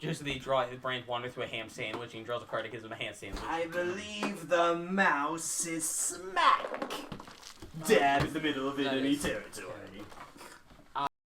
Just so that he draw his brain wander through a ham sandwich and he draws a card that gives him a ham sandwich. I believe the mouse is smack dab in the middle of That enemy is- territory.